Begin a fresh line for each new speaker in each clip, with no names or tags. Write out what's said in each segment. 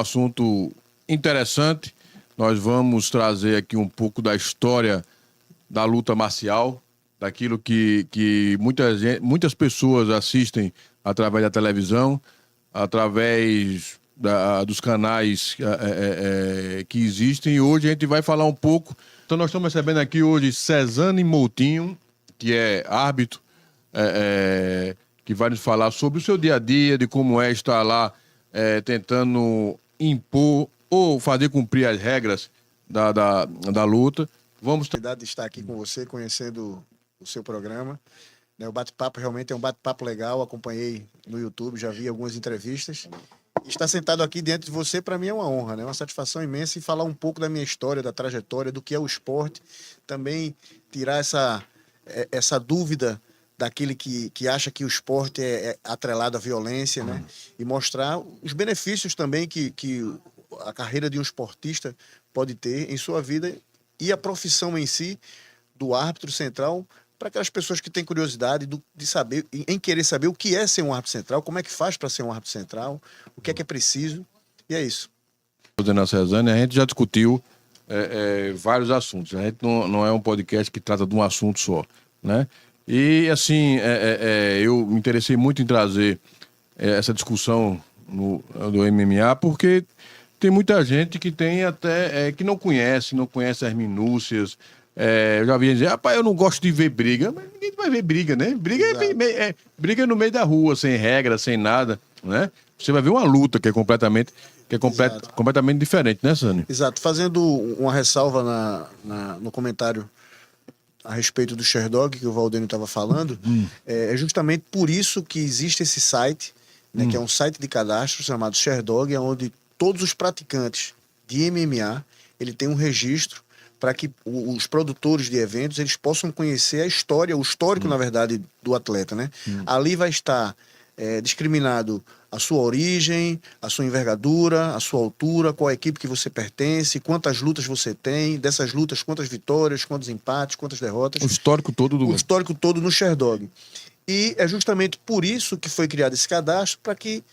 Assunto interessante. Nós vamos trazer aqui um pouco da história da luta marcial, daquilo que muitas pessoas assistem através da televisão, através dos canais que existem. E hoje a gente vai falar um pouco. Então nós estamos recebendo aqui hoje Cezane Moutinho, que é árbitro, que vai nos falar sobre o seu dia a dia, de como é estar lá tentando impor ou fazer cumprir as regras da luta. Vamos
de estar aqui com você, conhecendo o seu programa. O bate-papo realmente é um bate-papo legal. Acompanhei no YouTube, já vi algumas entrevistas. Estar sentado aqui diante de você, para mim, é uma honra, né? Uma satisfação imensa, e falar um pouco da minha história, da trajetória, do que é o esporte. Também tirar essa dúvida daquele que acha que o esporte é atrelado à violência, né? E mostrar os benefícios também que a carreira de um esportista pode ter em sua vida, e a profissão em si do árbitro central, para aquelas pessoas que têm curiosidade de saber, em querer saber o que é ser um árbitro central, como é que faz para ser um árbitro central, o que é preciso, e é isso.
Dona Cezane, a gente já discutiu vários assuntos. A gente não é um podcast que trata de um assunto só, né? E, assim, eu me interessei muito em trazer essa discussão do MMA, porque tem muita gente que tem até que não conhece as minúcias. Eu já vi dizer, rapaz, eu não gosto de ver briga. Mas ninguém vai ver briga, né? Briga briga no meio da rua, sem regra, sem nada, né? Você vai ver uma luta que é completamente diferente, né, Sani?
Exato. Fazendo uma ressalva no comentário a respeito do Sherdog, que o Valdênio estava falando, é justamente por isso que existe esse site, né, que é um site de cadastro chamado Sherdog, onde todos os praticantes de MMA, ele tem um registro para que os produtores de eventos eles possam conhecer a história, o histórico, na verdade, do atleta, né? Ali vai estar discriminado a sua origem, a sua envergadura, a sua altura, qual a equipe que você pertence, quantas lutas você tem, dessas lutas, quantas vitórias, quantos empates, quantas derrotas.
O histórico todo
O histórico todo no Sherdog. E é justamente por isso que foi criado esse cadastro, para que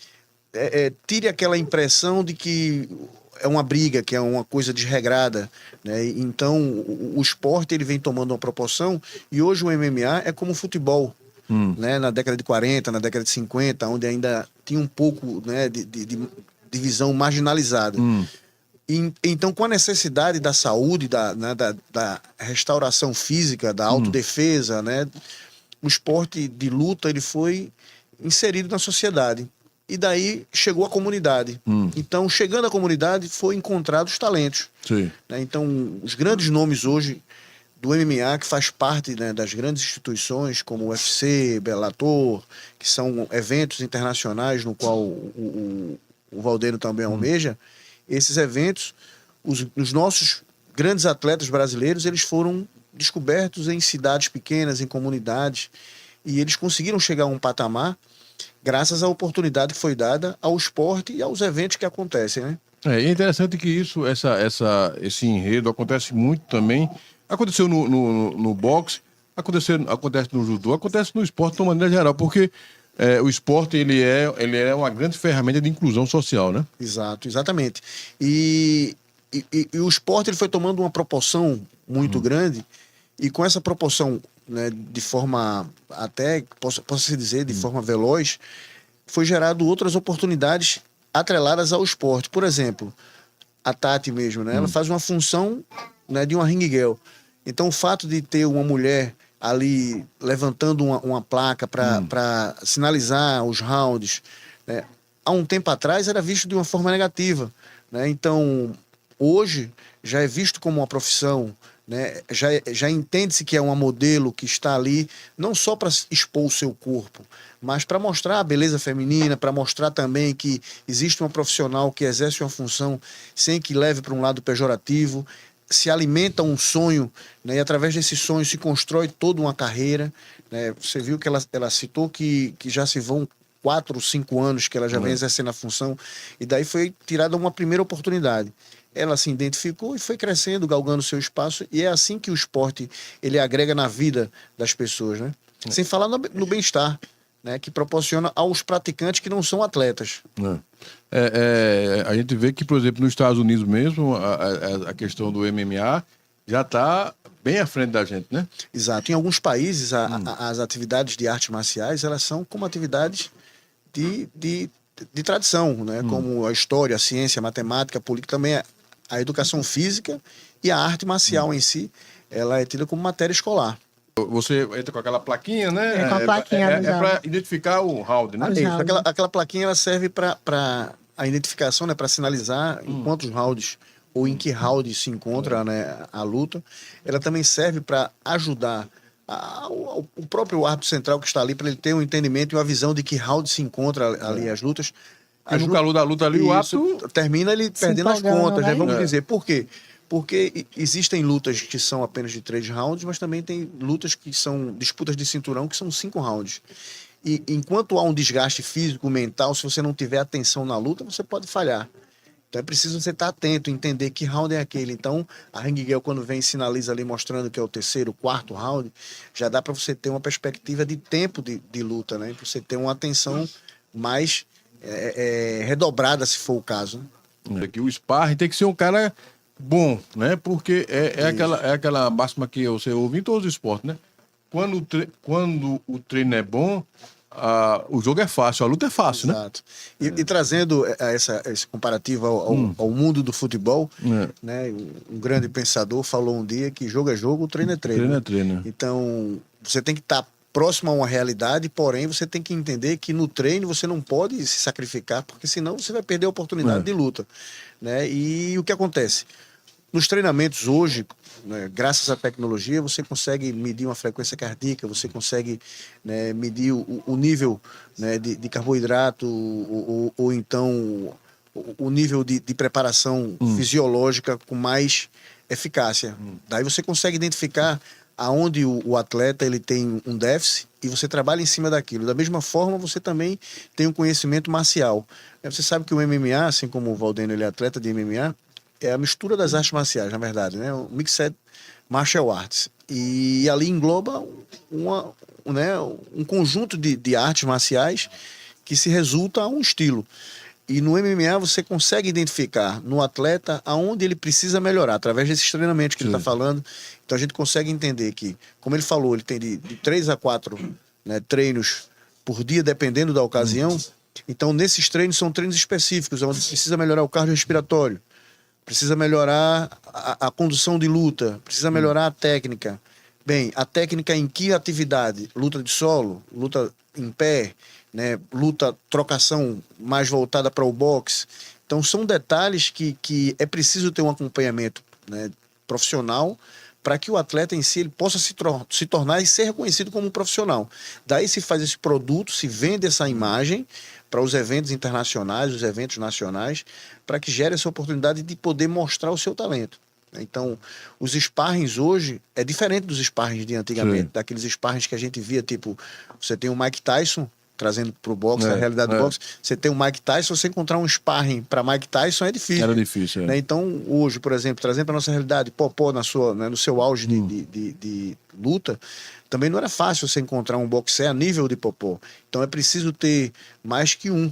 tire aquela impressão de que é uma briga, que é uma coisa desregrada, né? Então o esporte ele vem tomando uma proporção, e hoje o MMA é como o futebol, né? Na década de 40, na década de 50, onde ainda tinha um pouco, né, de visão marginalizada. Então, com a necessidade da saúde, da restauração física, da autodefesa, né, o esporte de luta ele foi inserido na sociedade. E daí chegou a comunidade. Então, chegando à comunidade, foi encontrado os talentos.
Sim.
Né? Então, os grandes nomes hoje do MMA, que faz parte, né, das grandes instituições, como o UFC, Bellator, que são eventos internacionais no qual o Valdênio também almeja, esses eventos, os nossos grandes atletas brasileiros, eles foram descobertos em cidades pequenas, em comunidades, e eles conseguiram chegar a um patamar graças à oportunidade que foi dada ao esporte e aos eventos que acontecem, né?
É interessante que esse enredo acontece muito também. Aconteceu no boxe, acontece no judô, acontece no esporte de uma maneira geral, porque o esporte ele é uma grande ferramenta de inclusão social, né?
Exato, exatamente. E o esporte ele foi tomando uma proporção muito grande, e com essa proporção, né, de forma, até posso dizer, de forma veloz, foi gerado outras oportunidades atreladas ao esporte. Por exemplo, a Tati mesmo, né? Ela faz uma função, né, de uma ring girl. Então, o fato de ter uma mulher ali levantando uma placa para sinalizar os rounds, né, há um tempo atrás era visto de uma forma negativa, né? Então, hoje já é visto como uma profissão, né? Já entende-se que é uma modelo que está ali não só para expor o seu corpo, mas para mostrar a beleza feminina, para mostrar também que existe uma profissional que exerce uma função sem que leve para um lado pejorativo, se alimenta um sonho, né? E através desse sonho se constrói toda uma carreira, né? Você viu que ela citou que já se vão 4 ou 5 anos que ela já vem exercendo a função, e daí foi tirada uma primeira oportunidade. Ela se identificou e foi crescendo, galgando seu espaço, e é assim que o esporte ele agrega na vida das pessoas, né? Sem falar no bem-estar, né, que proporciona aos praticantes que não são atletas.
A gente vê que, por exemplo, nos Estados Unidos mesmo, a questão do MMA já está bem à frente da gente, né?
Exato. Em alguns países, as atividades de artes marciais, elas são como atividades de tradição, né? Como a história, a ciência, a matemática, a política, também a educação física e a arte marcial em si, ela é tida como matéria escolar.
Você entra com aquela plaquinha, né?
Com a plaquinha
É para identificar o round, né?
Os
Isso,
rounds.
aquela plaquinha ela serve para a identificação, né? Para sinalizar em quantos rounds ou em que round se encontra, né, a luta. Ela também serve para ajudar o próprio árbitro central que está ali, para ele ter um entendimento e uma visão de que round se encontra ali as lutas.
Porque no calor da luta ali, o ato...
termina ele perdendo as
empolgando,
contas, né?
né?
Vamos dizer. Por quê? Porque existem lutas que são apenas de 3 rounds, mas também tem lutas que são disputas de cinturão que são 5 rounds. E enquanto há um desgaste físico, mental, se você não tiver atenção na luta, você pode falhar. Então é preciso você estar atento, entender que round é aquele. Então, a Ring Girl, quando vem e sinaliza ali mostrando que é o terceiro, quarto round, já dá para você ter uma perspectiva de tempo de luta, né? Para você ter uma atenção mais redobrada, se for o caso. Né?
Que o sparring tem que ser um cara bom, né? Porque é aquela máxima que você ouve em todos os esportes, né? Quando o treino é bom, o jogo é fácil, a luta é fácil,
Exato. E trazendo esse comparativo ao mundo do futebol, né? Um grande pensador falou um dia que jogo é jogo, treino é treino.
Treino é treino.
Então, você tem que estar próximo a uma realidade, porém você tem que entender que no treino você não pode se sacrificar, porque senão você vai perder a oportunidade de luta, né? E o que acontece? Nos treinamentos hoje, né, graças à tecnologia, você consegue medir uma frequência cardíaca, você consegue, né, medir o nível, né, de carboidrato ou então o nível de preparação fisiológica com mais eficácia. Daí você consegue identificar aonde o atleta ele tem um déficit e você trabalha em cima daquilo. Da mesma forma, você também tem um conhecimento marcial. Você sabe que o MMA, assim como o Valdênio ele é atleta de MMA, é a mistura das artes marciais, na verdade, né? O Mixed Martial Arts. E ali engloba um conjunto de artes marciais que se resulta a um estilo. E no MMA você consegue identificar no atleta aonde ele precisa melhorar, através desses treinamentos que ele está falando. Então a gente consegue entender que, como ele falou, ele tem de 3 a 4, né, treinos por dia, dependendo da ocasião. Então nesses treinos são treinos específicos, onde precisa melhorar o cardiorrespiratório, precisa melhorar a condução de luta, precisa melhorar a técnica. Bem, a técnica em que atividade? Luta de solo, luta em pé, né? Luta, trocação mais voltada para o boxe. Então são detalhes que é preciso ter um acompanhamento, né, profissional para que o atleta em si ele possa se tornar e ser reconhecido como um profissional. Daí se faz esse produto, se vende essa imagem para os eventos internacionais, os eventos nacionais, para que gere essa oportunidade de poder mostrar o seu talento. Então, os sparrings hoje é diferente dos sparrings de antigamente, daqueles sparrings que a gente via, tipo, você tem o Mike Tyson, trazendo para o boxe, a realidade do boxe, você tem o Mike Tyson, você encontrar um sparring para Mike Tyson é difícil.
Era difícil,
né? Então, hoje, por exemplo, trazendo para a nossa realidade, Popó no seu auge de luta, também não era fácil você encontrar um boxer a nível de Popó. Então, é preciso ter mais que um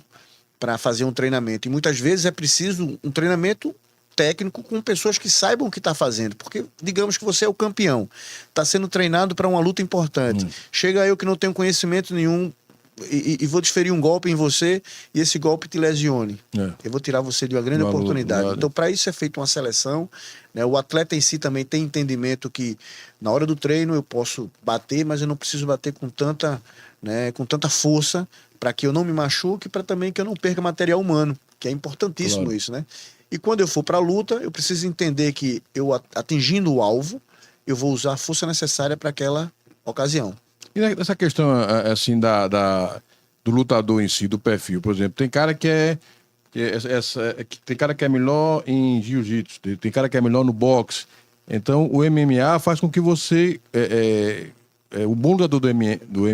para fazer um treinamento. E muitas vezes é preciso um treinamento técnico com pessoas que saibam o que está fazendo, porque digamos que você é o campeão, está sendo treinado para uma luta importante, chega eu que não tenho conhecimento nenhum e vou desferir um golpe em você e esse golpe te lesione, eu vou tirar você de uma grande oportunidade. Então para isso é feita uma seleção, né? O atleta em si também tem entendimento que na hora do treino eu posso bater, mas eu não preciso bater com tanta, né, com tanta força para que eu não me machuque, para também que eu não perca material humano, que é importantíssimo isso, né? E quando eu for para a luta, eu preciso entender que eu atingindo o alvo, eu vou usar a força necessária para aquela ocasião.
E nessa questão, assim, do lutador em si, do perfil, por exemplo, tem cara tem cara que é melhor em jiu-jitsu, tem cara que é melhor no boxe. Então, o MMA faz com que você... o bom lutador do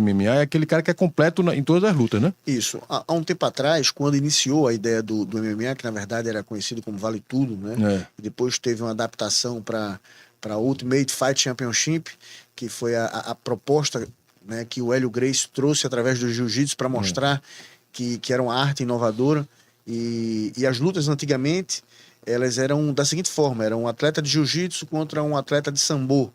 MMA é aquele cara que é completo em todas as lutas, né?
Isso. Há um tempo atrás, quando iniciou a ideia do MMA, que na verdade era conhecido como Vale Tudo, né? E depois teve uma adaptação para Ultimate Fight Championship, que foi a proposta né, que o Hélio Gracie trouxe através do jiu-jitsu para mostrar que era uma arte inovadora. E as lutas antigamente, elas eram da seguinte forma: era um atleta de jiu-jitsu contra um atleta de sambo,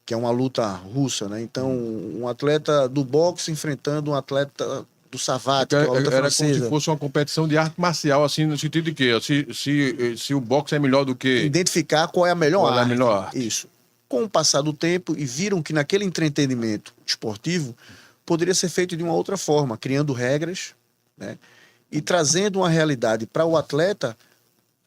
que é uma luta russa, né? Então, um atleta do boxe enfrentando um atleta do savate, que é uma luta
Era
francesa.
como se fosse uma competição de arte marcial, assim, no sentido de que se o boxe é melhor do que...
Identificar qual é a melhor
Qual é a
arte.
melhor arte.
Isso. Com o passar do tempo, e viram que naquele entretenimento esportivo poderia ser feito de uma outra forma, criando regras, né? E trazendo uma realidade para o atleta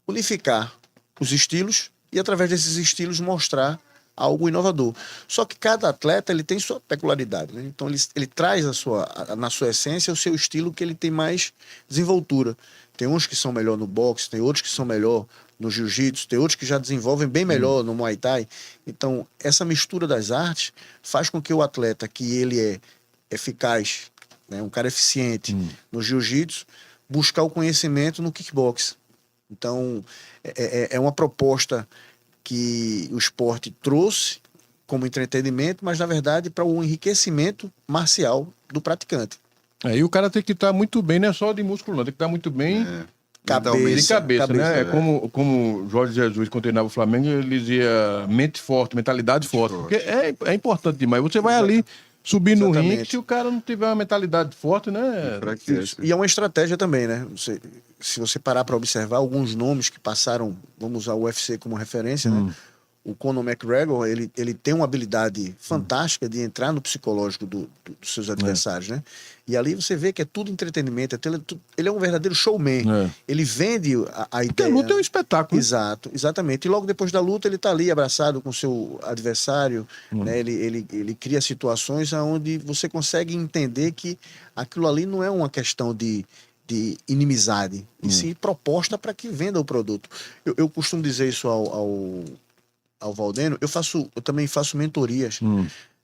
unificar os estilos e, através desses estilos, mostrar algo inovador. Só que cada atleta ele tem sua peculiaridade, né? Então ele traz na sua essência o seu estilo que ele tem mais desenvoltura. Tem uns que são melhor no boxe, tem outros que são melhor no jiu-jitsu, tem outros que já desenvolvem bem melhor no Muay Thai. Então, essa mistura das artes faz com que o atleta, que ele é eficaz, né, um cara eficiente no jiu-jitsu, buscar o conhecimento no kickbox. Então, é uma proposta que o esporte trouxe como entretenimento, mas, na verdade, para o enriquecimento marcial do praticante.
E o cara tem que estar muito bem, não é só de músculo, não. Tem que estar muito bem de cabeça, né? É como Jorge Jesus, quando treinava o Flamengo, ele dizia mente forte, mentalidade forte. Porque é importante demais. Você vai ali subir no ringue, se o cara não tiver uma mentalidade forte, né?
E é uma estratégia também, né? Se você parar para observar alguns nomes que passaram, vamos usar o UFC como referência, né? O Conor McGregor, ele tem uma habilidade fantástica de entrar no psicológico dos seus adversários, né? E ali você vê que é tudo entretenimento, ele é um verdadeiro showman. Ele vende a ideia.
Porque a luta é um espetáculo.
Exato, exatamente. E logo depois da luta ele está ali abraçado com o seu adversário, né? Ele cria situações onde você consegue entender que aquilo ali não é uma questão de inimizade, e sim proposta para que venda o produto. Eu costumo dizer isso ao Valdeno. Eu também faço mentorias,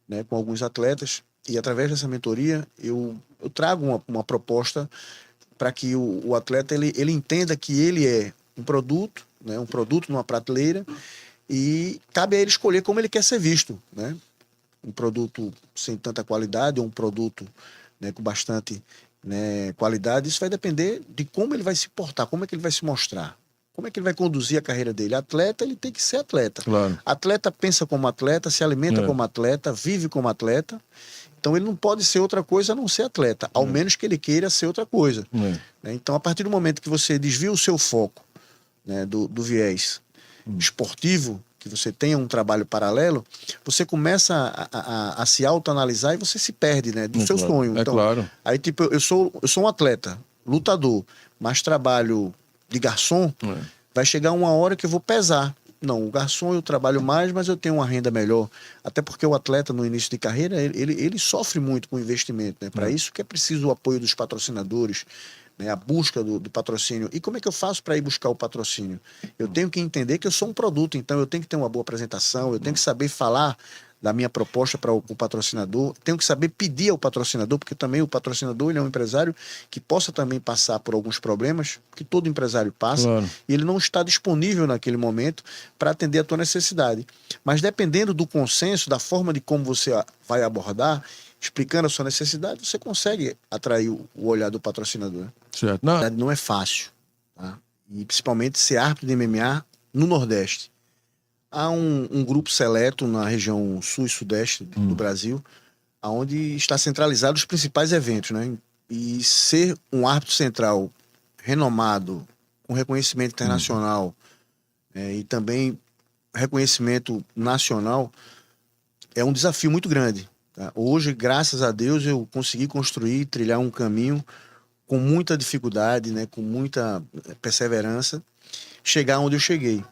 né, com alguns atletas, e através dessa mentoria eu trago uma proposta para que o atleta ele entenda que ele é um produto, né, um produto numa prateleira, e cabe a ele escolher como ele quer ser visto, né? Um produto sem tanta qualidade ou um produto, né, com bastante, né, qualidade. Isso vai depender de como ele vai se portar, como é que ele vai se mostrar. Como é que ele vai conduzir a carreira dele? Atleta, ele tem que ser atleta.
Claro.
Atleta pensa como atleta, se alimenta como atleta, vive como atleta. Então ele não pode ser outra coisa a não ser atleta, ao menos que ele queira ser outra coisa. Então, a partir do momento que você desvia o seu foco, né, do viés esportivo, que você tenha um trabalho paralelo, você começa a se autoanalisar e você se perde, né, do seu sonho. Então,
claro.
Aí, tipo, eu sou um atleta, lutador, mas trabalho de garçom, vai chegar uma hora que eu vou pesar. Não, o garçom eu trabalho mais, mas eu tenho uma renda melhor. Até porque o atleta, no início de carreira, ele sofre muito com o investimento, né? Para isso que é preciso o apoio dos patrocinadores, né? A busca do patrocínio. E como é que eu faço para ir buscar o patrocínio? Eu tenho que entender que eu sou um produto, então eu tenho que ter uma boa apresentação, eu tenho que saber falar da minha proposta para o patrocinador, tenho que saber pedir ao patrocinador, porque também o patrocinador ele é um empresário que possa também passar por alguns problemas, que todo empresário passa, e ele não está disponível naquele momento para atender a tua necessidade. Mas dependendo do consenso, da forma de como você vai abordar, explicando a sua necessidade, você consegue atrair o olhar do patrocinador.
Certo.
Não é fácil, tá? E principalmente ser árbitro de MMA no Nordeste. Há um grupo seleto na região sul e sudeste do Brasil, onde está centralizado os principais eventos, né? E ser um árbitro central renomado, com reconhecimento internacional, e também reconhecimento nacional, é um desafio muito grande. Tá? Hoje, graças a Deus, eu consegui construir, trilhar um caminho com muita dificuldade, né? Com muita perseverança, chegar onde eu cheguei.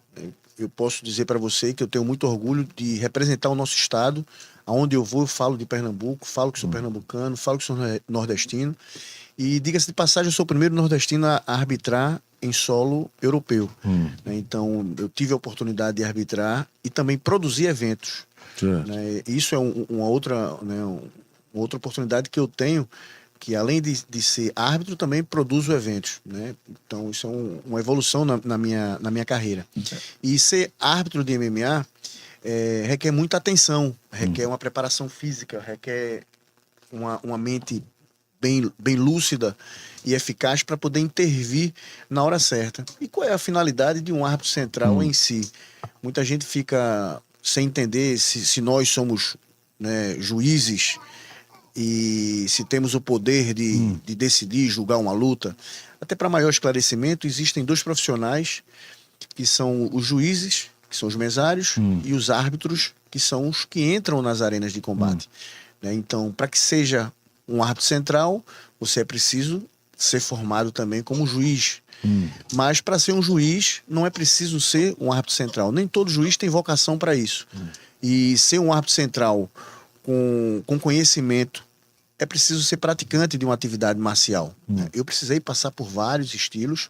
Eu posso dizer para você que eu tenho muito orgulho de representar o nosso estado. Aonde eu vou, eu falo de Pernambuco, falo que sou pernambucano, falo que sou nordestino. E, diga-se de passagem, eu sou o primeiro nordestino a arbitrar em solo europeu. Então, eu tive a oportunidade de arbitrar e também produzir eventos. Né? Isso é uma outra oportunidade que eu tenho, que além de ser árbitro, também produzo eventos, né? Então isso é uma evolução na minha carreira. E ser árbitro de MMA requer muita atenção, requer uma preparação física, requer uma mente bem lúcida e eficaz para poder intervir na hora certa. E qual é a finalidade de um árbitro central em si? Muita gente fica sem entender se nós somos, né, juízes e se temos o poder de decidir, julgar uma luta. Até para maior esclarecimento, existem dois profissionais que são os juízes, que são os mesários, e os árbitros, que são os que entram nas arenas de combate. Né? Então, para que seja um árbitro central, você é preciso ser formado também como juiz. Mas para ser um juiz, não é preciso ser um árbitro central. Nem todo juiz tem vocação para isso. E ser um árbitro central com conhecimento, é preciso ser praticante de uma atividade marcial. Né? Eu precisei passar por vários estilos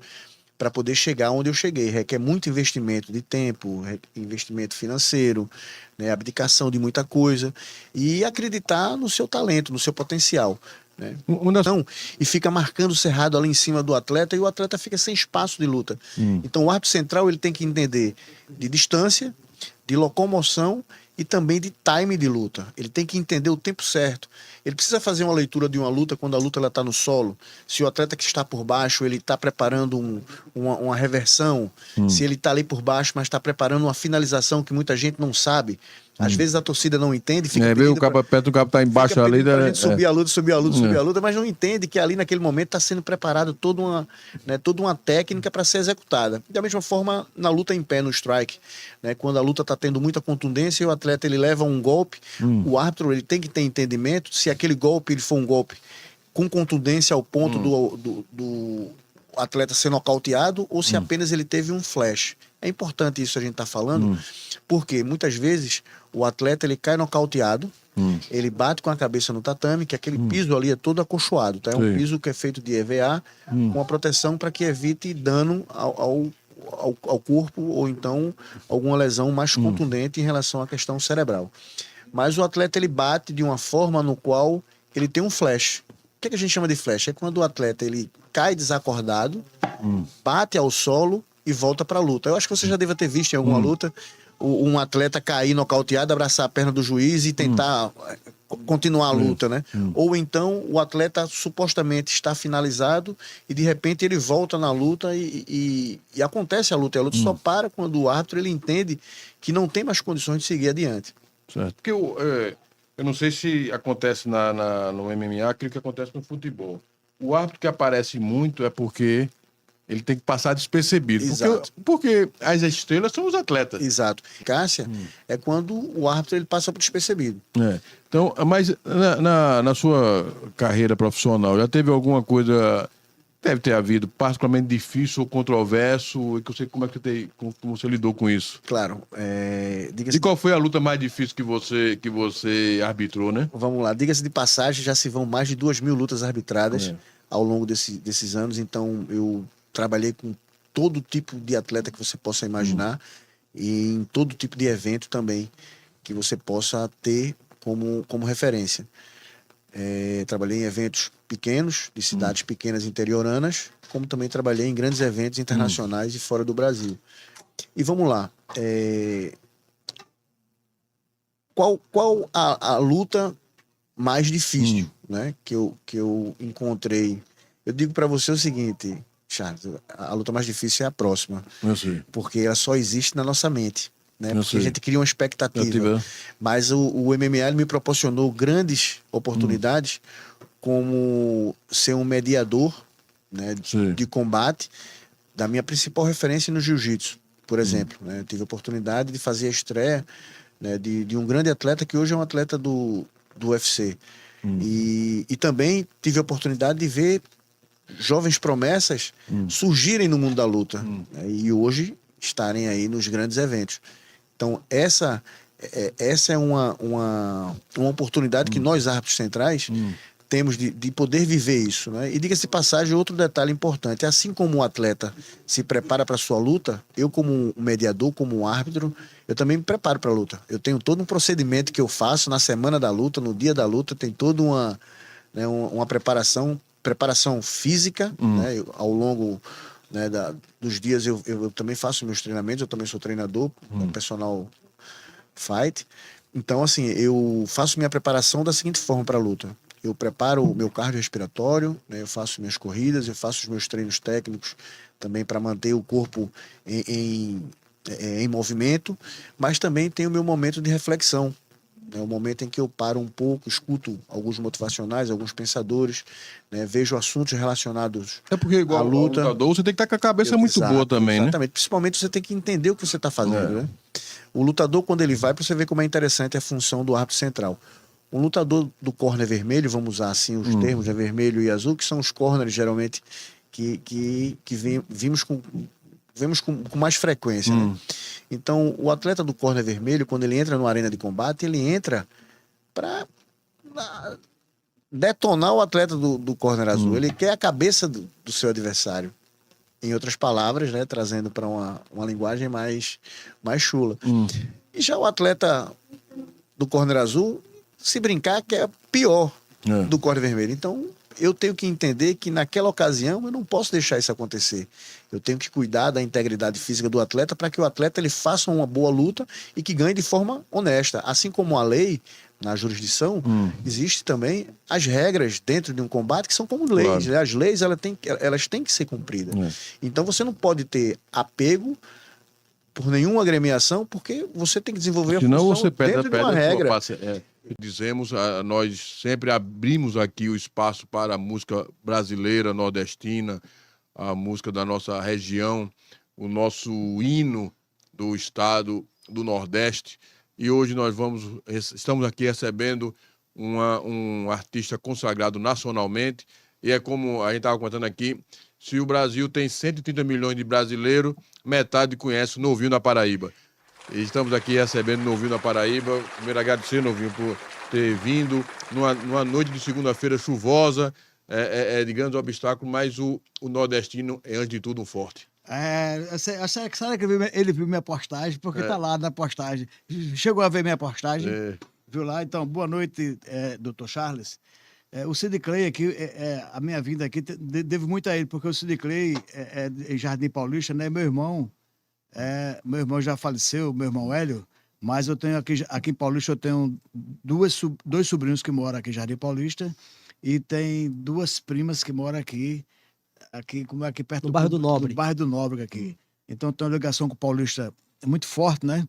para poder chegar onde eu cheguei. Requer muito investimento de tempo, investimento financeiro, né? Abdicação de muita coisa e acreditar no seu talento, no seu potencial. Né? Então, e fica marcando o cerrado ali em cima do atleta e o atleta fica sem espaço de luta. Então o árbitro central ele tem que entender de distância, de locomoção e também de time de luta. Ele tem que entender o tempo certo. Ele precisa fazer uma leitura de uma luta quando a luta está no solo. Se o atleta que está por baixo ele está preparando uma reversão, se ele está ali por baixo, mas está preparando uma finalização que muita gente não sabe. Às vezes a torcida não entende, fica
o cabo perto, o cabo tá embaixo ali,
pra gente subir a luta, mas não entende que ali naquele momento está sendo preparado toda uma técnica para ser executada. Da mesma forma, na luta em pé, no strike, né? Quando a luta está tendo muita contundência e o atleta ele leva um golpe, o árbitro ele tem que ter entendimento se aquele golpe ele for um golpe com contundência ao ponto do atleta ser nocauteado ou se apenas ele teve um flash. É importante isso a gente tá falando, porque muitas vezes o atleta ele cai nocauteado, ele bate com a cabeça no tatame, que aquele piso ali é todo acolchoado, tá? É um piso que é feito de EVA, com a proteção para que evite dano ao corpo ou então alguma lesão mais contundente em relação à questão cerebral. Mas o atleta ele bate de uma forma no qual ele tem um flash. O que a gente chama de flash? É quando o atleta ele cai desacordado, bate ao solo e volta para a luta. Eu acho que você já deve ter visto em alguma luta um atleta cair nocauteado, abraçar a perna do juiz e tentar continuar a luta, né? Ou então o atleta supostamente está finalizado e de repente ele volta na luta e acontece a luta. A luta só para quando o árbitro ele entende que não tem mais condições de seguir adiante.
Certo. Porque eu não sei se acontece no MMA aquilo que acontece no futebol. O árbitro que aparece muito é porque ele tem que passar despercebido.
Exato.
Porque as estrelas são os atletas.
Exato. Eficácia é quando o árbitro ele passa por despercebido.
Então, mas na sua carreira profissional, já teve alguma coisa, deve ter havido, particularmente difícil ou controverso, e que eu sei como é que como você lidou com isso?
Claro.
E qual foi a luta mais difícil que você arbitrou, né?
Vamos lá. Diga-se de passagem, já se vão mais de 2.000 lutas arbitradas ao longo desses anos, então eu trabalhei com todo tipo de atleta que você possa imaginar e em todo tipo de evento também que você possa ter como referência. Trabalhei em eventos pequenos, de cidades pequenas interioranas, como também trabalhei em grandes eventos internacionais e fora do Brasil. E vamos lá. Qual a luta mais difícil, né, que eu encontrei? Eu digo para você o seguinte, Charles, a luta mais difícil é a próxima.
Eu sei.
Porque ela só existe na nossa mente. Né? Porque
sei.
a gente cria uma expectativa. Mas o MMA me proporcionou grandes oportunidades como ser um mediador, né, de combate da minha principal referência no jiu-jitsu, por exemplo. Né? Eu tive a oportunidade de fazer a estreia, né, de um grande atleta que hoje é um atleta do UFC. E também tive a oportunidade de ver jovens promessas surgirem no mundo da luta, né, e hoje estarem aí nos grandes eventos. Então essa é uma oportunidade que nós árbitros centrais temos de poder viver isso, né? E diga-se de passagem, outro detalhe importante, assim como o atleta se prepara para a sua luta, eu como um mediador, como um árbitro, eu também me preparo para a luta. Eu tenho todo um procedimento que eu faço na semana da luta, no dia da luta, tem toda uma preparação física, né? Ao longo, né, dos dias eu também faço meus treinamentos, eu também sou treinador, personal fight. Então, assim, eu faço minha preparação da seguinte forma para a luta. eu preparo o meu cardiorrespiratório, né? Eu faço minhas corridas, eu faço os meus treinos técnicos também para manter o corpo em movimento, mas também tem o meu momento de reflexão. É o momento em que eu paro um pouco, escuto alguns motivacionais, alguns pensadores, né? Vejo assuntos relacionados
É porque,
à
igual ao
luta.
lutador, você tem que estar com a cabeça muito
Exato,
boa também, né?
exatamente. Principalmente você tem que entender o que você está fazendo, né? O lutador, quando ele vai, para você ver como é interessante a função do árbitro central. Um lutador do corner vermelho, vamos usar assim os termos, né? Vermelho e azul, que são os corners, geralmente, vemos com mais frequência, né? Então, o atleta do corner vermelho, quando ele entra numa arena de combate, ele entra para detonar o atleta do corner azul. Ele quer a cabeça do seu adversário. Em outras palavras, né, trazendo para uma linguagem mais chula. E já o atleta do corner azul, se brincar, que é pior do corner vermelho. Então, eu tenho que entender que naquela ocasião eu não posso deixar isso acontecer. Eu tenho que cuidar da integridade física do atleta para que o atleta ele faça uma boa luta e que ganhe de forma honesta. Assim como a lei, na jurisdição, existe também as regras dentro de um combate que são como leis.
Claro.
As leis elas têm que ser cumpridas. Então você não pode ter apego por nenhuma agremiação, porque você tem que desenvolver a
Senão
função
você perde
dentro de uma regra.
Dizemos, nós sempre abrimos aqui o espaço para a música brasileira, nordestina, a música da nossa região, o nosso hino do estado do Nordeste. E hoje estamos aqui recebendo um artista consagrado nacionalmente. E é como a gente estava contando aqui, se o Brasil tem 130 milhões de brasileiros, metade conhece o Novinho da Paraíba. E estamos aqui recebendo o Novinho da Paraíba. Primeiro agradecer, Novinho, por ter vindo numa noite de segunda-feira chuvosa, de grandes obstáculos, mas o nordestino é, antes de tudo, um forte.
Será que ele viu minha postagem? Porque tá lá na postagem. Chegou a ver minha postagem? Viu lá? Então, boa noite, doutor Charles. O Sid Clay aqui, a minha vinda aqui, devo muito a ele, porque o Sid Clay em Jardim Paulista, né? Meu irmão já faleceu, meu irmão Hélio, mas eu tenho aqui em Paulista, eu tenho dois sobrinhos que moram aqui em Jardim Paulista e tem duas primas que moram aqui como é aqui perto
no bairro do Nobre.
No bairro do Nobre aqui. Então tem uma ligação com o Paulista muito forte, né?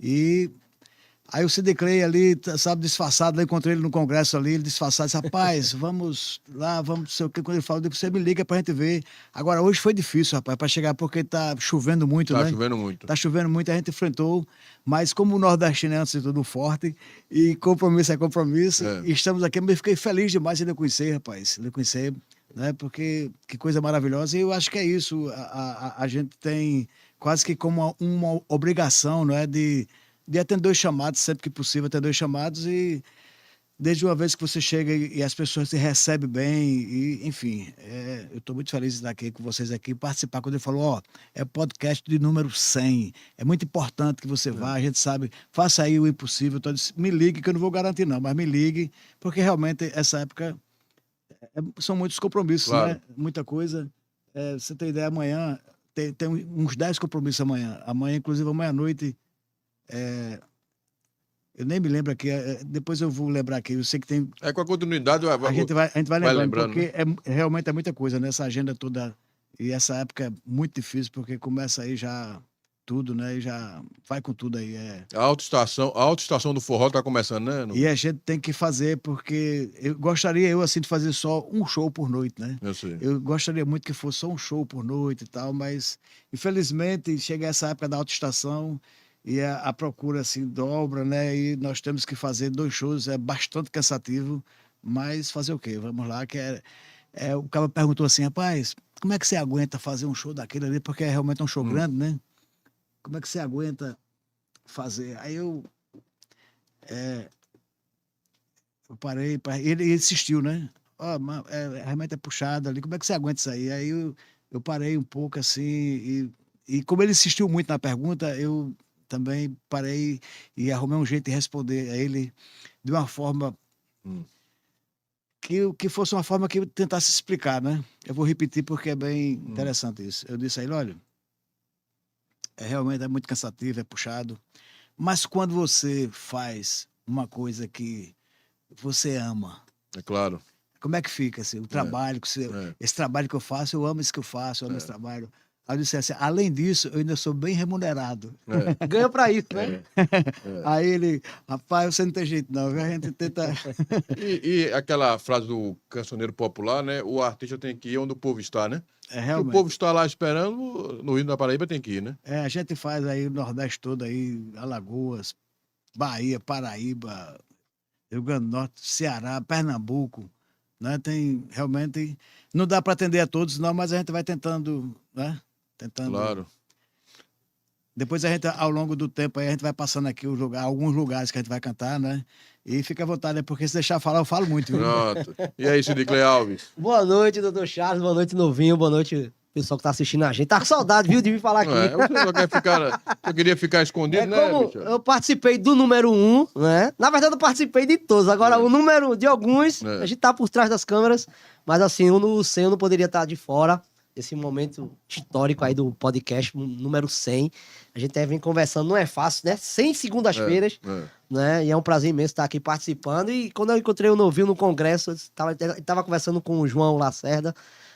E aí o Sid Clay ali, sabe, disfarçado, eu encontrei ele no congresso ali, ele disfarçado, disse, rapaz, vamos lá, vamos, não sei o que, quando ele falou, você me liga pra gente ver. Agora, hoje foi difícil, rapaz, pra chegar, porque tá chovendo muito, né?
Tá chovendo muito.
Tá chovendo muito, a gente enfrentou, mas como o nordestino é antes de tudo forte, e compromisso é compromisso, e estamos aqui, mas fiquei feliz demais de lhe conhecer, rapaz, lhe conhecer, né? Porque que coisa maravilhosa, e eu acho que é isso, a gente tem quase que como uma obrigação, não é, de atender os chamados, sempre que possível, atender os chamados, e desde uma vez que você chega e as pessoas se recebem bem, e, enfim, eu estou muito feliz de estar aqui com vocês aqui, participar, quando ele falou, é podcast de número 100, é muito importante que você vá, a gente sabe, faça aí o impossível, me ligue, que eu não vou garantir não, mas me ligue, porque realmente essa época são muitos compromissos,
claro,
né? Muita coisa, você tem ideia, amanhã, tem uns 10 compromissos amanhã, inclusive amanhã à noite, eu nem me lembro aqui, depois eu vou lembrar aqui, eu sei que tem...
Com a continuidade...
A gente vai lembrando, porque
né?
realmente é muita coisa, né? Essa agenda toda, e essa época é muito difícil, porque começa aí já tudo, né? E já vai com tudo aí.
A autoestação do forró tá começando, né?
E a gente tem que fazer, porque gostaria assim de fazer só um show por noite, né?
Eu sei.
Eu gostaria muito que fosse só um show por noite e tal, mas infelizmente chega essa época da autoestação e a procura assim dobra, né? E nós temos que fazer 2 shows, é bastante cansativo, mas fazer o quê? Vamos lá, que o cara perguntou assim, rapaz, como é que você aguenta fazer um show daquele ali? Porque é realmente um show grande, né? Como é que você aguenta fazer? Aí eu parei, ele insistiu, né? Realmente é puxado ali, como é que você aguenta isso aí? Aí eu parei um pouco assim, e como ele insistiu muito na pergunta, eu também parei e arrumei um jeito de responder a ele de uma forma que fosse uma forma que eu tentasse explicar, né? Eu vou repetir porque é bem interessante isso. Eu disse a ele, olha, realmente é muito cansativo, é puxado, mas quando você faz uma coisa que você ama,
É claro.
Como é que fica, assim, o trabalho, esse trabalho que eu faço, eu amo isso que eu faço, eu amo esse trabalho. Aí eu disse assim, além disso, eu ainda sou bem remunerado.
Ganha pra isso, né?
Aí ele, rapaz, você não tem jeito não, viu? A gente tenta...
E aquela frase do cancioneiro popular, né? O artista tem que ir onde o povo está, né? Se o
realmente.
povo está lá esperando, no Rio da Paraíba tem que ir, né?
A gente faz aí o Nordeste todo aí, Alagoas, Bahia, Paraíba, Rio Grande do Norte, Ceará, Pernambuco, né? Tem realmente, não dá para atender a todos não, mas a gente vai tentando, né? Tentando.
Claro.
Depois a gente, ao longo do tempo, aí a gente vai passando aqui alguns lugares que a gente vai cantar, né? E fica à vontade, né? Porque se deixar falar, eu falo muito, viu?
Pronto. E aí, Sidicley Alves?
Boa noite, doutor Charles. Boa noite, Novinho. Boa noite, pessoal que tá assistindo a gente. Tá com saudade, viu, de me falar aqui.
Você só quer ficar. Você queria ficar escondido, né,
Como
bicho?
eu participei do número 1, né? Na verdade, eu participei de todos. Agora, o número de alguns, a gente tá por trás das câmeras. Mas assim, eu não poderia estar de fora desse momento histórico aí do podcast, número 100. A gente vem conversando, não é fácil, né? 100 segundas-feiras, né? E é um prazer imenso estar aqui participando. E quando eu encontrei o Novinho no congresso, eu tava conversando com o João Lacerda.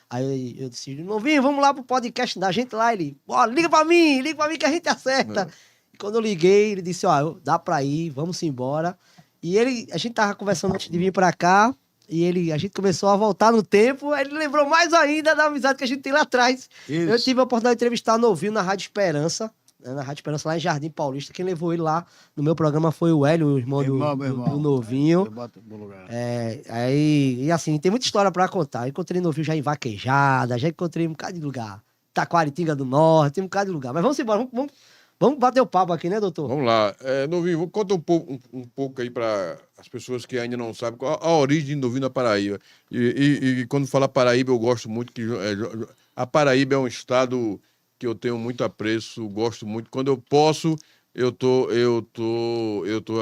Aí eu disse, Novinho, vamos lá pro podcast da gente lá. Ele, bora, liga pra mim que a gente acerta. E quando eu liguei, ele disse, ó, dá pra ir, vamos embora. E a gente tava conversando antes de vir pra cá. E a gente começou a voltar no tempo, ele lembrou mais ainda da amizade que a gente tem lá atrás. Isso. Eu tive a oportunidade de entrevistar o Novinho na Rádio Esperança, né, na Rádio Esperança lá em Jardim Paulista. Quem levou ele lá no meu programa foi o Hélio, o irmão do Novinho. E assim, tem muita história pra contar. Eu encontrei o Novinho já em Vaquejada, já encontrei um bocado de lugar. Taquaritinga do Norte, tem um bocado de lugar. Mas vamos embora, vamos bater o papo aqui, né, doutor?
Vamos lá. Novinho, conta um pouco aí para as pessoas que ainda não sabem qual a origem do Novinho da Paraíba. E quando fala Paraíba, eu gosto muito que a Paraíba é um estado que eu tenho muito apreço, gosto muito. Quando eu posso, eu tô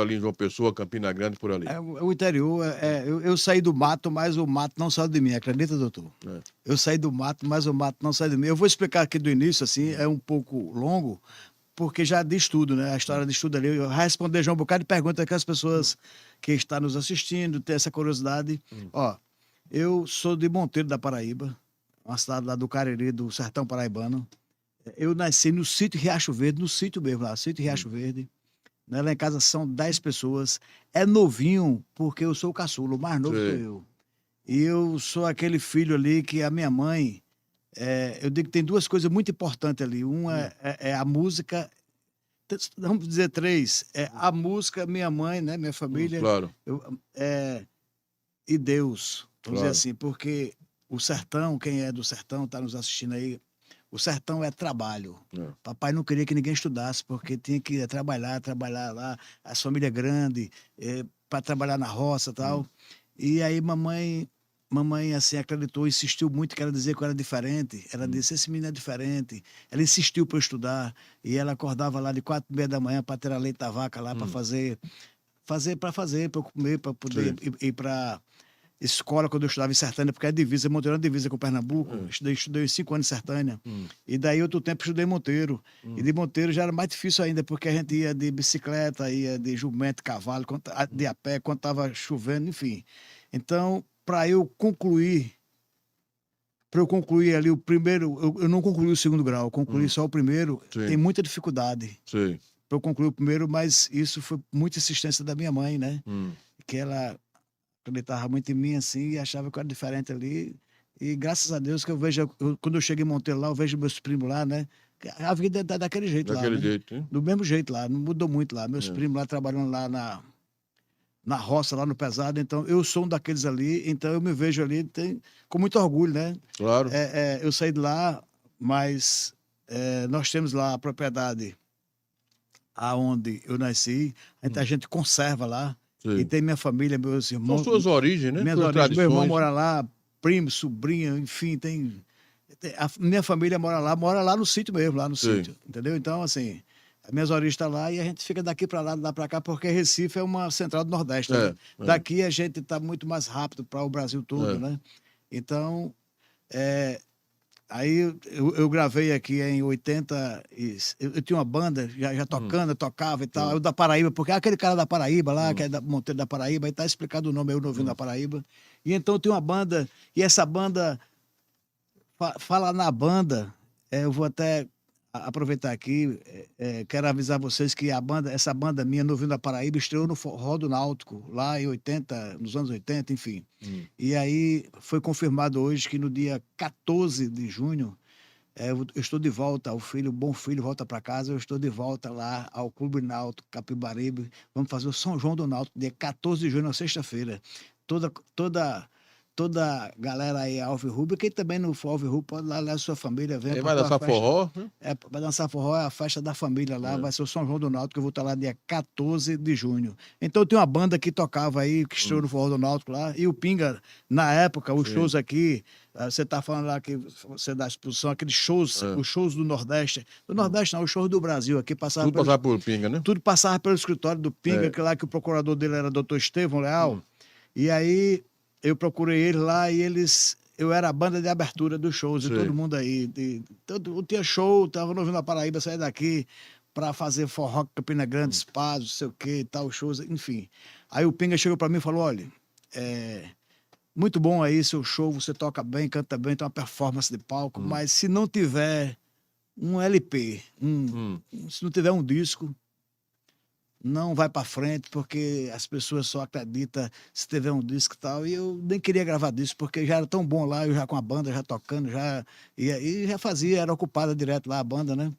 ali em João Pessoa, Campina Grande, por ali.
O interior, eu saí do mato, mas o mato não saiu de mim, acredita, doutor? Eu saí do mato, mas o mato não saiu de mim. Eu vou explicar aqui do início, assim, é um pouco longo, porque já diz tudo, né? A história diz tudo ali. Eu vou responder já um bocado de perguntas que as pessoas que estão nos assistindo têm essa curiosidade. Ó, eu sou de Monteiro da Paraíba, uma cidade lá do Cariri, do sertão paraibano. Eu nasci no sítio Riacho Verde, no sítio mesmo lá, sítio Riacho Verde. Né? Lá em casa são 10 pessoas. É novinho, porque eu sou o caçula, o mais novo que eu. E eu sou aquele filho ali que a minha mãe... eu digo que tem duas coisas muito importantes ali. Uma é a música, vamos dizer 3. A música, minha mãe, né, minha família.
Claro.
E Deus, vamos
Claro.
dizer assim, porque o sertão, quem é do sertão, está nos assistindo aí, o sertão é trabalho. Papai não queria que ninguém estudasse, porque tinha que trabalhar lá, as famílias grandes, para trabalhar na roça e tal. E aí mamãe, assim, acreditou, insistiu muito que ela dizia que eu era diferente. Ela disse, esse menino é diferente. Ela insistiu para eu estudar. E ela acordava lá de 4h30 da manhã para ter a leite da vaca lá, para para eu comer, para poder ir para escola quando eu estudava em Sertânia, porque é divisa, Monteiro é divisa com Pernambuco. Estudei 5 anos em Sertânia. E daí, outro tempo, estudei em Monteiro. E de Monteiro já era mais difícil ainda, porque a gente ia de bicicleta, ia de jumento, cavalo, de a pé, quando estava chovendo, enfim. Então, para eu concluir ali o primeiro, eu não concluí o segundo grau, eu concluí só o primeiro, tem muita dificuldade.
Sim.
Para eu concluir o primeiro, mas isso foi muita insistência da minha mãe, né? Que ela acreditava muito em mim, assim, e achava que eu era diferente ali. E graças a Deus que eu vejo, quando eu chego em Monteiro lá, eu vejo meus primos lá, né? A vida é daquele jeito lá.
Daquele jeito, hein?
Do mesmo jeito lá, não mudou muito lá. Meus primos lá trabalhando lá na roça, lá no pesado. Então, eu sou um daqueles ali, então eu me vejo ali com muito orgulho, né?
Claro.
Eu saí de lá, mas nós temos lá a propriedade aonde eu nasci, a gente conserva lá.
Sim.
E tem minha família, meus irmãos.
São suas origens, né?
Minhas
suas
origens.
tradições.
Meu irmão mora lá, primo, sobrinha, enfim, a minha família mora lá no sítio mesmo, lá no sítio, entendeu? Então, assim, as minhas origens estão lá e a gente fica daqui para lá para cá, porque Recife é uma central do Nordeste. Né? Daqui a gente está muito mais rápido para o Brasil todo, né? Então, Aí eu gravei aqui em 80. Eu tinha uma banda, já tocando, eu tocava e tal. Eu da Paraíba, porque aquele cara da Paraíba lá, que é da Monteiro da Paraíba, aí tá explicado o nome, eu novinho da Paraíba. E então eu tinha uma banda, e essa banda, fala na banda, eu vou até aproveitar aqui, quero avisar vocês que essa banda minha, Novinho da Paraíba, estreou no Forró do Náutico, lá em 80, nos anos 80, enfim. E aí foi confirmado hoje que no dia 14 de junho, eu estou de volta, o Bom Filho volta para casa, eu estou de volta lá ao Clube Náutico, Capibaribe. Vamos fazer o São João do Náutico, dia 14 de junho, na sexta-feira. Toda a galera aí, Alves Rubio, quem também não for Alves Rubio, pode lá levar sua família.
Ele vai dançar forró?
Vai dançar forró, é a festa da família lá, vai ser o São João do Náutico, eu vou estar lá dia 14 de junho. Então tem uma banda que tocava aí, que estreou no Forró do Náutico lá, e o Pinga, na época, os shows aqui, você tá falando lá que você dá exposição, aqueles shows, os shows do Nordeste não, os shows do Brasil aqui,
Tudo passava pelo Pinga, né?
Tudo passava pelo escritório do Pinga, que lá que o procurador dele era Dr. Estevão Leal, e aí eu procurei eles lá e eu era a banda de abertura dos shows, e todo mundo aí. Tinha show, tava no Novinho da Paraíba, saí daqui para fazer forró, Campina Grande, Espaço, não sei o que, tal, shows, enfim. Aí o Pinga chegou para mim e falou: olha, muito bom aí seu show, você toca bem, canta bem, tem uma performance de palco, mas se não tiver um LP, se não tiver um disco, não vai para frente, porque as pessoas só acreditam se tiver um disco e tal. E eu nem queria gravar disco, porque já era tão bom lá, eu já com a banda, já tocando, e já fazia, era ocupada direto lá a banda, né?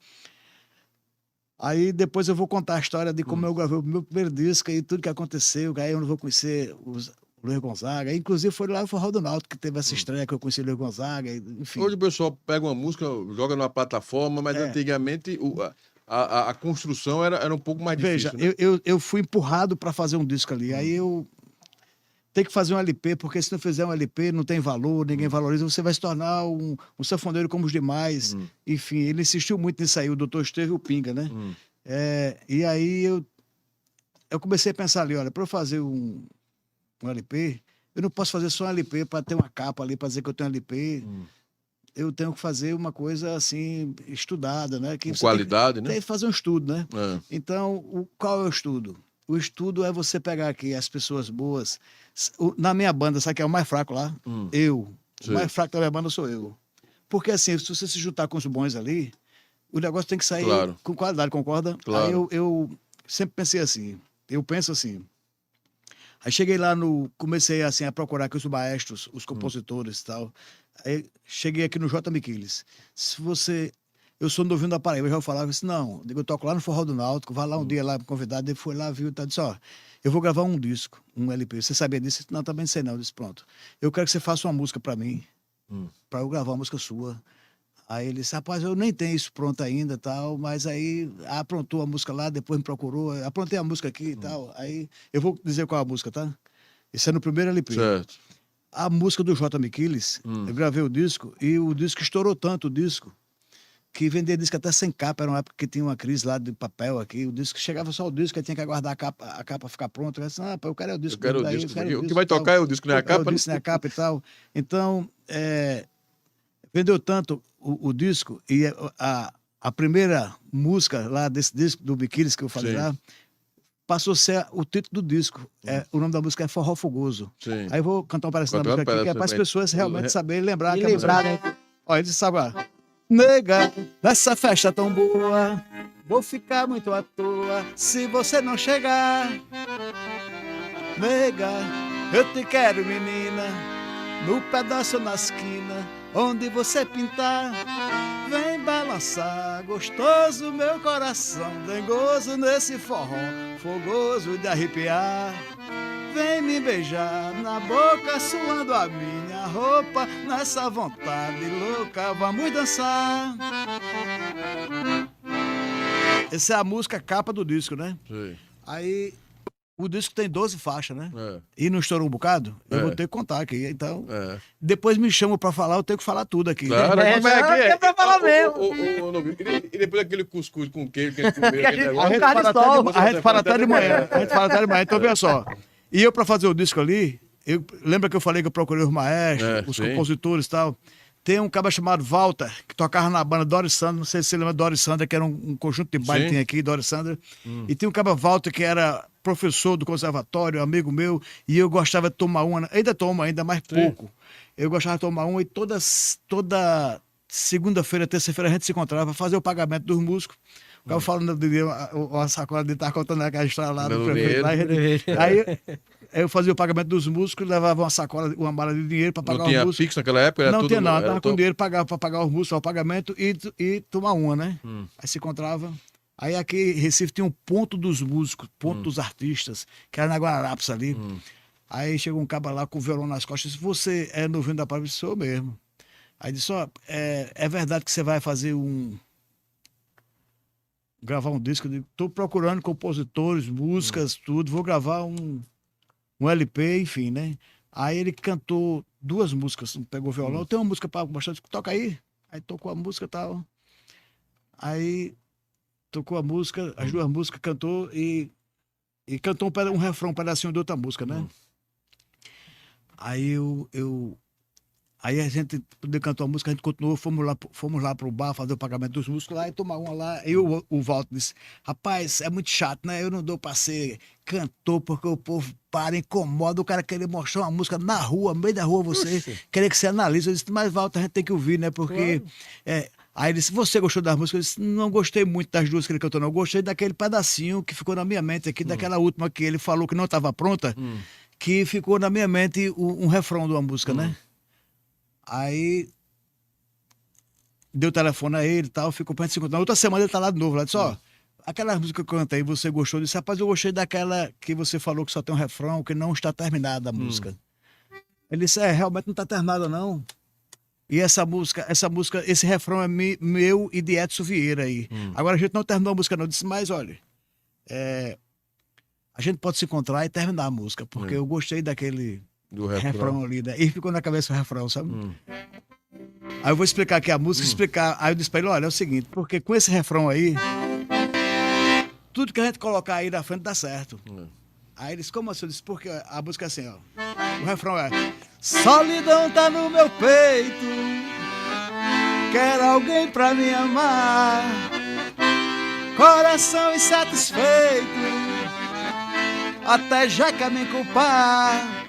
Aí depois eu vou contar a história de como eu gravei o meu primeiro disco e tudo que aconteceu, aí eu não vou conhecer o Luiz Gonzaga. Inclusive foi lá no Forró do Náutico que teve essa estreia que eu conheci o Luiz Gonzaga, enfim.
Hoje o pessoal pega uma música, joga numa plataforma, mas antigamente a construção era um pouco mais difícil.
Veja,
né?
eu fui empurrado para fazer um disco ali. Aí eu tenho que fazer um LP, porque se não fizer um LP, não tem valor, ninguém valoriza, você vai se tornar um sanfoneiro como os demais. Enfim, ele insistiu muito nisso aí, o Dr. Estevão e o Pinga, né? E aí eu comecei a pensar ali, olha, para eu fazer um LP, eu não posso fazer só um LP para ter uma capa ali, para dizer que eu tenho um LP. Eu tenho que fazer uma coisa assim, estudada, né?
Com qualidade, né?
Tem que fazer um estudo, né? Então, qual é o estudo? O estudo é você pegar aqui as pessoas boas. Na minha banda, sabe quem é o mais fraco lá? Eu. O mais fraco da minha banda sou eu. Porque assim, se você se juntar com os bons ali, o negócio tem que sair com qualidade, concorda?
Claro.
Aí eu sempre pensei assim, eu penso assim. Aí cheguei lá comecei assim a procurar aqui os maestros, os compositores e tal. Aí cheguei aqui no J. Miquiles. Eu sou novinho da Paraíba, eu já falava assim, não, eu toco lá no Forró do Náutico, vai lá um dia lá convidado, ele foi lá, viu, e disse, ó, eu vou gravar um disco, um LP. Você sabia disso? Não, também não sei não. Eu disse, pronto. Eu quero que você faça uma música para mim, para eu gravar uma música sua. Aí ele disse, rapaz, eu nem tenho isso pronto ainda, tal, mas aí aprontou a música lá, depois me procurou, aprontei a música aqui e tal. Aí eu vou dizer qual é a música, tá? Isso é no primeiro LP.
Certo.
A música do J. Miquiles, eu gravei o disco, e o disco estourou tanto, o disco, que vendia disco até sem capa. Era uma época que tinha uma crise lá de papel aqui. O disco chegava só o disco, aí tinha que aguardar a capa ficar pronta. Eu disse, eu quero o disco.
Eu quero o disco. O que vai tocar é o disco, não é a capa?
O disco, não é a capa e tal. Então, vendeu tanto o disco, e a primeira música lá desse disco, do Miquiles, que eu falei lá, passou a ser o título do disco. O nome da música é Forró Fogoso.
Sim.
Aí eu vou cantar um pedacinho da música aqui, que é para as pessoas realmente saberem lembrar.
E lembrar, né?
Olha, ele disse, sabe, nega, nessa festa tão boa, vou ficar muito à toa se você não chegar. Nega, eu te quero, menina, no pedaço na esquina, onde você pintar. Vem balançar, gostoso meu coração, tem gozo nesse forró, fogoso de arrepiar. Vem me beijar na boca, suando a minha roupa, nessa vontade louca, vamos dançar. Essa é a música capa do disco, né?
Sim.
Aí o disco tem 12 faixas, né? E não estourou um bocado? Eu vou ter que contar aqui, então. Depois me chamam pra falar, eu tenho que falar tudo aqui.
Claro,
né?
como é que é?
É pra falar mesmo.
E depois aquele cuscuz com queijo que a gente comeu.
A gente fala até de manhã. Então, veja só. E eu, pra fazer o disco ali, lembra que eu falei que eu procurei os maestros, os compositores e tal? Tem um cara chamado Walter, que tocava na banda Doris Sandra, não sei se você lembra Doris Sandra, que era um conjunto de baile que tem aqui, Doris Sandra. E tem um cara Walter, que era professor do conservatório, amigo meu, e eu gostava de tomar uma, ainda tomo, ainda mais pouco. Eu gostava de tomar uma e toda segunda-feira, terça-feira a gente se encontrava para fazer o pagamento dos músicos. O cara falando de uma sacola de estar contando aquela história lá do prefeito. Aí eu fazia o pagamento dos músicos, levava uma sacola, uma mala de dinheiro para pagar os músicos.
Não tinha Pix naquela época?
Não tinha nada, tava com dinheiro para pagar os músicos, o pagamento e tomar uma, né? Aí se encontrava. Aí aqui em Recife tinha um ponto dos músicos, ponto dos artistas, que era na Guararapes ali. Aí chegou um cara lá com o violão nas costas e disse, você é novinho da Paraíba? Sou eu mesmo. Aí disse, ó, é verdade que você vai fazer gravar um disco? Eu digo, tô procurando compositores, músicas, tudo, vou gravar um LP, enfim, né? Aí ele cantou 2 músicas, pegou o violão, tem uma música para mostrar, toca aí. Aí tocou a música e tal. Aí tocou a música, as 2 músicas, cantou e cantou um refrão, um pedacinho de outra música, né? Aí Aí a gente cantou a música, a gente continuou, fomos lá pro bar fazer o pagamento dos músicos lá e tomar uma lá. E o Walter disse, rapaz, é muito chato, né? Eu não dou pra ser cantor porque o povo para, incomoda, o cara querer mostrar uma música na rua, no meio da rua, querer que você analise. Eu disse, mas Walter, a gente tem que ouvir, né? Porque... Aí ele disse, você gostou das músicas? Eu disse, não gostei muito das 2 que ele cantou, não. Eu gostei daquele pedacinho que ficou na minha mente aqui, daquela última que ele falou que não estava pronta, que ficou na minha mente um refrão de uma música, né? Aí deu o telefone a ele e tal, ficou pra gente se encontrar. Outra semana ele tá lá de novo, lá disse, ó, aquela música que eu cantei, você gostou? Eu disse, rapaz, eu gostei daquela que você falou que só tem um refrão, que não está terminada a música. Ele disse, realmente não está terminada não. E essa música, esse refrão é meu e de Edson Vieira aí. Agora a gente não terminou a música não. Eu disse, mas olha, a gente pode se encontrar e terminar a música, porque eu gostei daquele... do refrão ali, né? E ficou na cabeça o refrão, sabe? Aí eu vou explicar aqui a música, aí eu disse pra ele, olha, é o seguinte, porque com esse refrão aí, tudo que a gente colocar aí na frente dá certo. Aí ele disse, como assim? Eu disse, porque a música é assim, ó, o refrão é, solidão tá no meu peito, quero alguém pra me amar, coração insatisfeito, até já quer me culpar.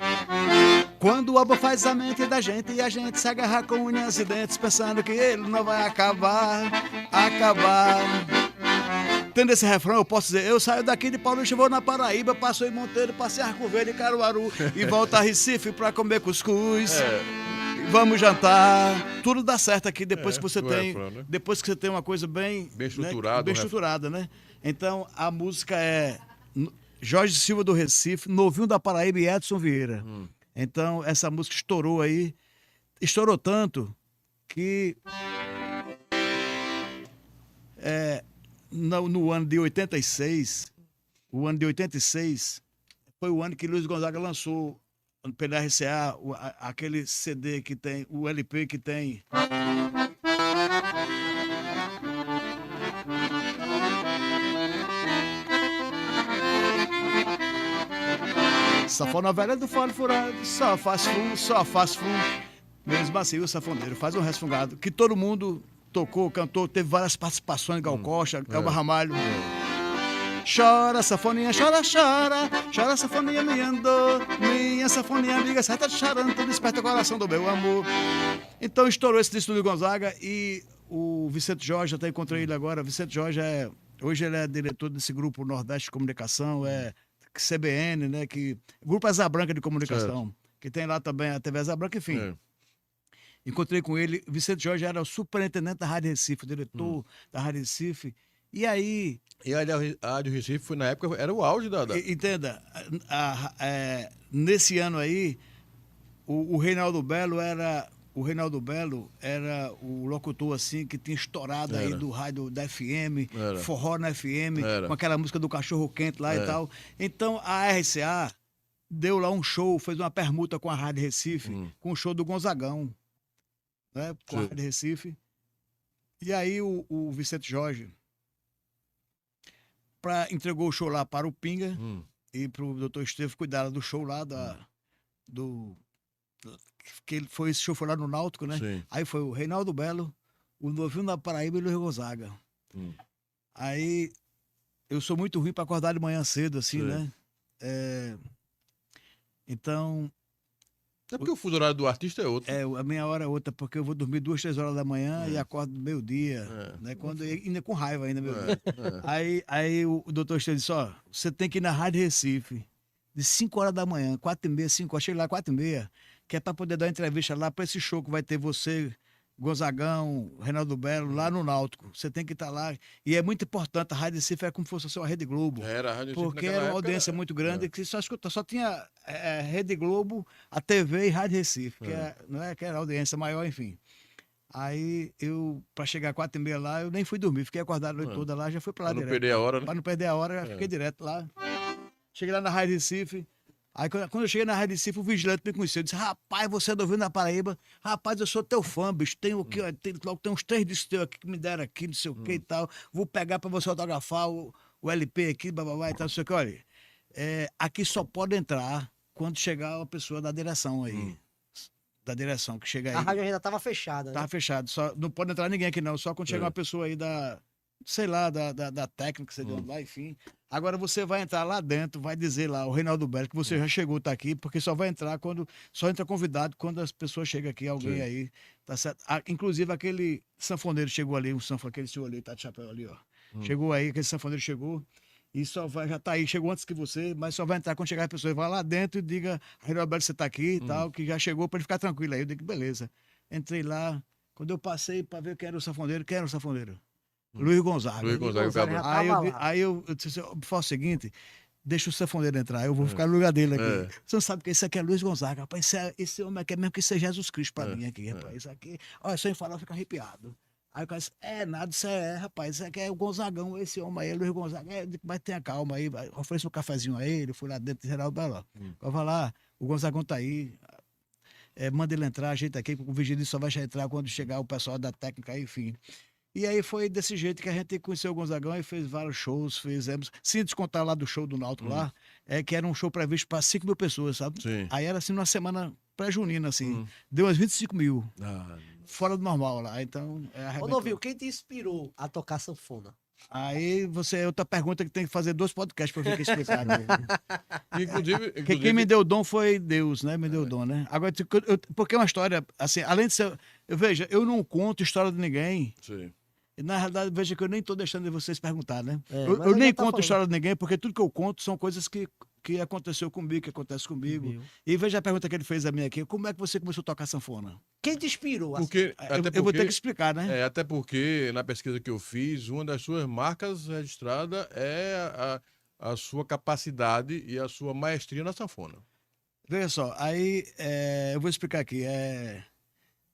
Quando o amor faz a mente da gente e a gente se agarra com unhas e dentes, pensando que ele não vai acabar. Tendo esse refrão, eu posso dizer, eu saio daqui de Paulista, vou na Paraíba, passo em Monteiro, passei Arco Verde e Caruaru e volto a Recife pra comer cuscuz. Vamos jantar. Tudo dá certo aqui depois que você tem, refrão, né? Depois que você tem uma coisa bem estruturada, né? Bem estruturada, né? Então a música é Jorge Silva do Recife, Novinho da Paraíba e Edson Vieira. Então, essa música estourou aí. Estourou tanto que no ano de 86, foi o ano que Luiz Gonzaga lançou pela RCA aquele CD que tem, o LP que tem... Safona velha do fole furado, só faz fumo. Mesmo assim, o safoneiro faz um resfungado, que todo mundo tocou, cantou, teve várias participações, Gal Costa, Elba Ramalho. Chora, safoninha, chora, chora, chora, safoninha, minha safoninha amiga, sai tá chorando, tu desperta o coração do meu amor. Então estourou esse disco do Gonzaga e o Vicente Jorge, até encontrei ele agora, Vicente Jorge hoje ele é diretor desse grupo Nordeste de Comunicação, CBN, né? Grupo Asa Branca de Comunicação, que tem lá também a TV Asa Branca, enfim. Encontrei com ele, Vicente Jorge era o superintendente da Rádio Recife, o diretor da Rádio Recife, e aí...
E a Rádio Recife, foi, na época, era o auge da...
Entenda, nesse ano aí, o Reinaldo Belo era... O Reinaldo Belo era o locutor, assim, que tinha estourado aí do rádio da FM, forró na FM, com aquela música do Cachorro Quente lá e tal. Então, a RCA deu lá um show, fez uma permuta com a Rádio Recife, com o show do Gonzagão, né? Com a Rádio Recife. E aí, o Vicente Jorge entregou o show lá para o Pinga e para o Dr. Estevam cuidar do show lá do que ele foi, esse show foi lá no Náutico, né?
Sim.
Aí foi o Reinaldo Belo, o Novinho da Paraíba e o Luiz Gonzaga. Aí eu sou muito ruim para acordar de manhã cedo, assim,
Sim.
né? Então,
É porque o fuso horário do artista é outro.
a minha hora é outra, porque eu vou dormir 2, 3 horas da manhã e acordo meio-dia, né? Ainda com raiva ainda, meio-dia. Aí o doutor Estevam disse, ó, você tem que ir na Rádio Recife, de 5 horas da manhã, 4h30, 5 horas, chega lá 4h30, que é para poder dar uma entrevista lá para esse show que vai ter você, Gonzagão, Reinaldo Belo, lá no Náutico. Você tem que estar lá. E é muito importante, a Rádio Recife é como se fosse a Rede Globo.
Era a Rádio Recife
Porque
naquela
era uma
época,
audiência muito grande, que só tinha Rede Globo, a TV e Rádio Recife, não é que era a audiência maior, enfim. Aí para chegar 4h30 lá, eu nem fui dormir, fiquei acordado a noite toda lá, já fui para lá
pra não
direto.
perder a hora, né?
Para não perder a hora, já fiquei direto lá. Cheguei lá na Rádio Recife. Aí quando eu cheguei na Rádio Recife, o vigilante me conheceu. Disse, rapaz, você é do Ouvindo na Paraíba. Rapaz, eu sou teu fã, bicho. Tem o que? Tem uns 3 discos teus aqui que me deram aqui, não sei o que e tal. Vou pegar pra você autografar o LP aqui, bababá e tal, não sei o que. Olha, aqui só pode entrar quando chegar a pessoa da direção aí. Da direção que chega aí.
A rádio ainda tava fechada, né?
Tava fechado. Só, não pode entrar ninguém aqui não, só quando chegar uma pessoa aí sei lá, da técnica, sei lá, enfim. Agora você vai entrar lá dentro, vai dizer lá, o Reinaldo Belo, que você já chegou, tá aqui, porque só vai entrar só entra convidado quando as pessoas chegam aqui, alguém aí, tá certo? Inclusive aquele sanfoneiro chegou ali, aquele senhor ali, tá de chapéu ali, ó. Chegou aí, aquele sanfoneiro chegou, e já tá aí, chegou antes que você, mas só vai entrar quando chegar a pessoa, vai lá dentro e diga, Reinaldo Belo, você tá aqui e tal, que já chegou, pra ele ficar tranquilo aí. Eu digo, beleza. Entrei lá, quando eu passei pra ver quem era o sanfoneiro, Luiz Gonzaga.
Luiz Gonzaga,
Aí eu disse, eu faço o seguinte, deixa o sanfoneiro entrar, eu vou ficar no lugar dele aqui. Você não sabe que esse aqui é Luiz Gonzaga, rapaz, esse homem aqui é mesmo que isso é Jesus Cristo pra mim aqui, rapaz. Isso aqui, olha, só em falar eu fico arrepiado. Aí o cara disse, nada, isso rapaz, isso aqui é o Gonzagão, esse homem aí, Luiz Gonzaga. Mas tenha calma aí, oferece um cafezinho a ele, fui lá dentro de Geraldo Belo. Vai lá, o Gonzagão tá aí, manda ele entrar, ajeita aqui, o vigilante só vai entrar quando chegar o pessoal da técnica, enfim. E aí foi desse jeito que a gente conheceu o Gonzagão e fez vários shows, fizemos, sem descontar lá do show do Náutico lá, que era um show previsto para 5 mil pessoas, sabe?
Sim.
Aí era assim, numa semana pré-junina, assim, deu umas 25 mil, fora do normal lá, então...
Ô, Novinho, quem te inspirou a tocar sanfona?
Aí outra pergunta que tem que fazer 2 podcasts para eu ficar explicando.
Inclusive...
Quem me deu o dom foi Deus, né? Me deu o dom, né? Agora, porque é uma história, assim, além de ser... Veja, eu não conto história de ninguém.
Sim.
E, na realidade, veja que eu nem estou deixando de vocês perguntar, né?
Mas
eu nem
tá
conto
falando.
história de ninguém, porque tudo que eu conto são coisas que aconteceu comigo, que acontece comigo. E veja a pergunta que ele fez a mim aqui: como é que você começou a tocar sanfona?
Quem te inspirou?
Eu vou ter que explicar, né?
Até porque, na pesquisa que eu fiz, uma das suas marcas registradas é a sua capacidade e a sua maestria na sanfona.
Veja só, aí eu vou explicar aqui.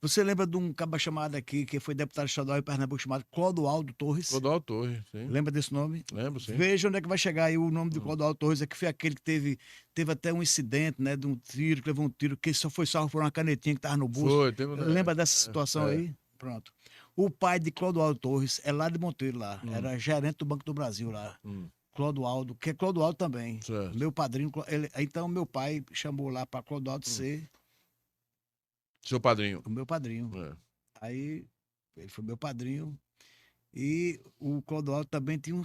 Você lembra de um caba chamado aqui, que foi deputado estadual em Pernambuco, chamado Clodoaldo Torres?
Clodoaldo Torres, sim.
Lembra desse nome?
Lembro, sim.
Veja onde é que vai chegar aí o nome de Clodoaldo Torres, que foi aquele que teve até um incidente, né, de um tiro, que levou um tiro, que só foi salvo por uma canetinha que estava no bolso. Lembra dessa situação aí? Pronto. O pai de Clodoaldo Torres é lá de Monteiro, lá. Era gerente do Banco do Brasil lá. Clodoaldo, que é Clodoaldo também.
Certo.
Meu padrinho. Então, meu pai chamou lá para Clodoaldo ser
seu padrinho.
o meu padrinho. Aí, ele foi meu padrinho. E o Clodoaldo também tinha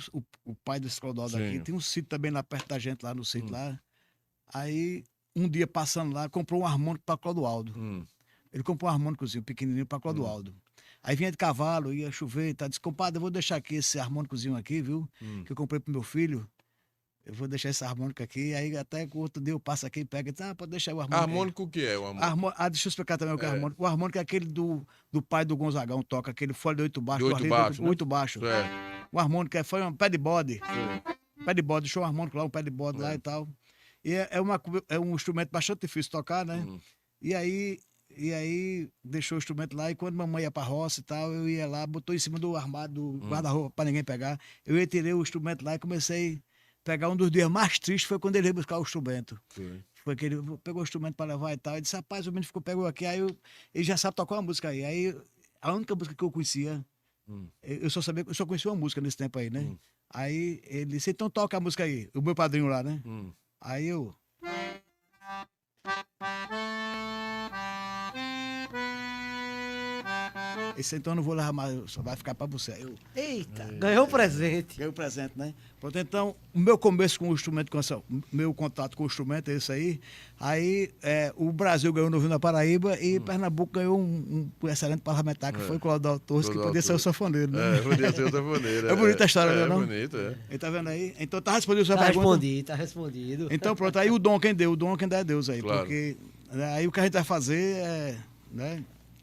o pai desse Clodoaldo aqui, tinha um sítio também lá perto da gente, lá no sítio lá. Aí, um dia passando lá, comprou um harmônico para Clodoaldo. Ele comprou um harmônicozinho pequenininho para Clodoaldo. Aí vinha de cavalo, ia chover e tal. Disse, compadre, eu vou deixar aqui esse harmônicozinho aqui, viu? Que eu comprei pro meu filho. Eu vou deixar esse harmônico aqui. Aí até que o outro dia eu passo aqui e pega e diz, pode deixar o harmônico.
Harmônico o que é o harmônico?
Deixa eu explicar também o que é harmônico. O harmônico é aquele do pai do Gonzagão, toca aquele folha de 8 baixo.
De 8 baixo, né?
8 baixo. O harmônico foi um pé de bode. Pé de bode, deixou um harmônico lá, um pé de bode lá e tal. E é um instrumento bastante difícil de tocar, né? E aí deixou o instrumento lá, e quando mamãe ia pra roça e tal, eu ia lá, botou em cima do armário, do guarda-roupa pra ninguém pegar. Eu tirei o instrumento lá e comecei a pegar. Um dos dias mais tristes foi quando ele veio buscar o instrumento. Foi que ele pegou o instrumento pra levar e tal. Eu disse, rapaz, o menino pegou aqui, aí ele já sabe tocar uma música aí. Aí a única música que eu conhecia, eu só conhecia uma música nesse tempo aí, né? Aí ele disse, então toca a música aí, o meu padrinho lá, né? Aí eu... Esse então eu não vou levar mais, só vai ficar para você. Eu
Eita, ganhou o presente.
ganhei o presente, né? Pronto, então, o meu começo com o instrumento, meu contato com o instrumento é esse aí. Aí, o Brasil ganhou no Rio da Paraíba e Pernambuco ganhou um excelente parlamentar, que foi o Cláudio Torres, que podia ser o sanfoneiro, né?
Podia ser o sanfoneiro.
É bonita a história, né?
É
Não?
bonito, é.
Ele tá vendo aí? Então tá respondido a sua
Tá
pergunta.
respondido, tá respondido.
Então pronto, aí o dom quem deu, o dom quem dá é Deus aí.
Claro.
Porque aí o que a gente vai fazer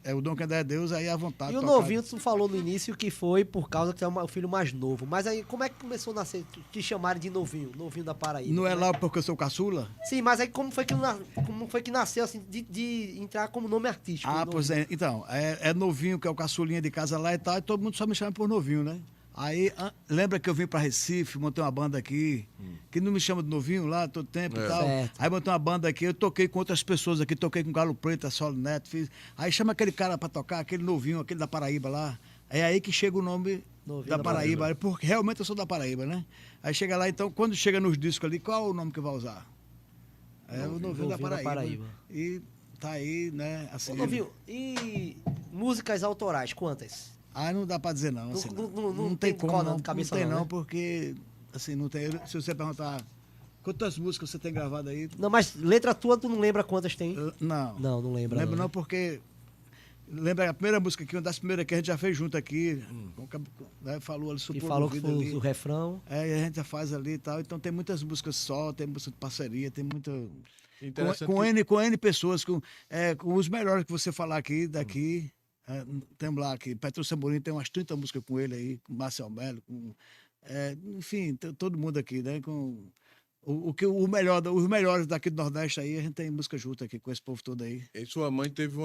é o dom quem dá é Deus, aí a vontade.
E o
tocar.
novinho, tu falou no início que foi por causa que tu é o filho mais novo. Mas aí, como é que começou a nascer? Te chamaram de novinho, novinho da Paraíba?
Não é
né?
lá porque eu sou caçula?
Sim, mas aí como foi que nasceu, assim, de entrar como nome artístico?
Ah,
novinho?
pois é. Então, é novinho, que é o caçulinha de casa lá e tal, e todo mundo só me chama por novinho, né? Aí, lembra que eu vim pra Recife, montei uma banda aqui, que não me chama de novinho lá todo tempo e tal.
Certo.
Aí montei uma banda aqui, eu toquei com outras pessoas aqui, toquei com Galo Preto, a Solo Neto, fiz. Aí chama aquele cara pra tocar, aquele novinho, aquele da Paraíba lá. É aí que chega o nome
Novinho
da
da
Paraíba, porque realmente eu sou da Paraíba, né? Aí chega lá, então, quando chega nos discos ali, qual é o nome que vai usar? É o novinho da Paraíba. E tá aí, né? Assim,
Ô, novinho, e músicas autorais, quantas?
Ah, não dá pra dizer não. Assim,
Não tem
como,
cola
não.
de cabeça
Não tem
não,
não,
né?
porque, assim, não tem. Se você perguntar quantas músicas você tem gravado aí,
Não, mas letra tua, tu não lembra quantas tem?
não.
Não lembra.
Lembro
não,
não, porque. Lembra a primeira música aqui, uma das primeiras que a gente já fez junto aqui, né, falou ali
Que
sobre
falou que foi o refrão.
É, e a gente já faz ali e tal. Então tem muitas músicas só, tem música de parceria, tem muita.
Interessante
Com N pessoas, com os melhores que você falar aqui, daqui. Temos lá aqui, Petrúcio Amorim tem umas 30 músicas com ele aí, com Marcel Melo, enfim, todo mundo aqui, né? Com os melhores daqui do Nordeste aí, a gente tem música junto aqui com esse povo todo aí.
E sua mãe teve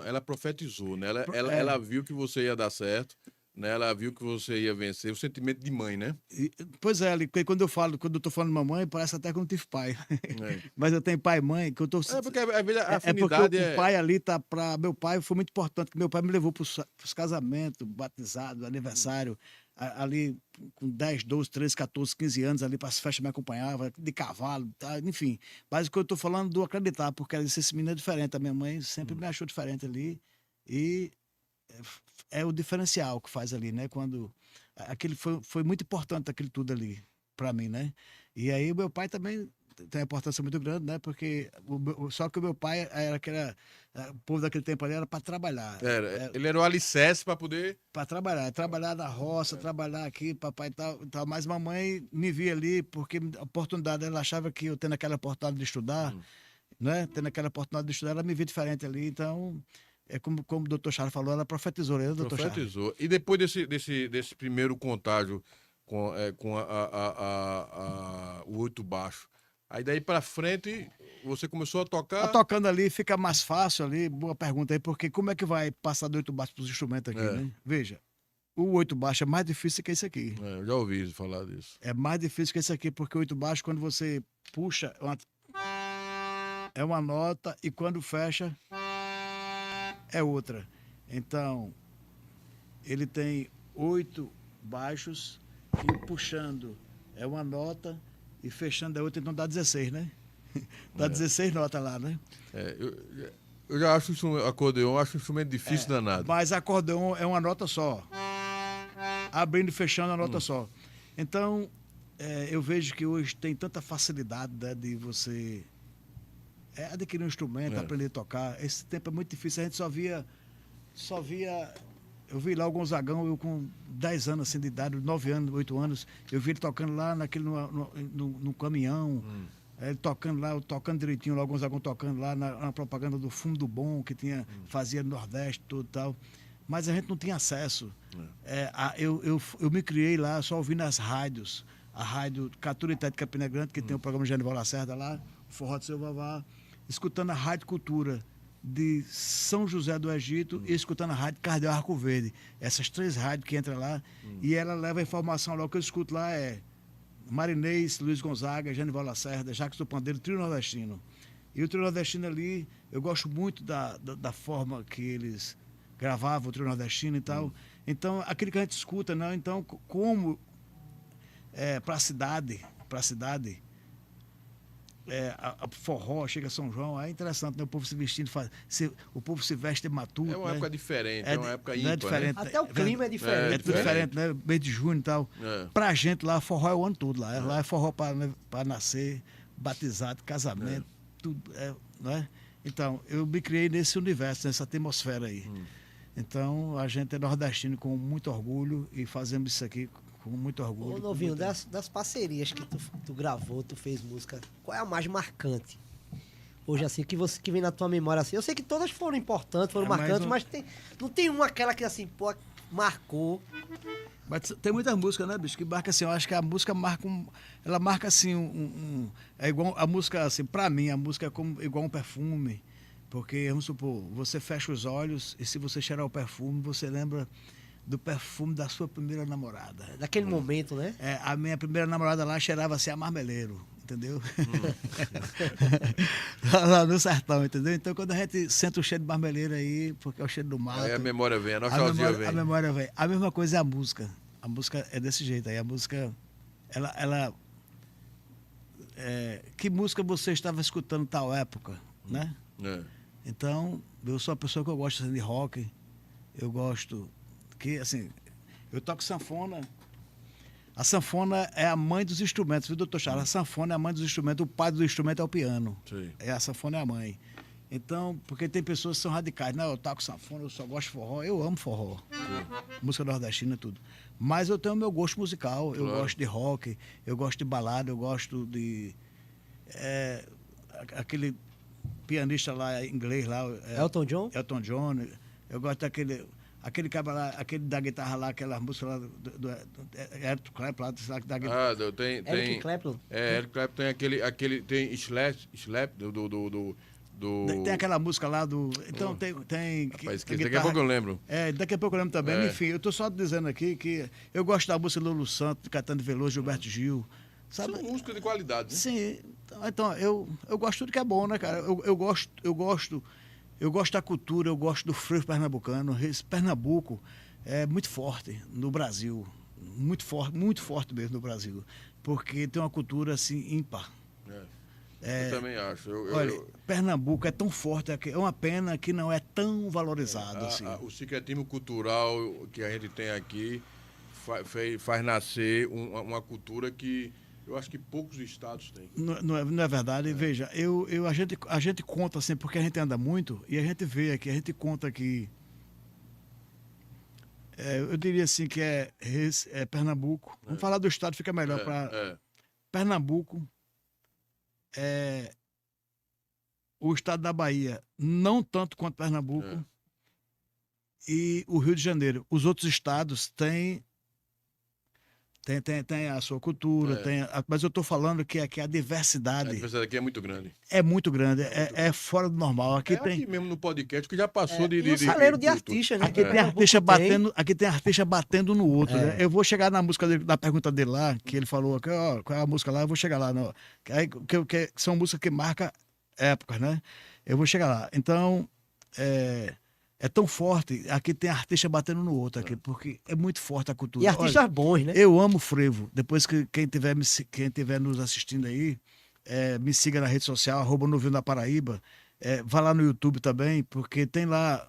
ela profetizou, né? Ela viu que você ia dar certo, né? Ela viu que você ia vencer, o sentimento de mãe, né?
Pois é, quando eu tô falando de mamãe, parece até que eu não tive pai.
É.
Mas eu tenho pai e mãe, que eu tô.
Porque a
porque
afinidade
o pai ali tá pra. Meu pai foi muito importante, que meu pai me levou pros casamentos, batizado, aniversário, ali com 10, 12, 13, 14, 15 anos ali, para as festas me acompanhava, de cavalo, tá, enfim. Mas o que eu tô falando do acreditar, porque ela disse, esse menino é diferente. A minha mãe sempre me achou diferente ali. E é o diferencial que faz ali, né? Quando aquele foi muito importante aquilo tudo ali para mim, né? E aí o meu pai também tem uma importância muito grande, né? Porque só que o meu pai o povo daquele tempo ali era para trabalhar.
Ele era o alicerce para poder.
Para trabalhar na roça, trabalhar aqui, papai e tal. Mas mamãe me via ali porque a oportunidade, ela achava que eu tendo aquela oportunidade de estudar, né? Tendo aquela oportunidade de estudar, ela me via diferente ali, então. É como o doutor Charles falou, ela profetizou, né, doutor Charles?
Profetizou. E depois desse primeiro contágio com o Oito Baixo, aí daí pra frente você começou a tocar.
Tocando ali fica mais fácil ali, boa pergunta aí, porque como é que vai passar do Oito Baixo pros instrumentos aqui, né? Veja, o Oito Baixo é mais difícil que esse aqui.
Eu já ouvi falar disso.
É mais difícil que esse aqui, porque o Oito Baixo, quando você puxa, é uma nota e quando fecha, é outra. Então, ele tem 8 baixos e puxando é uma nota e fechando é outra, então dá 16, né? Dá 16 notas lá, né?
Eu já acho acordeon, acho um instrumento difícil danado.
Mas acordeon é uma nota só. Abrindo e fechando uma nota só. Então, eu vejo que hoje tem tanta facilidade, né, de você adquirir um instrumento, aprender a tocar. Esse tempo é muito difícil. A gente só via. Eu vi lá o Gonzagão, eu com 10 anos assim, de idade, 9 anos, 8 anos, eu vi ele tocando lá no caminhão, ele tocando lá, tocando direitinho lá, o Gonzagão tocando lá na propaganda do Fumo do Bom, que fazia no Nordeste, tudo e tal. Mas a gente não tinha acesso. Eu me criei lá só ouvindo as rádios. A rádio Caturité de Campina Grande, que tem o programa Genival Lacerda lá, o Forró do Seu Vavá, escutando a Rádio Cultura de São José do Egito e escutando a Rádio Cardeal Arco Verde. Essas 3 rádios que entram lá e ela leva a informação lá. O que eu escuto lá é Marinês, Luiz Gonzaga, Genival Lacerda, Jacques do Pandeiro, Trio Nordestino. E o Trio Nordestino ali, eu gosto muito da forma que eles gravavam o Trio Nordestino e tal. Então, aquilo que a gente escuta, né? Então, como para a cidade, forró, chega São João, é interessante, né? O povo se vestindo, o povo se veste matuto.
É uma época diferente, é uma época
não é
ímpar,
diferente,
né?
Até o clima é diferente.
É tudo diferente, né? Mês de junho e tal. Pra gente lá, forró é o ano todo lá. Lá é forró pra nascer, batizado, casamento, tudo, né? Então, eu me criei nesse universo, nessa atmosfera aí. Então, a gente é nordestino com muito orgulho e fazemos isso aqui com muito orgulho.
Ô, Novinho, das parcerias que tu gravou, tu fez música, qual é a mais marcante? Hoje, assim, que vem na tua memória, assim. Eu sei que todas foram importantes, foram marcantes, mas não tem uma aquela que, assim, pô, marcou.
Mas tem muita música, né, bicho? Que marca assim, eu acho que a música marca ela marca assim é igual a música, assim, pra mim, a música é igual um perfume. Porque, vamos supor, você fecha os olhos e se você cheirar o perfume, você lembra do perfume da sua primeira namorada.
Daquele momento, né?
A minha primeira namorada lá cheirava assim a marmeleiro, entendeu? Lá no sertão, entendeu? Então, quando a gente sente o cheiro de marmeleiro aí, porque é o cheiro do mato...
Aí a memória vem, a nostalgia vem.
A memória vem. A mesma coisa é a música. A música é desse jeito aí. A música, ela que música você estava escutando em tal época, né? Então, eu sou uma pessoa que eu gosto de rock, eu gosto... que assim, eu toco sanfona. A sanfona é a mãe dos instrumentos, viu, doutor Charles? A sanfona é a mãe dos instrumentos, o pai do instrumento é o piano.
Sim.
A sanfona é a mãe. Então, porque tem pessoas que são radicais, não, eu toco sanfona, eu só gosto de forró, eu amo forró. Música nordestina, tudo. Mas eu tenho o meu gosto musical, eu gosto de rock, eu gosto de balada, eu gosto de... aquele pianista lá, inglês lá...
Elton John?
Elton John. Eu gosto daquele... Aquele cara lá, aquele da guitarra lá, aquela música lá do Eric Clapton lá, da guitarra.
Tem...
Eric Clapton?
Eric Clapton tem aquele tem Slap
Tem aquela música lá do... Então tem
Rapaz, daqui a pouco eu lembro.
Daqui a pouco eu lembro também. Enfim, eu tô só dizendo aqui que eu gosto da música Lulu Santos, Caetano Veloso, Gilberto Gil. Sabe?
São músicas de qualidade, né?
Sim. Então, eu gosto de tudo que é bom, né, cara? Eu gosto da cultura, eu gosto do frevo pernambucano. Esse Pernambuco é muito forte no Brasil. Muito forte mesmo no Brasil. Porque tem uma cultura, assim, ímpar.
Eu também acho.
Olha, Pernambuco é tão forte, é uma pena que não é tão valorizado. Assim.
O secretismo cultural que a gente tem aqui faz nascer uma cultura que eu acho que poucos estados têm.
Não é verdade? Veja, a gente conta assim, porque a gente anda muito e a gente vê aqui, a gente conta que eu diria assim que é Pernambuco. Vamos falar do estado, fica melhor para Pernambuco. O estado da Bahia, não tanto quanto Pernambuco, e o Rio de Janeiro. Os outros estados têm a sua cultura, mas eu estou falando que aqui a diversidade...
A diversidade aqui é muito grande.
É muito grande, é fora do normal. Aqui
aqui mesmo no podcast, que já passou de...
E o saleiro de artistas, né?
Aqui tem artista batendo no outro. Né? Eu vou chegar na música dele, na pergunta dele lá, que ele falou, qual é a música lá, eu vou chegar lá. Que são músicas que marcam épocas, né? Eu vou chegar lá. Então, é tão forte, aqui tem artista batendo no outro, aqui, porque é muito forte a cultura.
E artistas bons, né?
Eu amo frevo. Depois que quem tiver nos assistindo aí, me siga na rede social, @Novinho da Paraíba. Vá lá no YouTube também, porque tem lá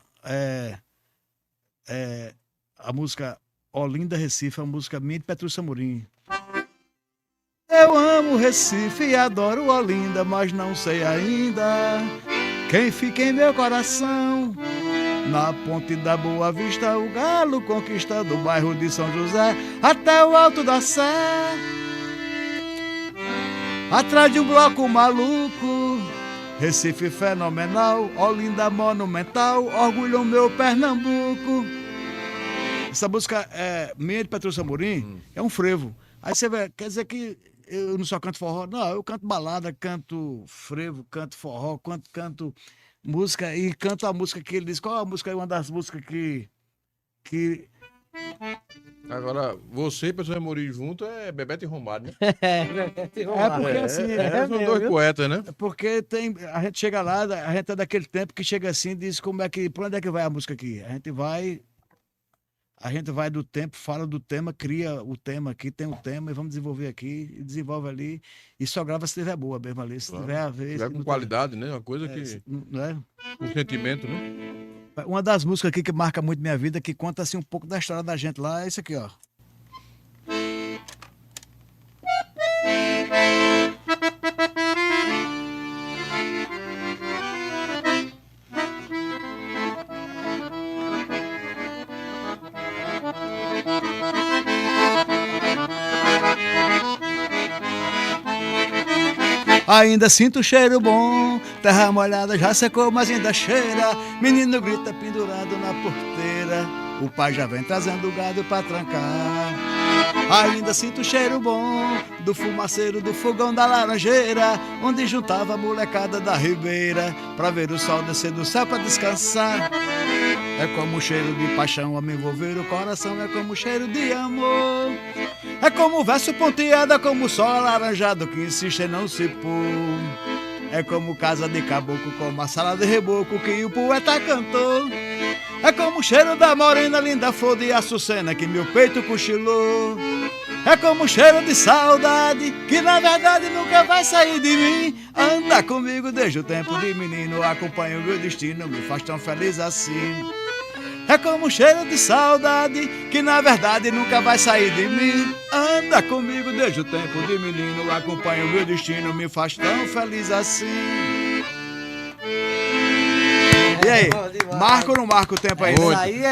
a música Olinda Recife, a música minha de Petrúcio Amorim. Eu amo Recife e adoro Olinda, mas não sei ainda quem fica em meu coração. Na ponte da Boa Vista, o galo conquista do bairro de São José até o alto da Sé. Atrás de um bloco maluco, Recife fenomenal, Olinda monumental, orgulho meu Pernambuco. Essa música minha de Petrúcio Amorim, é um frevo. Aí você vê, quer dizer que eu não só canto forró, não, eu canto balada, canto frevo, canto forró, canto música e canto a música que ele diz. Qual é a música? É uma das músicas que...
Agora, você e Petrúcio Amorim junto é Bebeto e Romário, né?
Bebeto e Romário.
Porque assim...
são dois poetas, né?
Porque a gente chega lá, a gente é daquele tempo que chega assim e diz por onde é que vai a música aqui? A gente vai a gente vai do tempo, fala do tema, cria o tema aqui, tem o tema e vamos desenvolver aqui, e desenvolve ali, e só grava se tiver boa mesmo ali, se tiver a ver...
Tiver com qualidade, né? Uma coisa que...
Não é?
Com sentimento, né?
Uma das músicas aqui que marca muito minha vida, que conta assim um pouco da história da gente lá, é isso aqui, ó. Ainda sinto o cheiro bom, terra molhada já secou, mas ainda cheira. Menino grita pendurado na porteira, o pai já vem trazendo o gado pra trancar. Ainda sinto o cheiro bom do fumaceiro do fogão da laranjeira, onde juntava a molecada da ribeira pra ver o sol descer do céu pra descansar. É como o cheiro de paixão a me envolver o coração, é como o cheiro de amor. É como o verso ponteado, é como o sol alaranjado que insiste em não se pôr. É como casa de caboclo, como a sala de reboco que o poeta cantou. É como o cheiro da morena, linda flor de açucena que meu peito cochilou. É como o cheiro de saudade, que na verdade nunca vai sair de mim. Anda comigo desde o tempo de menino, acompanha o meu destino, me faz tão feliz assim. É como o cheiro de saudade, que na verdade nunca vai sair de mim. Anda comigo desde o tempo de menino, acompanha o meu destino, me faz tão feliz assim. E aí, marca ou não marca o tempo aí?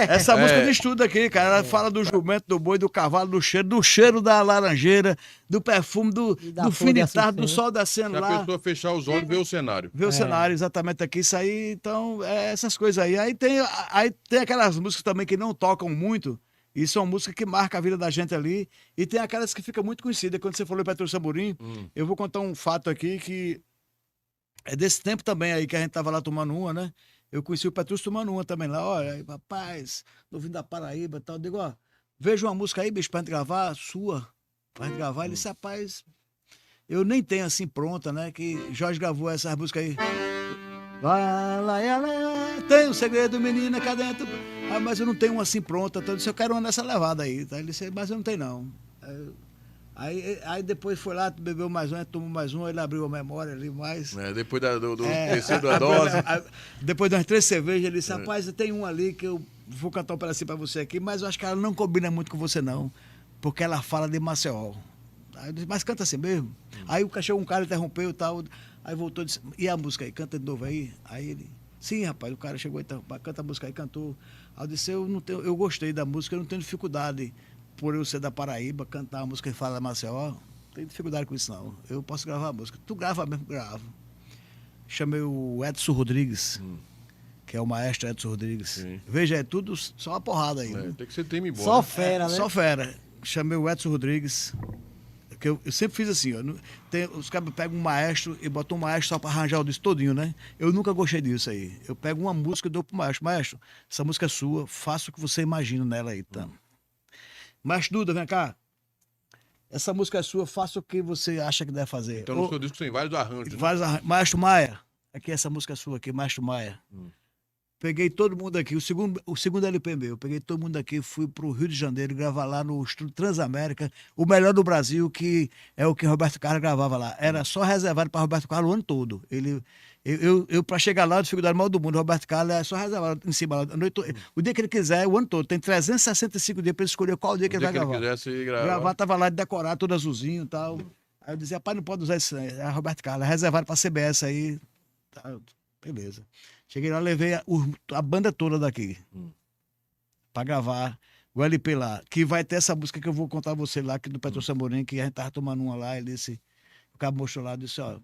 Essa música de estudo aqui, cara, ela fala do jumento, do boi, do cavalo, do cheiro da laranjeira, do perfume, do fim de tarde, do sol descendo lá.
Se a pessoa fechar os olhos, vê o cenário.
Vê o cenário, exatamente aqui, isso aí, então, essas coisas aí. Aí tem aquelas músicas também que não tocam muito, e são músicas que marcam a vida da gente ali, e tem aquelas que ficam muito conhecidas. Quando você falou Petrúcio Amorim, eu vou contar um fato aqui que é desse tempo também aí, que a gente tava lá tomando uma, né? Eu conheci o Petrúcio tomando uma também lá, olha, aí, rapaz, tô vindo da Paraíba e tal. Eu digo, ó, veja uma música aí, bicho, pra gente gravar, sua, pra gente gravar. Ele disse, rapaz, eu nem tenho assim pronta, né? Que Jorge gravou essas músicas aí. Tem um segredo, menina, cá dentro. Ah, mas eu não tenho uma assim pronta. Então eu disse, eu quero uma nessa levada aí. Tá? Ele disse, mas eu não tenho não. Aí depois foi lá, bebeu mais uma, tomou mais uma, ele abriu a memória ali mais.
Depois do terceiro da dose.
Depois das 3 cervejas, ele disse, rapaz, tem uma ali que eu vou cantar um pedacinho pra você aqui, mas eu acho que ela não combina muito com você não, porque ela fala de Maceió. Aí eu disse, mas canta assim mesmo? Aí o cachorro, um cara interrompeu e tal, aí voltou e disse, e a música aí, canta de novo aí? Aí ele, sim, rapaz, o cara chegou e interrompeu, canta a música aí, cantou. Aí eu disse, eu gostei da música, eu não tenho dificuldade por eu ser da Paraíba, cantar a música que fala Maceió, não tenho dificuldade com isso não. Eu posso gravar a música. Tu grava mesmo? Gravo. Chamei o Edson Rodrigues, que é o maestro Edson Rodrigues. Sim. Veja, é tudo só uma porrada aí.
Tem que ser time bom.
Só fera, né?
Só fera. Chamei o Edson Rodrigues, que eu sempre fiz assim, ó. Os caras pegam um maestro e botam um maestro só para arranjar o disco todinho, né? Eu nunca gostei disso aí. Eu pego uma música e dou pro maestro. Maestro, essa música é sua, faça o que você imagina nela aí, tá? Mas Duda, vem cá. Essa música é sua, faça o que você acha que deve fazer.
Então no seu disco tem vários arranjos.
Vários arranjos. Maestro Maia, aqui essa música é sua aqui, Maestro Maia. Peguei todo mundo aqui, o segundo LP meu, peguei todo mundo aqui, fui pro Rio de Janeiro gravar lá no Estúdio Transamérica, o melhor do Brasil, que é o que Roberto Carlos gravava lá. Era só reservado para Roberto Carlos o ano todo. Eu para chegar lá, a dificuldade maior do mundo, Roberto Carlos é só reservado em cima lá. O dia que ele quiser, o ano todo. Tem 365 dias para ele escolher qual dia que ele vai gravar. Gravar, tava lá de decorar, todo azulzinho e tal. Aí eu dizia, rapaz, não pode usar isso, né? É Roberto Carlos, é reservado para CBS aí. Tá, beleza. Cheguei lá, levei a banda toda daqui para gravar o LP lá, que vai ter essa música que eu vou contar a você lá, que do Petrúcio Amorim, que a gente tava tomando uma lá, ele disse, o cara mostrou lá, disse, ó,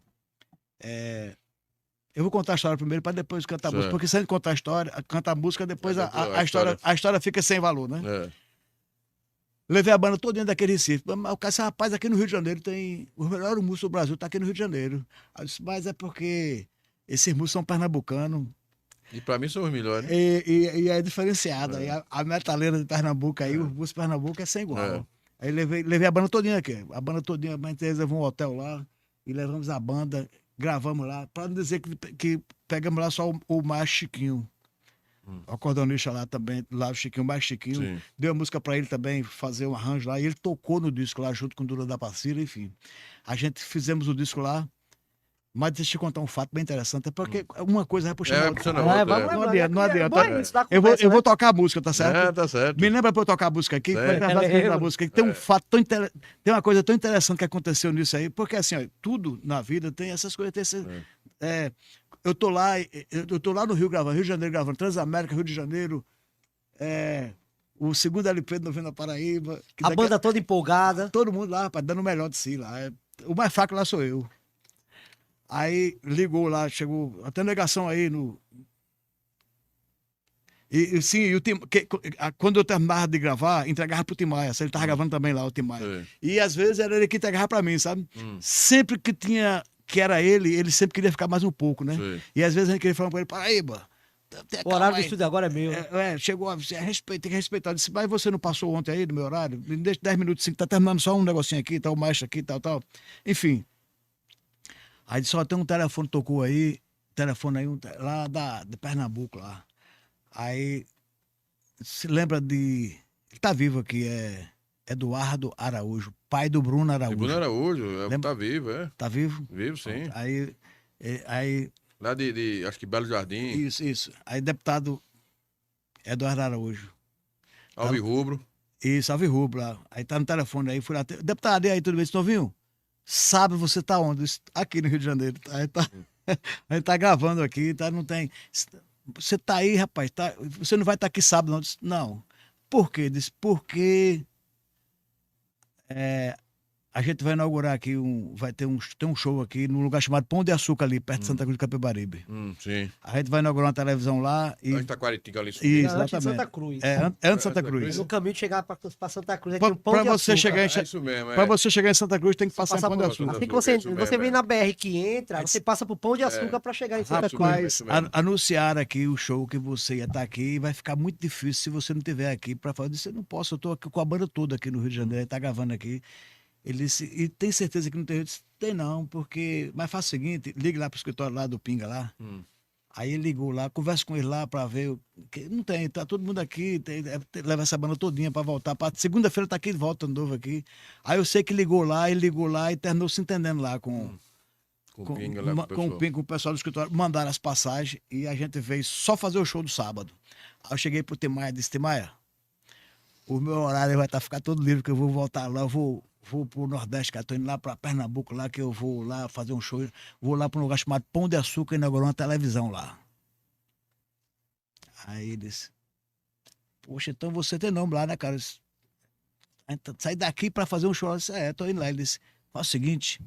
eu vou contar a história primeiro para depois cantar a música, porque se a gente contar a história, cantar a música, depois a história fica sem valor, né? Levei a banda toda dentro daquele Recife. O cara disse, rapaz, aqui no Rio de Janeiro tem o melhor músico do Brasil, tá aqui no Rio de Janeiro. Eu disse, mas é porque esses músicos são pernambucanos.
E pra mim são os melhores.
E é diferenciado. Aí a metaleira de Pernambuco aí, o músico de Pernambuco é sem igual. Aí levei a banda todinha aqui. A banda todinha, a gente reservou um hotel lá e levamos a banda, gravamos lá. Pra não dizer que pegamos lá só o mais Chiquinho. o acordeonista lá também, lá o Chiquinho, mais Chiquinho,
Sim.
deu a música pra ele também fazer um arranjo lá, e ele tocou no disco lá junto com o Dura da Passira, enfim. A gente fizemos o disco lá, mas deixa eu te contar um fato bem interessante, é porque uma coisa vai puxando a outra.
puxando a outra,
vamos
Não
lembrar,
adianta, não
é
adianta.
bom isso da
Eu
conversa,
vou
né?
tocar a música, tá certo?
Tá certo.
Me lembra pra eu tocar a música aqui?
Certo.
Da música aqui. Tem um fato tem uma coisa tão interessante que aconteceu nisso aí, porque assim, ó, tudo na vida tem essas coisas, tem esses, eu tô lá no Rio gravando, Rio de Janeiro gravando, Transamérica, Rio de Janeiro, o segundo LP do Novena Paraíba. que
A
daqui
banda toda empolgada.
todo mundo lá, rapaz, dando o melhor de si lá. O mais fraco lá sou eu. Aí ligou lá, chegou até negação aí no. Sim, e o quando eu terminava de gravar, entregava pro Tim Maia. Ele tava gravando também lá, o Tim Maia. E às vezes era ele que entregava pra mim, sabe? Sempre que era ele sempre queria ficar mais um pouco, né?
Sim.
E às vezes a gente queria falar com ele, Paraíba.
O horário do estúdio agora é meu.
Chegou, tem que respeitar. Eu disse, mas você não passou ontem aí do meu horário? Me deixa 10 minutos, tá terminando só um negocinho aqui, tá o maestro aqui, tal. Enfim. Aí só tem um telefone, tocou aí, lá de Pernambuco, lá. Aí, se lembra de... Ele tá vivo aqui, é Eduardo Araújo, pai do Bruno Araújo.
Bruno Araújo,
Lembra?
tá vivo, é.
Tá vivo?
Vivo, sim.
Aí
Lá acho que Belo Jardim,
isso. Aí, deputado Eduardo Araújo.
Alvirrubro.
Isso, Alvirrubro lá. Aí tá no telefone aí, fui lá. Deputado, e aí, tudo bem? Disse, Novinho, sabe você tá onde? Disse, aqui no Rio de Janeiro. Aí a gente tá gravando aqui, tá? Não tem... Você tá aí, rapaz, tá? Você não vai estar aqui sábado, não? Disse, não. Por quê? Disse, porque a gente vai inaugurar aqui, tem um show aqui num lugar chamado Pão de Açúcar ali, perto de Santa Cruz do Capibaribe.
Sim.
A gente vai inaugurar uma televisão lá e...
Lá em Taquaritinga ali.
Isso,
Antes de
exatamente.
Santa Cruz.
Antes de Santa
É
Cruz.
no caminho de chegar pra Santa Cruz, aqui no Pão
Pra
de
você
Açúcar.
chegar em...
É isso mesmo,
Pra você chegar em Santa Cruz, tem que passar em Pão de
por-
Açúcar.
Assim que
Açúcar, isso
você
mesmo,
vem na BR que entra, você passa pro Pão de Açúcar pra chegar em Santa Cruz.
Rapaz,
isso mesmo.
anunciaram aqui o show que você ia estar aqui e vai ficar muito difícil se você não estiver aqui para falar. Eu disse, eu não posso, eu tô aqui com a banda toda aqui no Rio de Janeiro, ele tá gravando aqui. Ele disse, e tem certeza que não tem? Eu disse, tem não, porque... Mas faz o seguinte, ligue lá pro escritório lá do Pinga lá. Aí ele ligou lá, conversa com ele lá para ver. Não tem, tá todo mundo aqui, leva essa banda todinha para voltar. Segunda-feira tá aqui de volta de novo aqui. Aí eu sei que ele ligou lá e terminou se entendendo lá com
Com o Pinga lá, com o pessoal.
com o pessoal do escritório. Mandaram as passagens e a gente veio só fazer o show do sábado. Aí eu cheguei pro Timaia e disse, Timaia, o meu horário vai ficar todo livre, que eu vou voltar lá, eu vou pro Nordeste, cara, tô indo lá pra Pernambuco, lá que eu vou lá fazer um show, vou lá pra um lugar chamado Pão de Açúcar, inaugurar uma televisão lá. Aí ele disse, poxa, então você tem nome lá, né, cara? Eu disse, sair daqui pra fazer um show, eu disse, tô indo lá. Ele disse, faz o seguinte,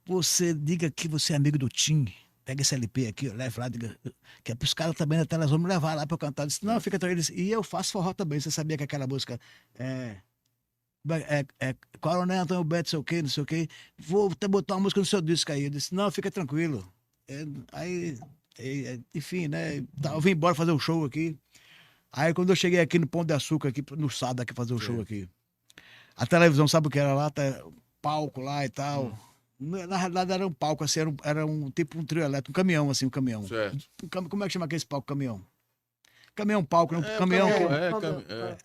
você diga que você é amigo do Tim, pega esse LP aqui, leva lá, diga, que é pros caras também da televisão me levar lá pra eu cantar. Eu disse, não, fica tranquilo. E eu faço forró também, você sabia que aquela música Coronel Antônio Beto, não sei o quê, vou até botar uma música no seu disco aí. Eu disse, não, fica tranquilo. Enfim, né, eu vim embora fazer um show aqui. Aí quando eu cheguei aqui no Pão de Açúcar, aqui no sábado, aqui fazer o show aqui, a televisão, sabe o que era lá? Palco lá e tal. Na realidade era um palco, assim, era um tipo um trio elétrico, um caminhão, assim, um caminhão.
Certo.
Como é que chama aquele palco, caminhão? Caminhão, palco, né?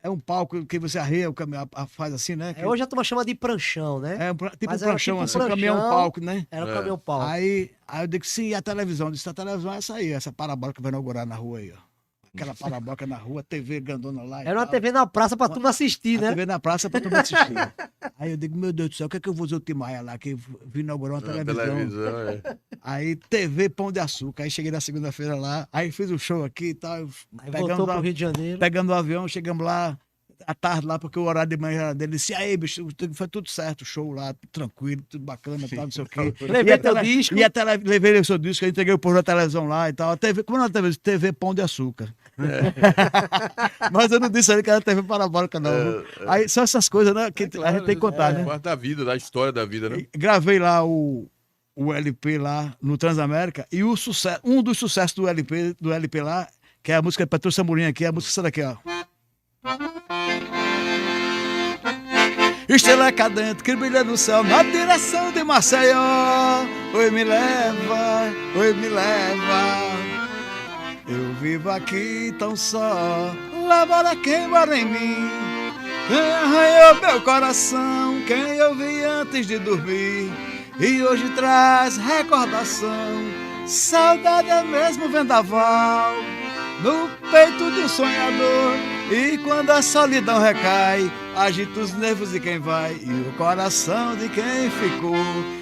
É um palco que você arreia, o caminhão faz assim, né?
Hoje a turma chama de pranchão, né?
Tipo
Mas
um
era
pranchão,
tipo
assim,
pranchão,
caminhão, palco, né?
Era o caminhão palco.
Aí eu digo, sim, e a televisão? Eu disse, a televisão é essa aí, essa parabólica que vai inaugurar na rua aí, ó. Aquela parabólica na rua, TV grandona lá.
Era uma TV na praça pra turma assistir, né?
TV na praça pra turma assistir. Aí eu digo, meu Deus do céu, o que é que eu vou dizer o Timaia lá, que vim inaugurar uma televisão. Aí TV Pão de Açúcar. Aí cheguei na segunda-feira lá, aí fiz o show aqui e tal.
Aí voltou pro Rio de Janeiro.
Pegando o avião, chegamos lá, à tarde lá, porque o horário de manhã era dele. Disse, e aí, bicho, foi tudo certo, show lá, tudo tranquilo, tudo bacana, tal, não sei o quê.
Levei teu disco.
Levei o seu disco, eu entreguei o povo da televisão lá e tal. A TV, como era a TV? TV Pão de Açúcar. Mas eu não disse ali que era TV parabólica, não. Aí são essas coisas, né, que a gente tem que contar, né?
Parte da vida, da história da vida, né?
Gravei lá o LP lá no Transamérica e um dos sucessos do LP lá, que é a música de Petrúcio Amorim aqui, é a música essa daqui, ó. Estrela cadente que brilha no céu na direção de Maceió. Oi, me leva, oi, me leva. Eu vivo aqui tão só, lá mora quem mora em mim. Quem arranhou meu coração, quem eu vi antes de dormir. E hoje traz recordação, saudade é mesmo vendaval no peito de um sonhador. E quando a solidão recai, agita os nervos de quem vai e o coração de quem ficou.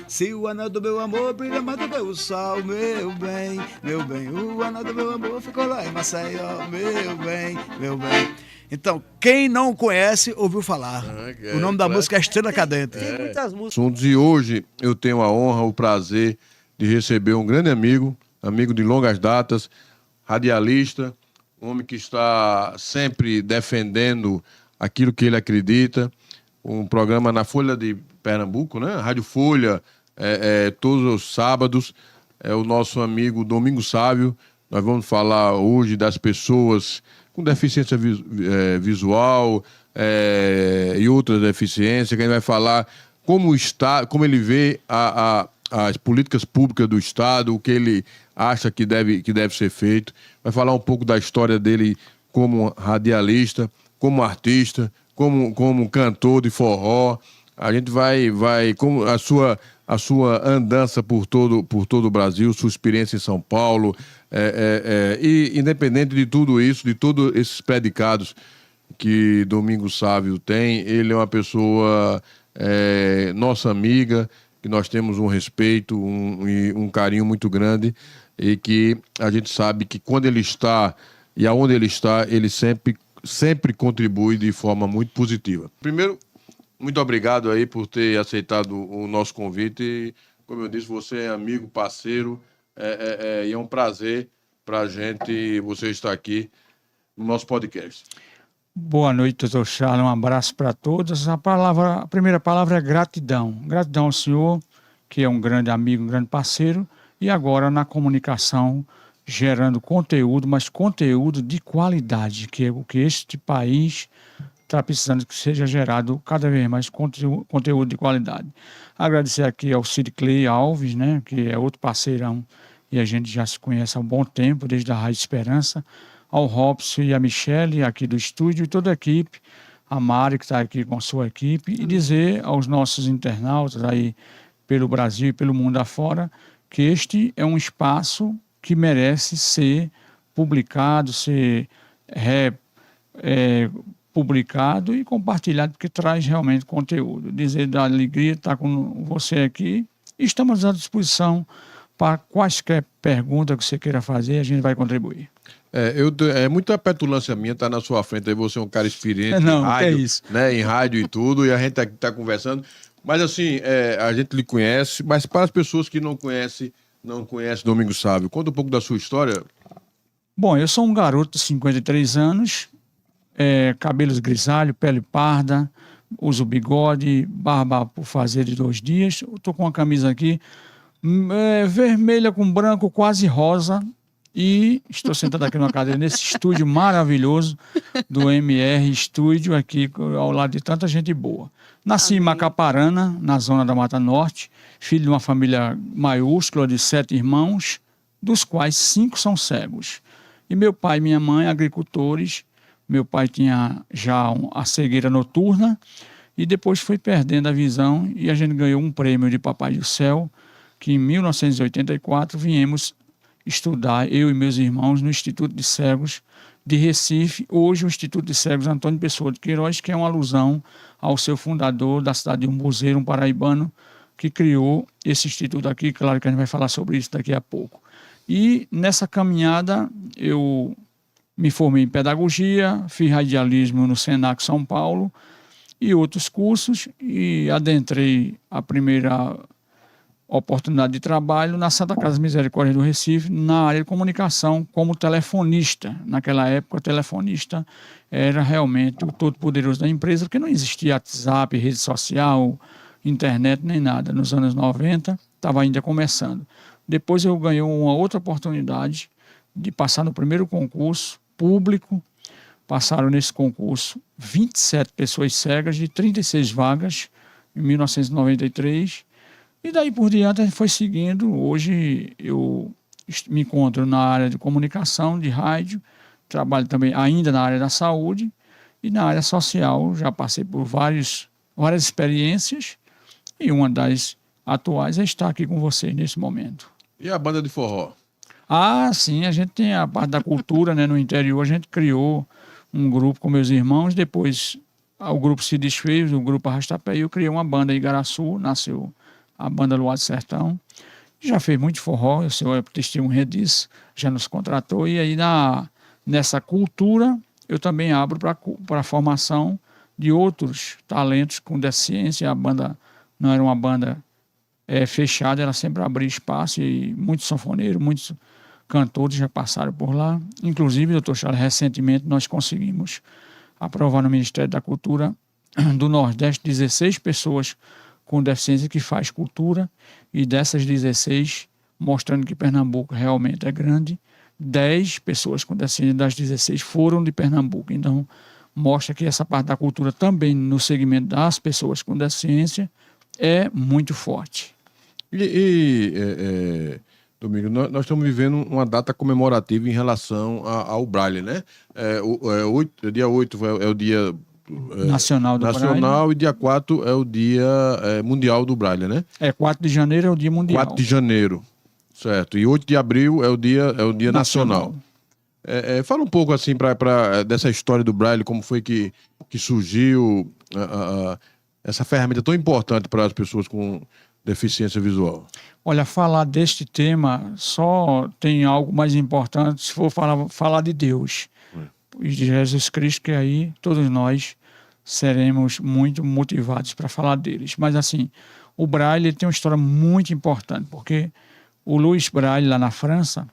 Se o anel do meu amor brilha mais do que o sol, meu bem, o anel do meu amor ficou lá em Maceió, meu bem, meu bem. Então, quem não conhece, ouviu falar. O nome da música é Estrela Cadente.
Tem muitas músicas.
E hoje eu tenho a honra, o prazer de receber um grande amigo de longas datas, radialista, um homem que está sempre defendendo aquilo que ele acredita. Um programa na Folha de Pernambuco, né? Rádio Folha, todos os sábados. É o nosso amigo Domingo Sávio. Nós vamos falar hoje das pessoas com deficiência visual e outras deficiências, que a gente vai falar como ele vê as políticas públicas do Estado, o que ele acha que deve ser feito. Vai falar um pouco da história dele como radialista, como artista, como cantor de forró. A gente vai com a sua andança por todo o Brasil, sua experiência em São Paulo, e independente de tudo isso, de todos esses predicados que Domingo Sávio tem, ele é uma pessoa, nossa amiga, que nós temos um respeito e um carinho muito grande, e que a gente sabe que quando ele está e aonde ele está, ele sempre contribui de forma muito positiva. Primeiro, muito obrigado aí por ter aceitado o nosso convite. E, como eu disse, você é amigo, parceiro, e é um prazer para a gente você estar aqui no nosso podcast.
Boa noite, doutor Charles. Um abraço para todos. A primeira palavra é gratidão. Gratidão ao senhor, que é um grande amigo, um grande parceiro, e agora na comunicação, gerando conteúdo, mas conteúdo de qualidade, que é o que este país está precisando que seja gerado cada vez mais conteúdo de qualidade. Agradecer aqui ao Cid Clay Alves, né, que é outro parceirão, e a gente já se conhece há um bom tempo, desde a Rádio Esperança, ao Robson e a Michele aqui do estúdio, e toda a equipe, a Mari que está aqui com a sua equipe, e dizer aos nossos internautas aí pelo Brasil e pelo mundo afora, que este é um espaço que merece ser publicado, ser publicado e compartilhado, porque traz realmente conteúdo. Dizer da alegria de estar com você aqui. Estamos à disposição para quaisquer perguntas que você queira fazer, a gente vai contribuir.
É muita petulância minha estar na sua frente, aí você é um cara experiente
Não,
em rádio,
é isso.
Né, em rádio e tudo, e a gente tá conversando. Mas assim, a gente lhe conhece, mas para as pessoas que não conhecem Domingo Sávio, conta um pouco da sua história.
Bom, eu sou um garoto de 53 anos, cabelos grisalhos, pele parda, uso bigode, barba por fazer de 2 dias. Estou com uma camisa aqui vermelha com branco, quase rosa, e estou sentado aqui numa cadeira nesse estúdio maravilhoso do MR Estúdio, aqui ao lado de tanta gente boa. Nasci em Macaparana, na zona da Mata Norte, filho de uma família maiúscula de 7 irmãos, dos quais 5 são cegos. E meu pai e minha mãe, agricultores. Meu pai tinha já a cegueira noturna e depois foi perdendo a visão, e a gente ganhou um prêmio de Papai do Céu, que em 1984 viemos estudar, eu e meus irmãos, no Instituto de Cegos de Recife, hoje o Instituto de Cegos Antônio Pessoa de Queiroz, que é uma alusão ao seu fundador da cidade de Umbuzeiro, um paraibano, que criou esse instituto aqui. Claro que a gente vai falar sobre isso daqui a pouco. E nessa caminhada eu me formei em pedagogia, fiz radialismo no Senac São Paulo e outros cursos, e adentrei a primeira oportunidade de trabalho na Santa Casa Misericórdia do Recife, na área de comunicação, como telefonista. Naquela época, o telefonista era realmente o todo-poderoso da empresa, porque não existia WhatsApp, rede social, internet, nem nada. Nos anos 90, estava ainda começando. Depois eu ganhei uma outra oportunidade de passar no primeiro concurso público. Passaram nesse concurso 27 pessoas cegas de 36 vagas, em 1993. E daí por diante a gente foi seguindo. Hoje eu me encontro na área de comunicação, de rádio, trabalho também ainda na área da saúde e na área social. Já passei por várias experiências e uma das atuais é estar aqui com vocês nesse momento.
E a banda de forró?
Ah, sim, a gente tem a parte da cultura, né? No interior a gente criou um grupo com meus irmãos, depois o grupo se desfez, o grupo Arrastapé, e eu criei uma banda em Igaraçu, nasceu a banda Luar do Sertão. Já fez muito forró, o senhor é testemunha disso, já nos contratou, e aí nessa cultura eu também abro para a formação de outros talentos com deficiência. A banda não era uma banda fechada, ela sempre abria espaço, e muitos sanfoneiros, muitos cantores já passaram por lá. Inclusive, doutor Charles, recentemente nós conseguimos aprovar no Ministério da Cultura do Nordeste 16 pessoas com deficiência que faz cultura, e dessas 16, mostrando que Pernambuco realmente é grande, 10 pessoas com deficiência das 16 foram de Pernambuco. Então, mostra que essa parte da cultura também no segmento das pessoas com deficiência é muito forte.
Domingo, nós estamos vivendo uma data comemorativa em relação ao Braille, né? Dia 8 é o dia
nacional do Braille.
E dia 4 é o dia mundial do Braille, né?
4 de janeiro é o dia mundial.
4 de janeiro, certo. E 8 de abril é o dia nacional. Fala um pouco assim dessa história do Braille, como foi que surgiu essa ferramenta tão importante para as pessoas com deficiência visual.
Olha, falar deste tema só tem algo mais importante se for falar de Deus e de Jesus Cristo, que aí todos nós seremos muito motivados para falar deles. Mas assim, o Braille tem uma história muito importante, porque o Louis Braille, lá na França,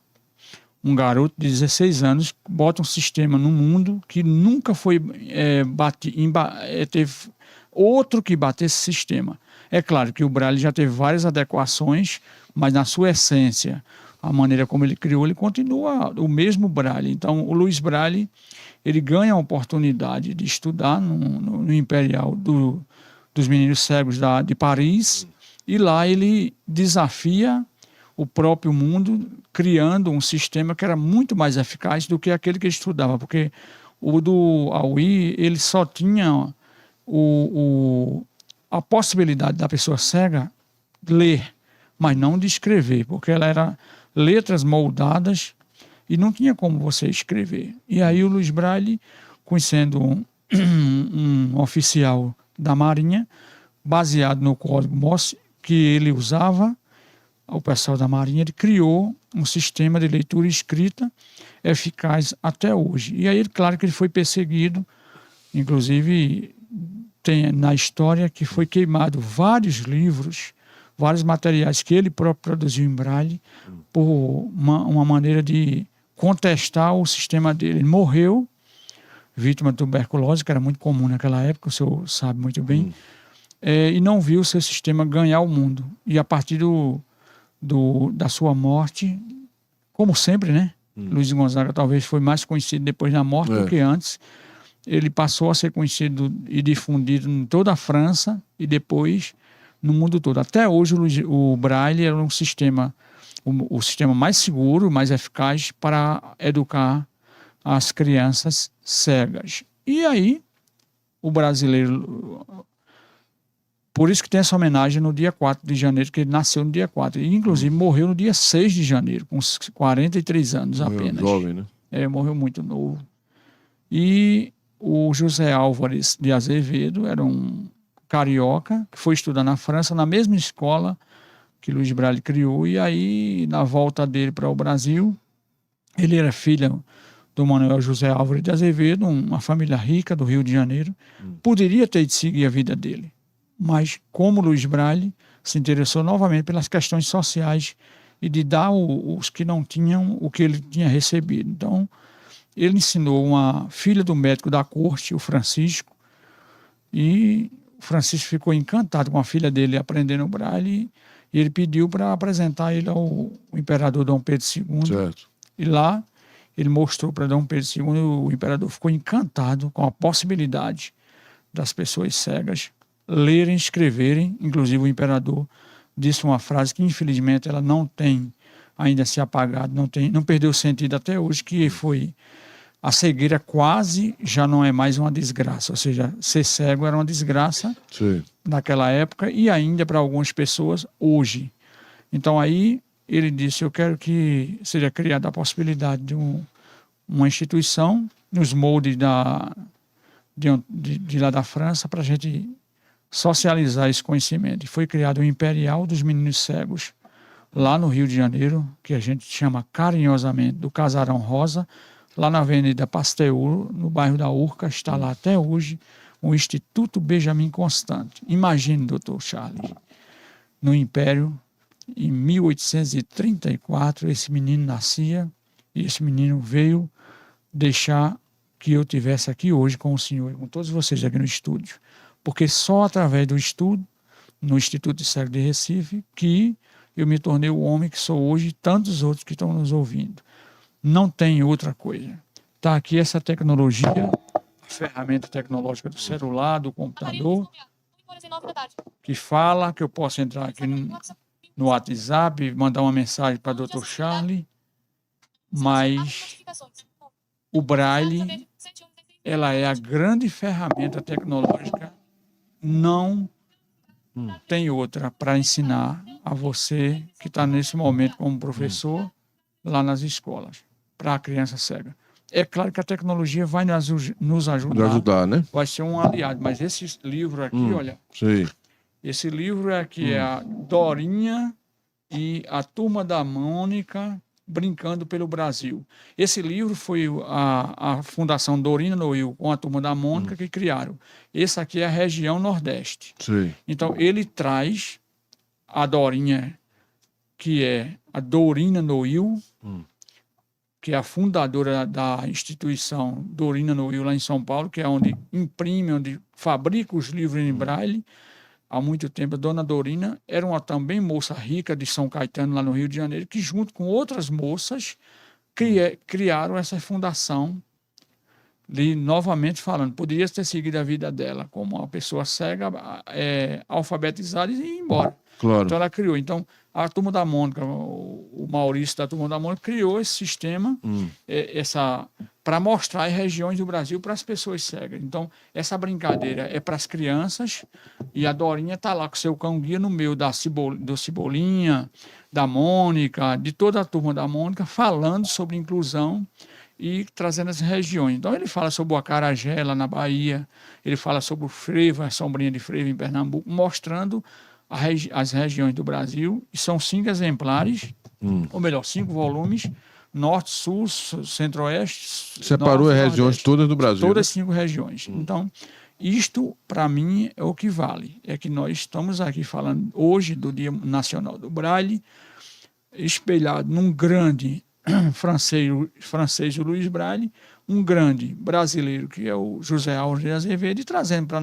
um garoto de 16 anos, bota um sistema no mundo que nunca foi teve outro que bater esse sistema. É claro que o Braille já teve várias adequações, mas na sua essência, a maneira como ele criou, ele continua o mesmo Braille. Então, o Louis Braille, ele ganha a oportunidade de estudar no Imperial dos Meninos Cegos de Paris, e lá ele desafia o próprio mundo, criando um sistema que era muito mais eficaz do que aquele que ele estudava, porque o do Aui, ele só tinha a possibilidade da pessoa cega ler, mas não de escrever, porque ela era letras moldadas e não tinha como você escrever. E aí o Louis Braille, conhecendo um oficial da Marinha, baseado no código Morse que ele usava, o pessoal da Marinha, ele criou um sistema de leitura e escrita eficaz até hoje. E aí, claro que ele foi perseguido, inclusive tem na história que foi queimado vários livros, vários materiais que ele próprio produziu em Braille, por uma maneira de contestar o sistema dele. Ele morreu, vítima de tuberculose, que era muito comum naquela época, o senhor sabe muito bem, e não viu o seu sistema ganhar o mundo. E a partir da sua morte, como sempre, né? Luiz Gonzaga talvez foi mais conhecido depois da morte do que antes. Ele passou a ser conhecido e difundido em toda a França e depois no mundo todo. Até hoje o Braille era um sistema, o sistema mais seguro, mais eficaz para educar as crianças cegas. E aí o brasileiro, por isso que tem essa homenagem no dia 4 de janeiro, que ele nasceu no dia 4, e inclusive morreu no dia 6 de janeiro, com 43 anos apenas.
Jovem, né?
Morreu muito novo. E o José Álvares de Azevedo era um carioca que foi estudar na França, na mesma escola que Louis Braille criou, e aí, na volta dele para o Brasil, ele era filho do Manuel José Álvares de Azevedo, uma família rica do Rio de Janeiro, poderia ter de seguir a vida dele. Mas, como Louis Braille se interessou novamente pelas questões sociais e de dar os que não tinham o que ele tinha recebido. Então, ele ensinou uma filha do médico da corte, o Francisco, e o Francisco ficou encantado com a filha dele aprendendo o Braille, e ele pediu para apresentar ele ao imperador Dom Pedro II.
Certo.
E lá ele mostrou para Dom Pedro II, o imperador ficou encantado com a possibilidade das pessoas cegas lerem, escreverem. Inclusive o imperador disse uma frase que infelizmente ela não tem ainda se apagado, não perdeu sentido até hoje, que foi a cegueira quase já não é mais uma desgraça, ou seja, ser cego era uma desgraça naquela época e ainda para algumas pessoas hoje. Então aí ele disse, eu quero que seja criada a possibilidade de uma instituição nos moldes de lá da França para a gente socializar esse conhecimento. E foi criado o Imperial dos Meninos Cegos, lá no Rio de Janeiro, que a gente chama carinhosamente do Casarão Rosa, lá na Avenida Pasteur, no bairro da Urca, está lá até hoje o Instituto Benjamin Constant. Imagine, doutor Charles, no Império, em 1834, esse menino nascia e esse menino veio deixar que eu tivesse aqui hoje com o senhor e com todos vocês aqui no estúdio. Porque só através do estudo, no Instituto de Cego de Recife, que eu me tornei o homem que sou hoje e tantos outros que estão nos ouvindo. Não tem outra coisa. Está aqui essa tecnologia, a ferramenta tecnológica do celular, do computador, que fala que eu posso entrar aqui no WhatsApp, mandar uma mensagem para o Dr. Charlie, mas o Braille, ela é a grande ferramenta tecnológica, não tem outra para ensinar a você que está nesse momento como professor lá nas escolas, para a criança cega. É claro que a tecnologia vai nos ajudar, né? Vai ser um aliado, mas esse livro aqui, olha, esse livro aqui é a Dorinha e a Turma da Mônica Brincando pelo Brasil. Esse livro foi a Fundação Dorina Noil com a Turma da Mônica que criaram. Esse aqui é a região Nordeste. Então, ele traz a Dorinha, que é a Dorina Noil, que é a fundadora da instituição Dorina Noil lá em São Paulo, que é onde imprime, onde fabrica os livros em braille. Há muito tempo, a dona Dorina era uma também moça rica de São Caetano, lá no Rio de Janeiro, que junto com outras moças criaram essa fundação, novamente falando, poderia ter seguido a vida dela como uma pessoa cega, alfabetizada e ir embora. Claro. Então ela criou. Então a Turma da Mônica, o Maurício da Turma da Mônica criou esse sistema para mostrar as regiões do Brasil para as pessoas cegas. Então essa brincadeira é para as crianças e a Dorinha está lá com seu cão-guia no meio do Cebolinha, da Mônica, de toda a Turma da Mônica, falando sobre inclusão e trazendo as regiões. Então ele fala sobre o acarajé lá na Bahia, ele fala sobre o frevo, a sombrinha de frevo em Pernambuco, mostrando as regiões do Brasil, e são 5 exemplares, ou melhor, 5 volumes, Norte, Sul, Centro-Oeste. Separou as regiões todas do Brasil. Todas as 5 regiões. Então, isto, para mim, é o que vale. É que nós estamos aqui falando hoje do Dia Nacional do Braille, espelhado num grande francês, o Luiz Braille, um grande brasileiro, que é o José Alves de Azevedo, e trazendo para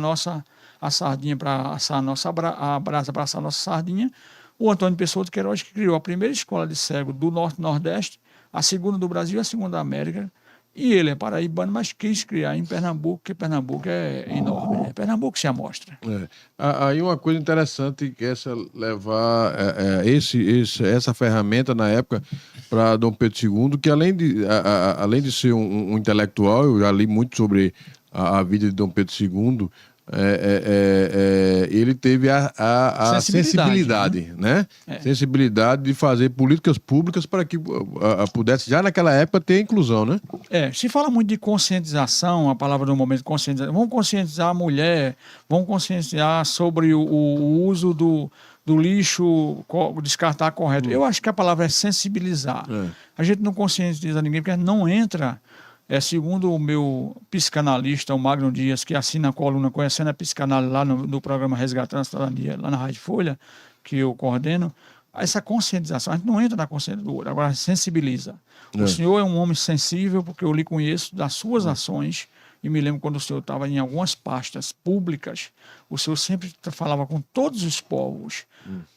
a sardinha, para assar a brasa para assar a nossa sardinha, o Antônio Pessoa de Queiroz, que criou a primeira escola de cego do Norte e Nordeste, a segunda do Brasil e a segunda da América, e ele é paraibano, mas quis criar em Pernambuco, porque Pernambuco é enorme, né? Pernambuco se amostra. Aí uma coisa interessante que é levar essa ferramenta na época para Dom Pedro II, que além de ser um intelectual, eu já li muito sobre a vida de Dom Pedro II, ele teve a sensibilidade, né? Sensibilidade de fazer políticas públicas para que pudesse, já naquela época, ter inclusão, né? Se fala muito de conscientização, a palavra do momento, conscientização. Vamos conscientizar a mulher, vamos conscientizar sobre o uso do lixo, descartar correto. Eu acho que a palavra é sensibilizar. A gente não conscientiza ninguém, porque não entra... segundo o meu psicanalista, o Magno Dias, que assina a coluna Conhecendo a Psicanálise lá no programa Resgatando a Cidadania, lá na Rádio Folha, que eu coordeno, essa conscientização, a gente não entra na consciência do outro, agora sensibiliza. O senhor é um homem sensível, porque eu lhe conheço das suas ações, e me lembro quando o senhor estava em algumas pastas públicas, o senhor sempre falava com todos os povos,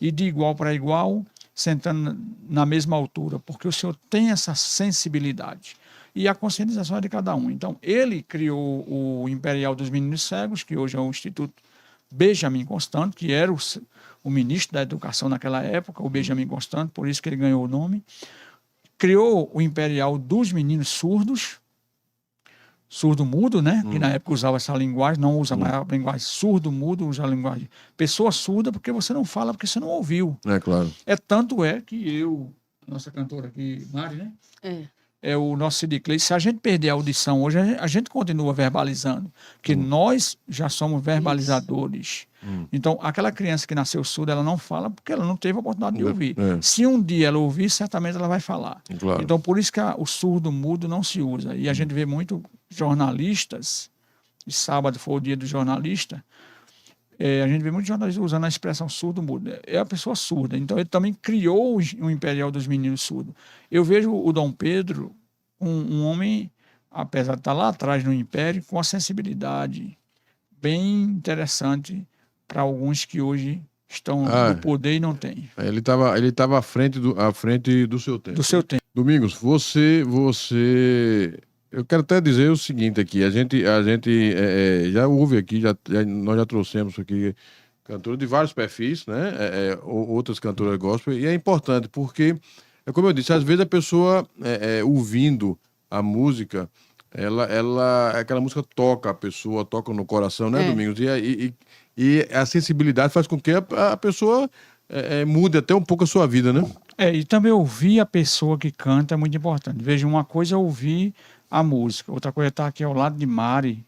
e de igual para igual, sentando na mesma altura, porque o senhor tem essa sensibilidade. E a conscientização é de cada um. Então, ele criou o Imperial dos Meninos Cegos, que hoje é o Instituto Benjamin Constant, que era o ministro da Educação naquela época, o Benjamin Constant, por isso que ele ganhou o nome. Criou o Imperial dos Meninos Surdos, surdo-mudo, né? Que na época usava essa linguagem, não usa mais a linguagem surdo-mudo, usa a linguagem pessoa surda, porque você não fala, porque você não ouviu.
É claro.
Tanto é que nossa cantora aqui, Mari, né? É o nosso Sid Clay. Se a gente perder a audição hoje, a gente continua verbalizando, porque nós já somos verbalizadores. Então, aquela criança que nasceu surda, ela não fala porque ela não teve a oportunidade de ouvir. Se um dia ela ouvir, certamente ela vai falar.
Claro.
Então, por isso que o surdo-mudo não se usa. E a gente vê muito jornalistas, e sábado foi o dia do jornalista, a gente vê muitos jornalistas usando a expressão surdo-mudo. É a pessoa surda. Então, ele também criou o Imperial dos Meninos Surdos. Eu vejo o Dom Pedro, um homem, apesar de estar lá atrás no Império, com uma sensibilidade bem interessante para alguns que hoje estão no poder e não têm.
Ele estava à frente do seu tempo.
Do seu tempo.
Domingos, você... Eu quero até dizer o seguinte aqui, a gente já ouve aqui, nós já trouxemos aqui cantoras de vários perfis, né? Outras cantoras gospel, e é importante porque, como eu disse, às vezes a pessoa ouvindo a música, aquela música toca a pessoa, toca no coração, né, Domingos? E a sensibilidade faz com que a pessoa mude até um pouco a sua vida, né?
E também ouvir a pessoa que canta é muito importante. Veja, uma coisa é ouvir a música, outra coisa é estar aqui ao lado de Mari,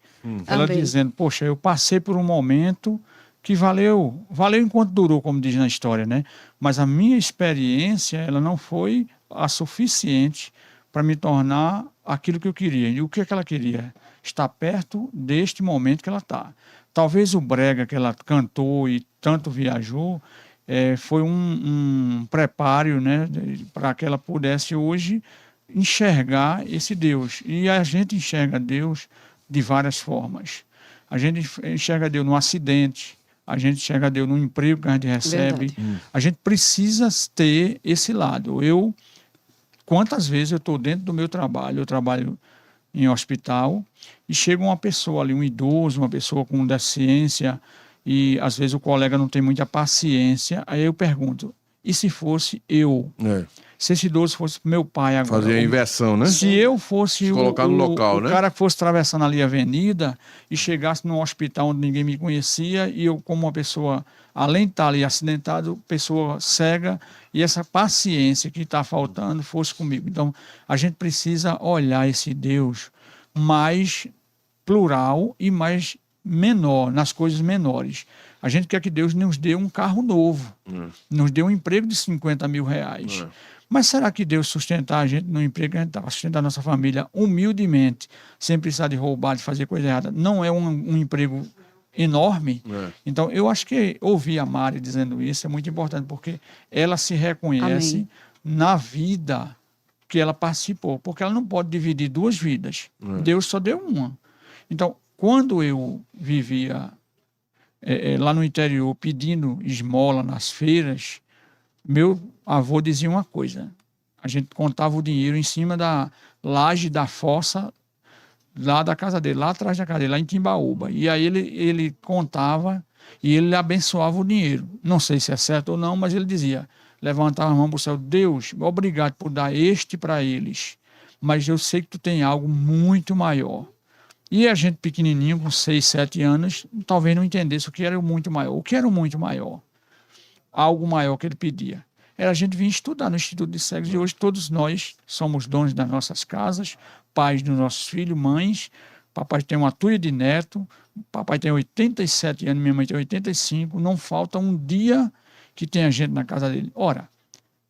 ela dizendo, poxa, eu passei por um momento que valeu enquanto durou, como diz na história, né? Mas a minha experiência, ela não foi a suficiente para me tornar aquilo que eu queria. E o que é que ela queria? Estar perto deste momento que ela está. Talvez o brega que ela cantou e tanto viajou foi um preparo, né, para que ela pudesse hoje enxergar esse Deus. E a gente enxerga Deus de várias formas. A gente enxerga Deus no acidente, a gente enxerga Deus no emprego que a gente recebe. A gente precisa ter esse lado. Quantas vezes eu estou dentro do meu trabalho, eu trabalho em hospital, e chega uma pessoa ali, um idoso, uma pessoa com deficiência, e às vezes o colega não tem muita paciência, aí eu pergunto, e se fosse eu? Se esse idoso fosse meu pai agora.
Fazer a inversão, né?
Se eu fosse
se colocar no local,
né? O cara que fosse atravessando ali a avenida e chegasse num hospital onde ninguém me conhecia e eu, como uma pessoa, além de estar ali acidentado, pessoa cega, e essa paciência que está faltando fosse comigo. Então, a gente precisa olhar esse Deus mais plural e mais menor, nas coisas menores. A gente quer que Deus nos dê um carro novo, nos dê um emprego de 50 mil reais. Mas será que Deus sustentar a gente no emprego, a gente está sustentando a nossa família humildemente, sem precisar de roubar, de fazer coisa errada? Não é um emprego enorme? Então, eu acho que ouvir a Mari dizendo isso é muito importante, porque ela se reconhece na vida que ela participou, porque ela não pode dividir duas vidas. Deus só deu uma. Então, quando eu vivia lá no interior pedindo esmola nas feiras, meu avô dizia uma coisa: a gente contava o dinheiro em cima da laje da fossa lá da casa dele, lá atrás da casa dele, lá em Timbaúba. E aí ele contava e ele abençoava o dinheiro. Não sei se é certo ou não, mas ele dizia, levantava a mão para o céu: Deus, obrigado por dar este para eles, mas eu sei que tu tem algo muito maior. E a gente pequenininho, com 6, 7 anos, talvez não entendesse o que era o muito maior. O que era o muito maior? Algo maior que ele pedia. Era a gente vir estudar no Instituto de Cegos, e hoje todos nós somos donos das nossas casas, pais dos nossos filhos, mães. Papai tem uma túria de neto, papai tem 87 anos, minha mãe tem 85, não falta um dia que tenha gente na casa dele. Ora,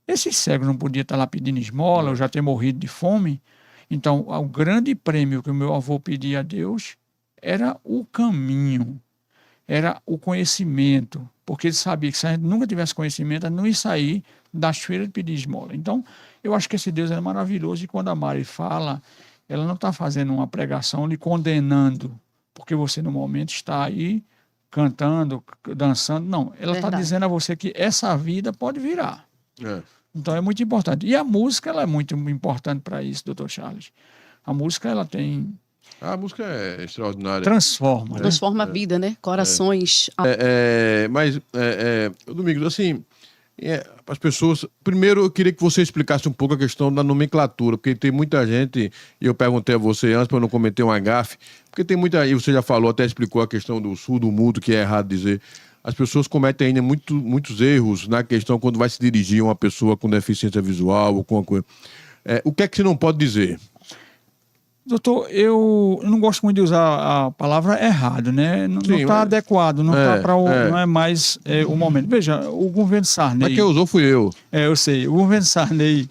esses cegos não podiam estar lá pedindo esmola, ou já ter morrido de fome. Então, o grande prêmio que o meu avô pedia a Deus era o caminho, era o conhecimento, porque ele sabia que se a gente nunca tivesse conhecimento, a gente não ia sair das feiras de pedir esmola. Então, eu acho que esse Deus é maravilhoso, e quando a Mari fala, ela não está fazendo uma pregação lhe condenando, porque você no momento está aí cantando, dançando. Não, ela está dizendo a você que essa vida pode virar. Então é muito importante. E a música, ela é muito importante para isso, Dr. Charles. A música, ela tem
A música é extraordinária.
Transforma, né?
Transforma a vida, né? Corações.
Domingos, assim, as pessoas... Primeiro, eu queria que você explicasse um pouco a questão da nomenclatura, porque tem muita gente, e eu perguntei a você antes para não cometer uma gafe, porque tem muita... E você já falou, até explicou a questão do surdo-mudo, que é errado dizer. As pessoas cometem ainda muitos erros na questão quando vai se dirigir a uma pessoa com deficiência visual ou com uma coisa. O que é que você não pode dizer?
Doutor, eu não gosto muito de usar a palavra errado, né? Não está adequado, não é mais o momento. Veja, o governo Sarney...
Mas quem usou fui eu.
Eu sei. O governo Sarney,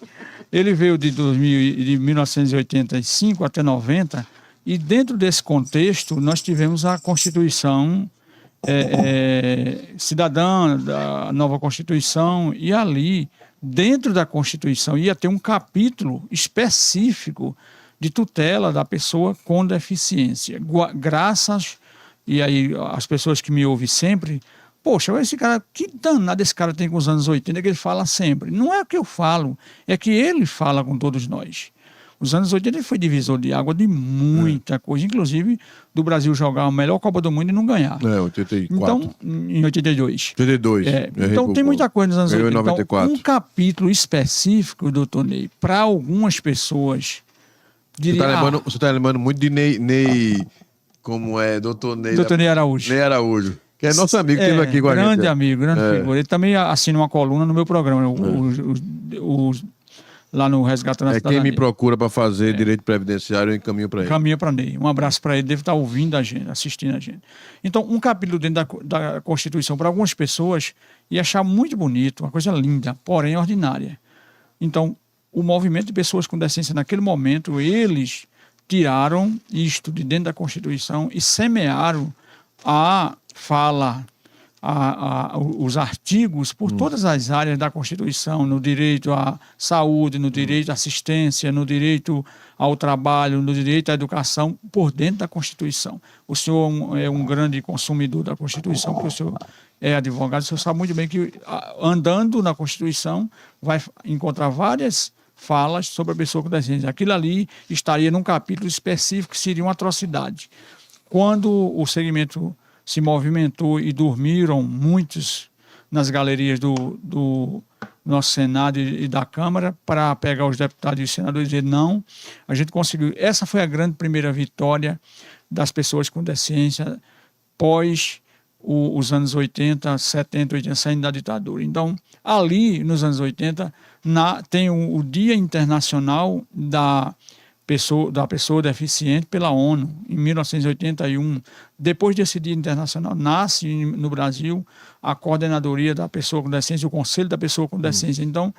ele veio de 1985 até 90, e dentro desse contexto nós tivemos a Constituição cidadã, da nova Constituição, e ali, dentro da Constituição, ia ter um capítulo específico de tutela da pessoa com deficiência. Graças, e aí as pessoas que me ouvem sempre, poxa, esse cara, que danado esse cara tem com os anos 80 que ele fala sempre. Não é o que eu falo, é que ele fala com todos nós. Os anos 80 ele foi divisor de água de muita coisa, inclusive do Brasil jogar a melhor Copa do Mundo e não ganhar.
84.
Então, em 82.
82.
Então tem muita coisa nos anos 80.
94.
Então, um capítulo específico, doutor Ney, para algumas pessoas...
Você está lembrando muito de Ney, como é, doutor Ney.
Doutor Ney Araújo.
Ney Araújo, que é nosso amigo, que esteve aqui com a gente.
Grande amigo, grande figura. Ele também assina uma coluna no meu programa, lá no Resgatando a Cidadania.
Quem me procura para fazer direito previdenciário, eu encaminho para ele.
Caminha para Ney. Um abraço para ele, deve estar ouvindo a gente, assistindo a gente. Então, um capítulo dentro da Constituição, para algumas pessoas, ia achar muito bonito, uma coisa linda, porém ordinária. Então, o movimento de pessoas com deficiência naquele momento, eles tiraram isto de dentro da Constituição e semearam a fala, os artigos por todas as áreas da Constituição, no direito à saúde, no direito à assistência, no direito ao trabalho, no direito à educação, por dentro da Constituição. O senhor é um grande consumidor da Constituição, porque o senhor é advogado, o senhor sabe muito bem que andando na Constituição vai encontrar várias falas sobre a pessoa com deficiência. Aquilo ali estaria num capítulo específico que seria uma atrocidade. Quando o segmento se movimentou e dormiram muitos nas galerias do nosso Senado e da Câmara para pegar os deputados e os senadores e dizer não, a gente conseguiu. Essa foi a grande primeira vitória das pessoas com deficiência pós os anos 80, 70, 80, saindo da ditadura. Então, ali, nos anos 80, tem o Dia Internacional da Pessoa Deficiente pela ONU, em 1981. Depois desse Dia Internacional, nasce no Brasil a Coordenadoria da Pessoa com Deficiência, o Conselho da Pessoa com Deficiência. Então,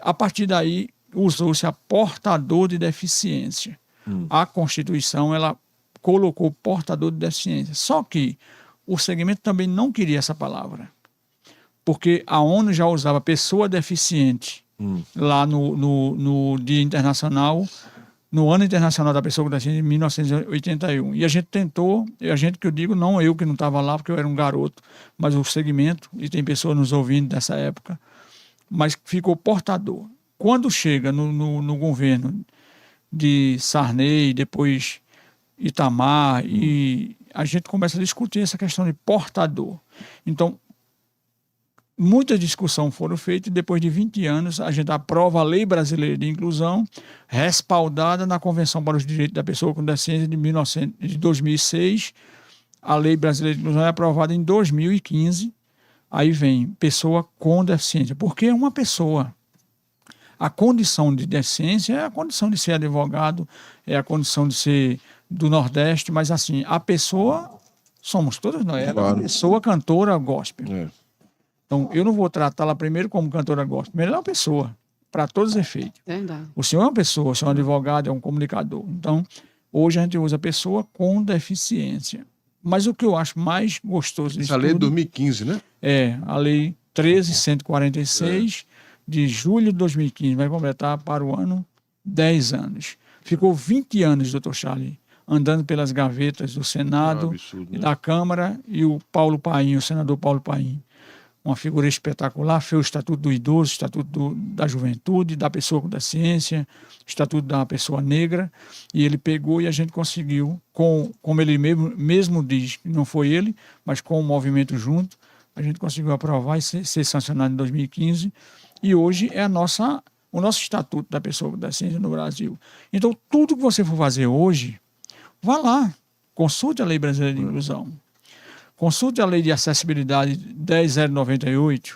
a partir daí, usou-se a portador de deficiência. A Constituição, ela colocou portador de deficiência. Só que o segmento também não queria essa palavra, porque a ONU já usava pessoa deficiente lá no Dia Internacional, no Ano Internacional da Pessoa com Deficiência, em 1981. E a gente tentou, que eu digo, não eu que não estava lá, porque eu era um garoto, mas o segmento, e tem pessoas nos ouvindo dessa época, mas ficou portador. Quando chega no governo de Sarney, depois Itamar, e a gente começa a discutir essa questão de portador. Então, muita discussão foram feitas e depois de 20 anos a gente aprova a Lei Brasileira de Inclusão, respaldada na Convenção para os Direitos da Pessoa com Deficiência de 2006. A Lei Brasileira de Inclusão é aprovada em 2015. Aí vem pessoa com deficiência, porque é uma pessoa. A condição de deficiência é a condição de ser advogado, é a condição de ser do Nordeste, mas assim, a pessoa somos todos nós. Ela é uma pessoa cantora gospel. Então, eu não vou tratá-la primeiro como cantora gospel. Primeiro, ela é uma pessoa, para todos os efeitos.
Verdade.
O senhor é uma pessoa, o senhor é um advogado, é um comunicador. Então, hoje a gente usa pessoa com deficiência. Mas o que eu acho mais gostoso disso
Essa lei é de 2015, né?
É a Lei 13.146, de julho de 2015, vai completar para o ano 10 anos. Ficou 20 anos, doutor Charlie, andando pelas gavetas do Senado,
absurdo, né?
e da Câmara, e o Paulo Paim, o senador Paulo Paim, uma figura espetacular, fez o Estatuto do Idoso, Estatuto da Juventude, da Pessoa com Deficiência, Estatuto da Pessoa Negra, e ele pegou e a gente conseguiu, como ele mesmo diz, que não foi ele, mas com o movimento junto, a gente conseguiu aprovar e ser sancionado em 2015, e hoje é o nosso Estatuto da Pessoa com Deficiência no Brasil. Então, tudo que você for fazer hoje, vá lá, consulte a Lei Brasileira de Inclusão, consulte a Lei de Acessibilidade 10.098,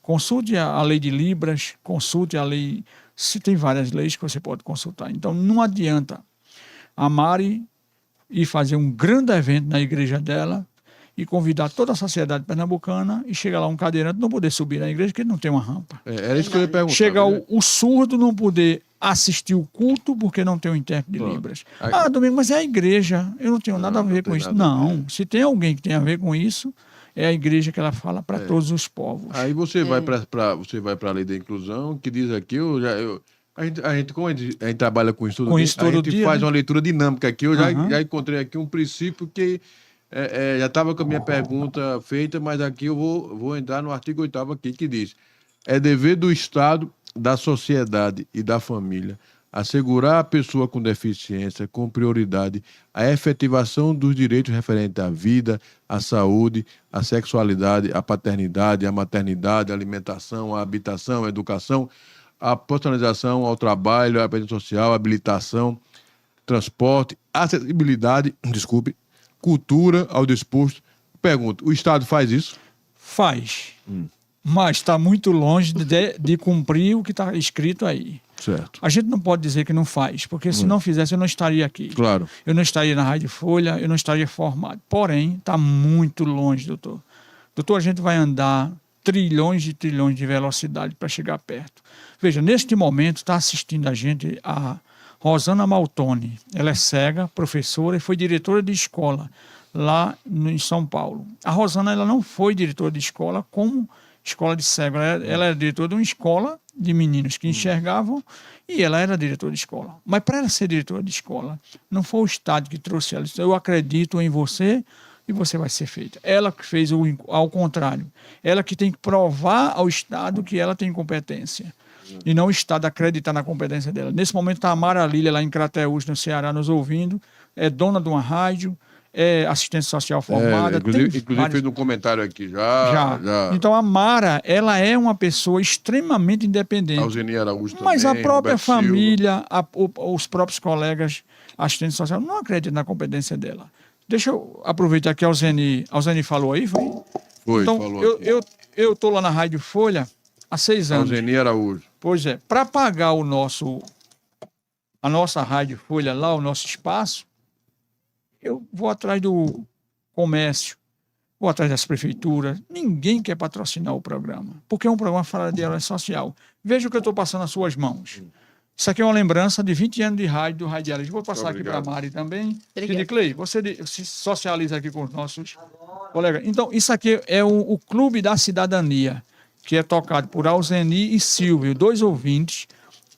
consulte a Lei de Libras, consulte a lei... Se tem várias leis que você pode consultar. Então, não adianta a Mari ir fazer um grande evento na igreja dela e convidar toda a sociedade pernambucana e chegar lá um cadeirante não poder subir na igreja porque ele não tem uma rampa.
Era isso que eu ia perguntar.
Chega o surdo não poder assistir o culto porque não tem um intérprete de Libras. Domingo, mas é a igreja, eu não tenho nada a ver com isso. Não, se tem alguém que tem a ver com isso, é a igreja que ela fala para todos os povos.
Aí você vai para a Lei da Inclusão, que diz aqui, a gente, como a gente trabalha com isso todo dia, a gente faz uma leitura dinâmica aqui. Eu já encontrei aqui um princípio que já estava com a minha pergunta feita, mas aqui eu vou entrar no artigo 8º aqui, que diz: é dever do Estado, da sociedade e da família assegurar à pessoa com deficiência, com prioridade, a efetivação dos direitos referentes à vida, à saúde, à sexualidade, à paternidade, à maternidade, à alimentação, à habitação, à educação, à profissionalização, ao trabalho, à presença social, à habilitação, transporte, acessibilidade, cultura, ao disposto. Pergunto, o Estado faz isso?
Faz. Mas está muito longe de cumprir o que está escrito aí.
Certo.
A gente não pode dizer que não faz, porque se não fizesse eu não estaria aqui.
Claro.
Eu não estaria na Rádio Folha, eu não estaria formado. Porém, está muito longe, doutor. Doutor, a gente vai andar trilhões e trilhões de velocidade para chegar perto. Veja, neste momento está assistindo a gente a Rosana Maltoni. Ela é cega, professora e foi diretora de escola lá em São Paulo. A Rosana ela não foi diretora de escola como escola de cego. Ela era diretora de uma escola de meninos que enxergavam e ela era diretora de escola. Mas para ela ser diretora de escola, não foi o Estado que trouxe ela. Eu acredito em você e você vai ser feita. Ela que fez ao contrário. Ela que tem que provar ao Estado que ela tem competência. E não o Estado acreditar na competência dela. Nesse momento está a Mara Lília lá em Crateús, no Ceará, nos ouvindo. É dona de uma rádio, é assistente social formada.
Inclusive fez um comentário aqui já.
Então a Mara, ela é uma pessoa extremamente independente.
A Zeni Araújo também.
Mas a própria
Roberto
família, os próprios colegas, assistentes sociais, não acreditam na competência dela. Deixa eu aproveitar que a Zeni falou aí, foi? Então,
falou.
Eu estou lá na Rádio Folha há 6 anos.
A Zeni Araújo.
Pois é, para pagar a nossa Rádio Folha lá, o nosso espaço, eu vou atrás do comércio, vou atrás das prefeituras. Ninguém quer patrocinar o programa, porque é um programa fora de área social. Veja o que eu estou passando nas suas mãos. Isso aqui é uma lembrança de 20 anos de rádio, do Radialismo. Vou passar aqui para a Mari também. Clay, você se socializa aqui com os nossos colegas. Então, isso aqui é o Clube da Cidadania, que é tocado por Alzeni e Silvio, 2 ouvintes,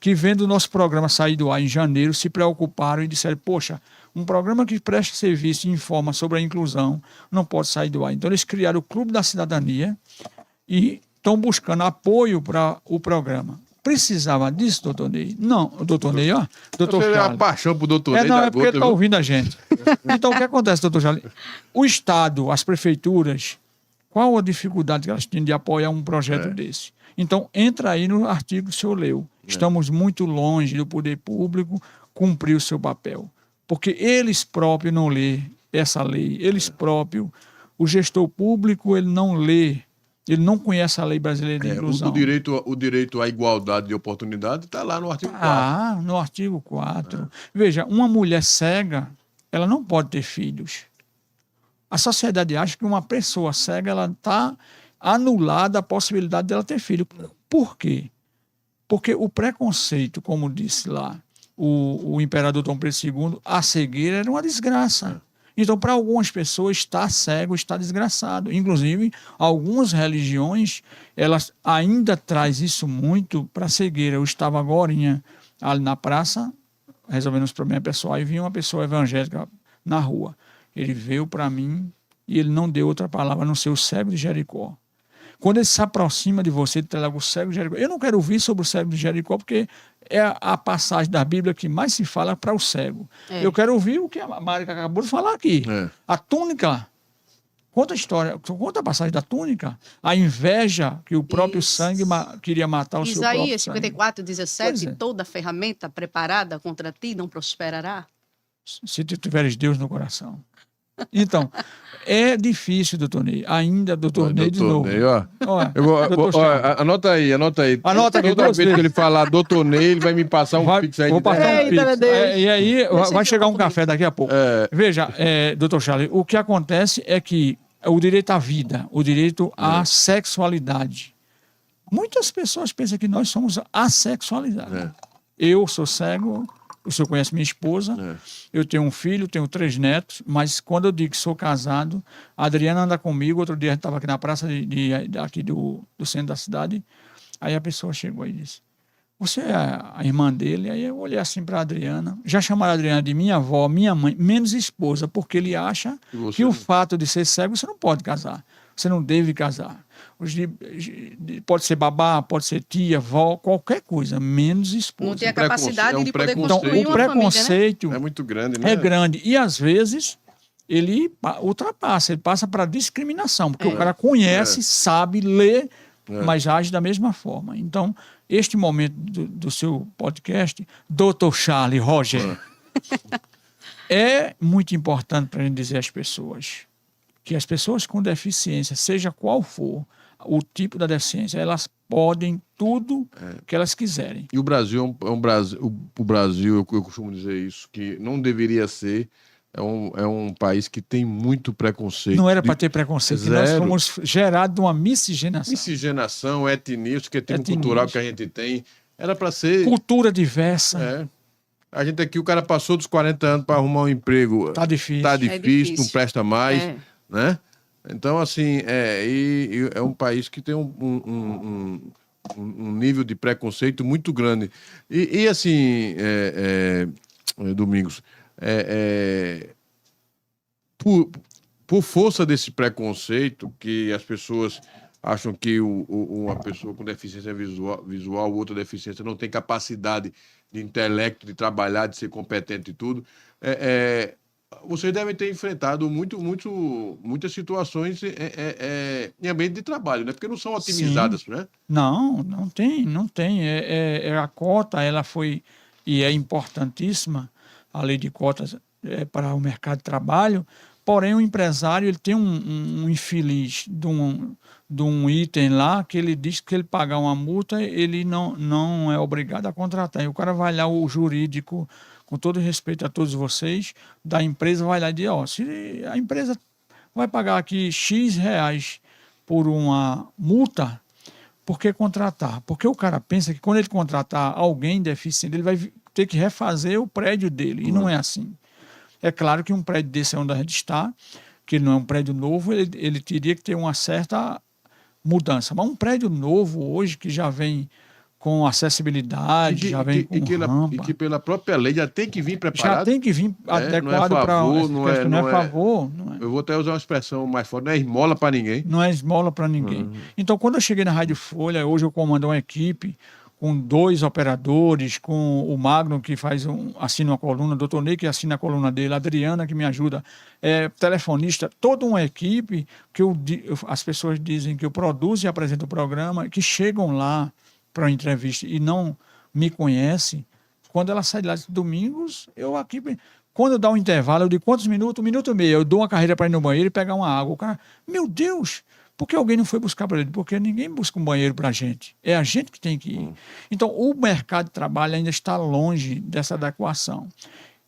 que vendo o nosso programa sair do ar em janeiro, se preocuparam e disseram, poxa, um programa que presta serviço e informa sobre a inclusão não pode sair do ar. Então, eles criaram o Clube da Cidadania e estão buscando apoio para o programa. Precisava disso, doutor Ney? Não, doutor Ney, ó. Doutor
Você
Charles.
é a paixão pro doutor Ney.
Não, é porque ele está ouvindo a gente. Então, o que acontece, doutor Charles? O Estado, as prefeituras, qual a dificuldade que elas têm de apoiar um projeto desse? Então, entra aí no artigo que o senhor leu. Estamos muito longe do poder público cumprir o seu papel. Porque eles próprios não lê essa lei. Eles próprios, o gestor público, ele não lê. Ele não conhece a Lei Brasileira de Inclusão.
O direito à igualdade de oportunidade está lá no artigo 4.
No artigo 4. Veja, uma mulher cega, ela não pode ter filhos. A sociedade acha que uma pessoa cega, ela está anulada a possibilidade dela ter filho. Por quê? Porque o preconceito, como disse lá o imperador Dom Pedro II, a cegueira era uma desgraça. Então, para algumas pessoas, estar cego está desgraçado. Inclusive, algumas religiões, elas ainda trazem isso muito para a cegueira. Eu estava agora ali na praça, resolvendo os problemas pessoais, e vi uma pessoa evangélica na rua. Ele veio para mim e ele não deu outra palavra a não ser o cego de Jericó. Quando ele se aproxima de você, ele traz logo o cego de Jericó. Eu não quero ouvir sobre o cego de Jericó, porque é a passagem da Bíblia que mais se fala para o cego. Eu quero ouvir o que a Márica acabou de falar aqui. A túnica. Conta a história, conta a passagem da túnica, a inveja que o próprio sangue queria matar o seu próprio
Isaías
sangue.
54:17, toda ferramenta preparada contra ti não prosperará.
Se tu tiveres Deus no coração. Então, é difícil, doutor Ney. Ainda, doutor Ney, de novo.
Ney, ó.
Doutor Charles.
Anota aí.
Anota aqui,
Toda
duas
vez
vezes.
que ele falar doutor Ney, ele vai me passar um pix aí.
Vou passar um
Eita, meu
pix.
Deus.
E aí, vai chegar um café daqui a pouco.
É.
Veja, doutor Charles, o que acontece é que o direito à vida, o direito à sexualidade. Muitas pessoas pensam que nós somos assexualizados. Eu sou cego, o senhor conhece minha esposa, eu tenho um filho, tenho 3 netos, mas quando eu digo que sou casado, a Adriana anda comigo. Outro dia a gente estava aqui na praça aqui do centro da cidade, aí a pessoa chegou e disse: você é a irmã dele? Aí eu olhei assim para a Adriana. Já chamaram a Adriana de minha avó, minha mãe, menos esposa, porque ele acha que o fato de ser cego, você não pode casar. Você não deve casar. Pode ser babá, pode ser tia, avó, qualquer coisa, menos esposa.
Não tem a capacidade de poder
Então,
construir
o
uma família, né?
preconceito
É muito grande, né?
é grande. E, às vezes, ele ultrapassa, ele passa para discriminação, porque o cara conhece, sabe, lê, mas age da mesma forma. Então, este momento do seu podcast, Dr. Charles Roger, é muito importante para a gente dizer às pessoas que as pessoas com deficiência, seja qual for o tipo da deficiência, elas podem tudo que elas quiserem.
E o Brasil o Brasil, eu costumo dizer isso, que não deveria ser. É um país que tem muito preconceito.
Não era para ter preconceito. Nós fomos gerados de uma miscigenação.
Miscigenação, etnismo, que é termo cultural que a gente tem. Era para ser...
Cultura diversa.
A gente aqui, o cara passou dos 40 anos para arrumar um emprego.
Tá difícil.
Tá difícil, não
difícil.
presta mais, né? Então, assim, é um país que tem um nível de preconceito muito grande. E assim, Domingos, por força desse preconceito, que as pessoas acham que uma pessoa com deficiência visual, outra deficiência, não tem capacidade de intelecto, de trabalhar, de ser competente e tudo, vocês devem ter enfrentado muitas situações em ambiente de trabalho, né? Porque não são otimizadas, né?
Não tem. A cota, ela foi, e é importantíssima, a lei de cotas para o mercado de trabalho, porém o empresário ele tem um infeliz de um item lá que ele diz que ele pagar uma multa, ele não é obrigado a contratar. E o cara vai lá, o jurídico, com todo respeito a todos vocês, da empresa vai lá e diz, se a empresa vai pagar aqui X reais por uma multa, por que contratar? Porque o cara pensa que quando ele contratar alguém deficiente, ele vai ter que refazer o prédio dele, e não é assim. É claro que um prédio desse é onde a gente está, que não é um prédio novo, ele teria que ter uma certa mudança. Mas um prédio novo hoje, que já vem com acessibilidade, já vem com rampa.
E que pela própria lei já tem que vir preparado.
Já tem que vir adequado para... Não é favor.
Eu vou até usar uma expressão mais forte, não é esmola para ninguém.
Não é esmola para ninguém. Então, quando eu cheguei na Rádio Folha, hoje eu comando uma equipe com 2 operadores, com o Magno, que assina uma coluna, o doutor Ney, que assina a coluna dele, a Adriana, que me ajuda, telefonista, toda uma equipe que as pessoas dizem que eu produzo e apresento o programa, que chegam lá para uma entrevista e não me conhecem. Quando ela sai de lá de Domingos, quando eu dou um intervalo, eu digo quantos minutos? 1 minuto e meio. Eu dou uma carreira para ir no banheiro e pegar uma água. O cara, meu Deus, por que alguém não foi buscar para ele? Porque ninguém busca um banheiro para a gente. É a gente que tem que ir. Então, o mercado de trabalho ainda está longe dessa adequação.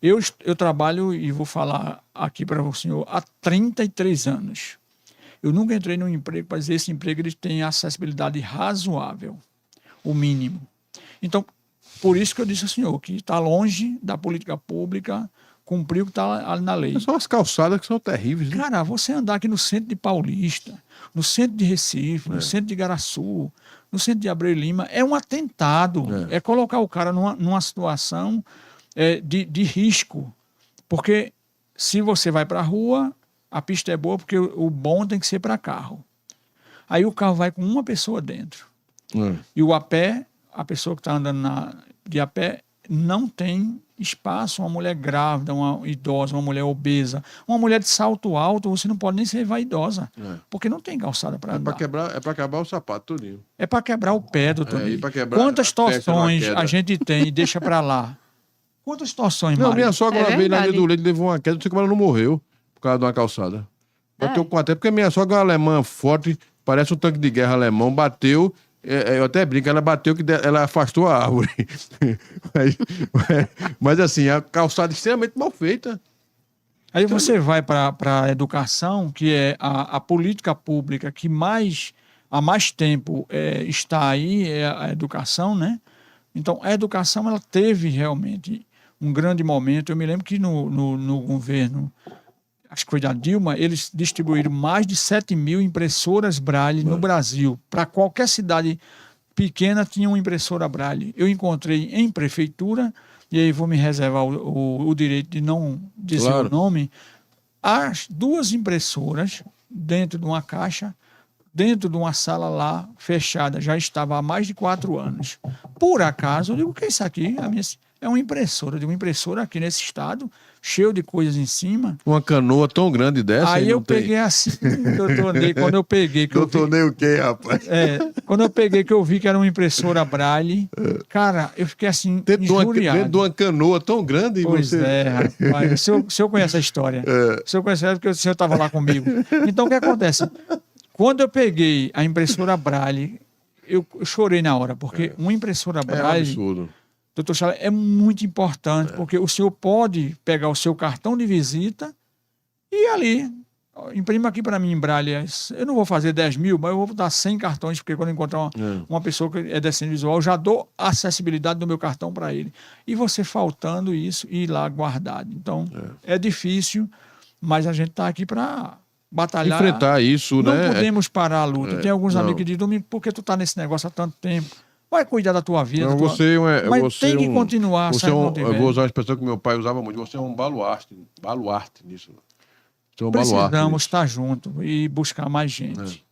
Eu trabalho, e vou falar aqui para o senhor, há 33 anos. Eu nunca entrei num emprego para dizer que esse emprego ele tem acessibilidade razoável, o mínimo. Então, por isso que eu disse ao senhor que está longe da política pública cumprir o que está ali na lei.
São as calçadas que são terríveis. Né?
Cara, você andar aqui no centro de Paulista, no centro de Recife, no centro de Igaraçu, no centro de Abreu Lima, é um atentado. É colocar o cara numa situação de risco. Porque se você vai para a rua, a pista é boa porque o bom tem que ser para carro. Aí o carro vai com uma pessoa dentro. E o a pé, a pessoa que está andando de a pé, não tem espaço. Uma mulher grávida, uma idosa, uma mulher obesa, uma mulher de salto alto, você não pode nem ser vaidosa, porque não tem calçada para andar.
É para quebrar o sapato tudinho.
É para quebrar o pé, doutor. Quantas
a peça
torções
numa queda.
a gente tem e deixa para lá? Quantas torções,
Não,
Maria?
minha sogra uma vez na
verdade.
Ilha do Leite levou uma queda, não sei como ela não morreu por causa de uma calçada. Bateu com até porque minha sogra é uma alemã forte, parece um tanque de guerra alemão, bateu, eu até brinco, ela bateu que ela afastou a árvore. mas assim, a calçada extremamente mal feita.
Aí você vai para a educação, que é a política pública que há mais tempo está aí, é a educação, né? Então, a educação ela teve realmente um grande momento. Eu me lembro que no governo, acho que foi da Dilma, eles distribuíram mais de 7.000 impressoras Braille no Brasil. Para qualquer cidade pequena tinha uma impressora Braille. Eu encontrei em prefeitura, e aí vou me reservar o direito de não dizer o nome, as 2 impressoras dentro de uma caixa, dentro de uma sala lá, fechada, já estava há mais de 4 anos. Por acaso, eu digo, o que é isso aqui? É uma impressora, de uma impressora aqui nesse estado, cheio de coisas em cima.
Uma canoa tão grande dessa.
Aí eu peguei assim, doutor Ney, quando eu peguei...
Doutor Ney o quê, rapaz?
Quando eu peguei que eu vi que era uma impressora Braille, cara, eu fiquei assim, injuriado.
Dentro de uma canoa tão grande.
Pois rapaz, o senhor conhece a história. O senhor conhece porque o senhor estava lá comigo. Então, o que acontece? Quando eu peguei a impressora Braille, eu chorei na hora, porque uma impressora Braille...
absurdo.
Doutor Charles, é muito importante, porque o senhor pode pegar o seu cartão de visita e ali, imprima aqui para mim em Braille. Eu não vou fazer 10.000, mas eu vou dar 100 cartões, porque quando eu encontrar uma pessoa que é deficiente visual, eu já dou a acessibilidade do meu cartão para ele. E você faltando isso, ir lá guardado. Então, é difícil, mas a gente está aqui para batalhar.
Enfrentar isso,
não
né?
Não podemos parar a luta. Tem alguns amigos que dizem, Domingo, por que tu está nesse negócio há tanto tempo? Vai cuidar da tua vida.
Não,
mas tem que continuar.
Eu vou usar uma expressão que meu pai usava muito. Você é um baluarte nisso. Você é um
Precisamos estar juntos e buscar mais gente.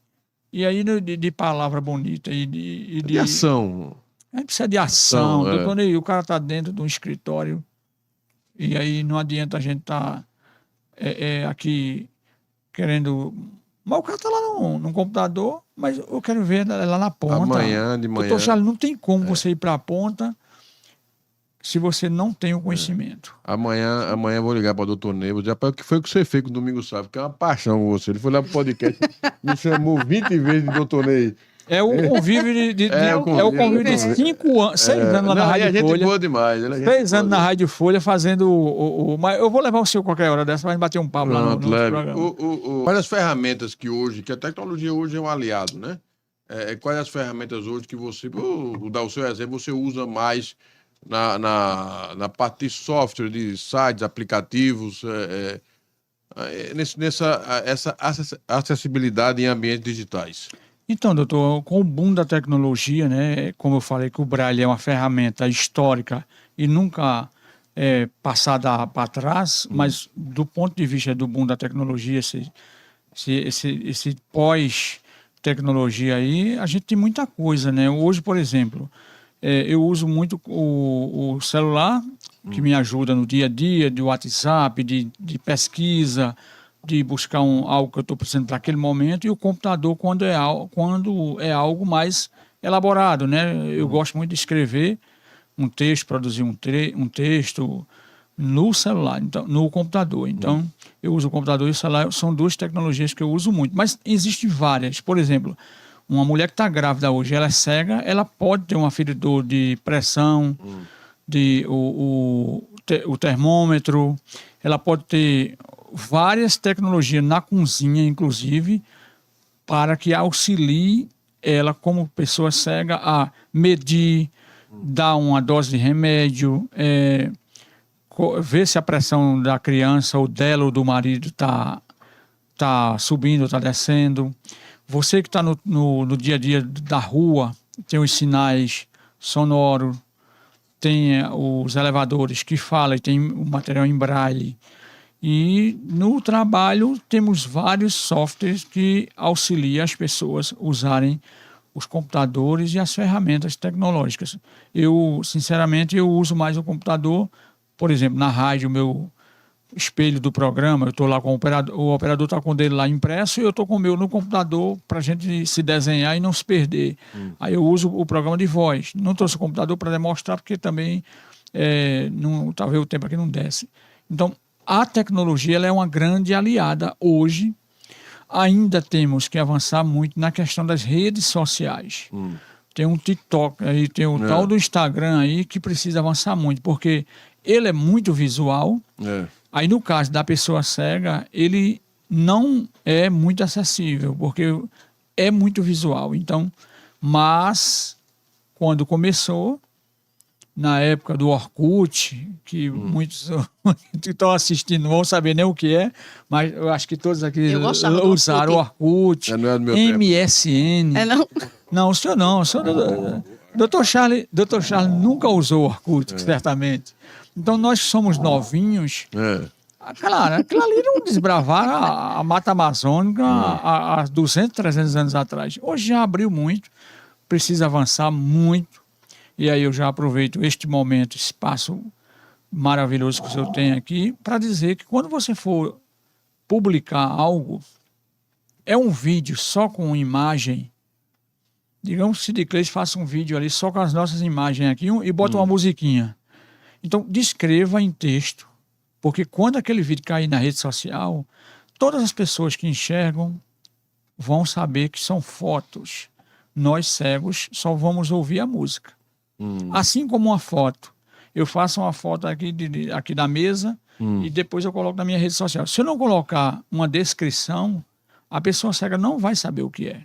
E aí de palavra bonita e de
ação.
A gente precisa de ação. Doutor Ney, o cara está dentro de um escritório e aí não adianta a gente estar aqui querendo... Mas o cara está lá no computador, mas eu quero ver lá na ponta.
Amanhã, de manhã.
Doutor Charles, não tem como você ir para a ponta se você não tem o conhecimento.
Amanhã eu vou ligar para o doutor Ney. Vou dizer, rapaz, o que foi que você fez com o Domingo Sávio? Que é uma paixão com você. Ele foi lá pro podcast, me chamou 20 vezes de doutor Ney.
É o convívio o convívio de 5 anos, 6 anos lá na Rádio
Folha.
Folha.
Boa demais.
6 anos na Rádio Folha fazendo mas eu vou levar o senhor qualquer hora dessa, vai bater um papo lá no programa.
Quais as ferramentas que a tecnologia hoje é um aliado, né? Quais as ferramentas hoje que você, vou dar o seu exemplo, você usa mais na parte de software, de sites, aplicativos, essa acessibilidade em ambientes digitais?
Então, doutor, com o boom da tecnologia, né, como eu falei que o Braille é uma ferramenta histórica e nunca passada para trás, mas do ponto de vista do boom da tecnologia, esse pós-tecnologia aí, a gente tem muita coisa, né? Hoje, por exemplo, eu uso muito o celular, que me ajuda no dia a dia, de WhatsApp, de pesquisa, de buscar algo que eu estou precisando para aquele momento, e o computador quando é algo mais elaborado, né? Eu gosto muito de escrever um texto, produzir um texto no celular, então, no computador. Então, eu uso o computador e o celular, são 2 tecnologias que eu uso muito. Mas existem várias. Por exemplo, uma mulher que está grávida hoje, ela é cega, ela pode ter um aferidor de pressão, o termômetro, ela pode ter várias tecnologias na cozinha, inclusive, para que auxilie ela, como pessoa cega, a medir, dar uma dose de remédio, ver se a pressão da criança ou dela ou do marido está subindo ou está descendo. Você que está no dia a dia da rua, tem os sinais sonoros, tem os elevadores que falam e tem o material em braille. E no trabalho temos vários softwares que auxiliam as pessoas a usarem os computadores e as ferramentas tecnológicas. Eu, sinceramente, eu uso mais o computador. Por exemplo, na rádio, o meu espelho do programa, eu estou lá com o operador está com o dele lá impresso e eu estou com o meu no computador para a gente se desenhar e não se perder. Aí eu uso o programa de voz. Não trouxe o computador para demonstrar porque também talvez o tempo aqui não desce. Então, a tecnologia ela é uma grande aliada hoje. Ainda temos que avançar muito na questão das redes sociais. Tem um TikTok, aí tem o tal do Instagram aí que precisa avançar muito, porque ele é muito visual. Aí, no caso da pessoa cega, ele não é muito acessível, porque é muito visual. Então, mas, quando começou, na época do Orkut, que muitos que estão assistindo não vão saber nem o que é, mas eu acho que todos aqui usaram o Orkut,
não é do meu
MSN.
Não?
Não, o senhor não. O senhor, Dr. Charles nunca usou o Orkut, certamente. Então, nós que somos novinhos, claro, aquilo ali não desbravaram a Mata Amazônica há 200, 300 anos atrás. Hoje já abriu muito, precisa avançar muito. E aí eu já aproveito este momento, esse espaço maravilhoso que o senhor tem aqui, para dizer que quando você for publicar algo, é um vídeo só com imagem. Digamos que o Cid Cleis faça um vídeo ali só com as nossas imagens aqui e bota uma musiquinha. Então, descreva em texto, porque quando aquele vídeo cair na rede social, todas as pessoas que enxergam vão saber que são fotos. Nós, cegos, só vamos ouvir a música. Assim como uma foto. Eu faço uma foto aqui, aqui da mesa e depois eu coloco na minha rede social. Se eu não colocar uma descrição, a pessoa cega não vai saber o que é.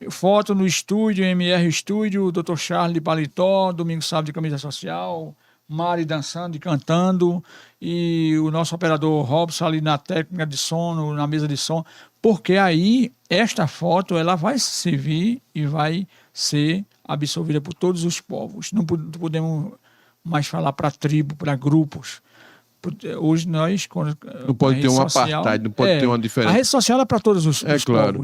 Foto no estúdio, MR Estúdio, Dr. Charles de paletó, domingo, sábado de camisa social, Mari dançando e cantando, e o nosso operador Robson ali na técnica de som, na mesa de som, porque aí esta foto ela vai servir e vai ser absorvida por todos os povos. Não podemos mais falar para tribo, para grupos. Hoje nós...
Não pode ter um apartheid, não pode ter uma diferença.
A rede social é para todos os povos.
Claro.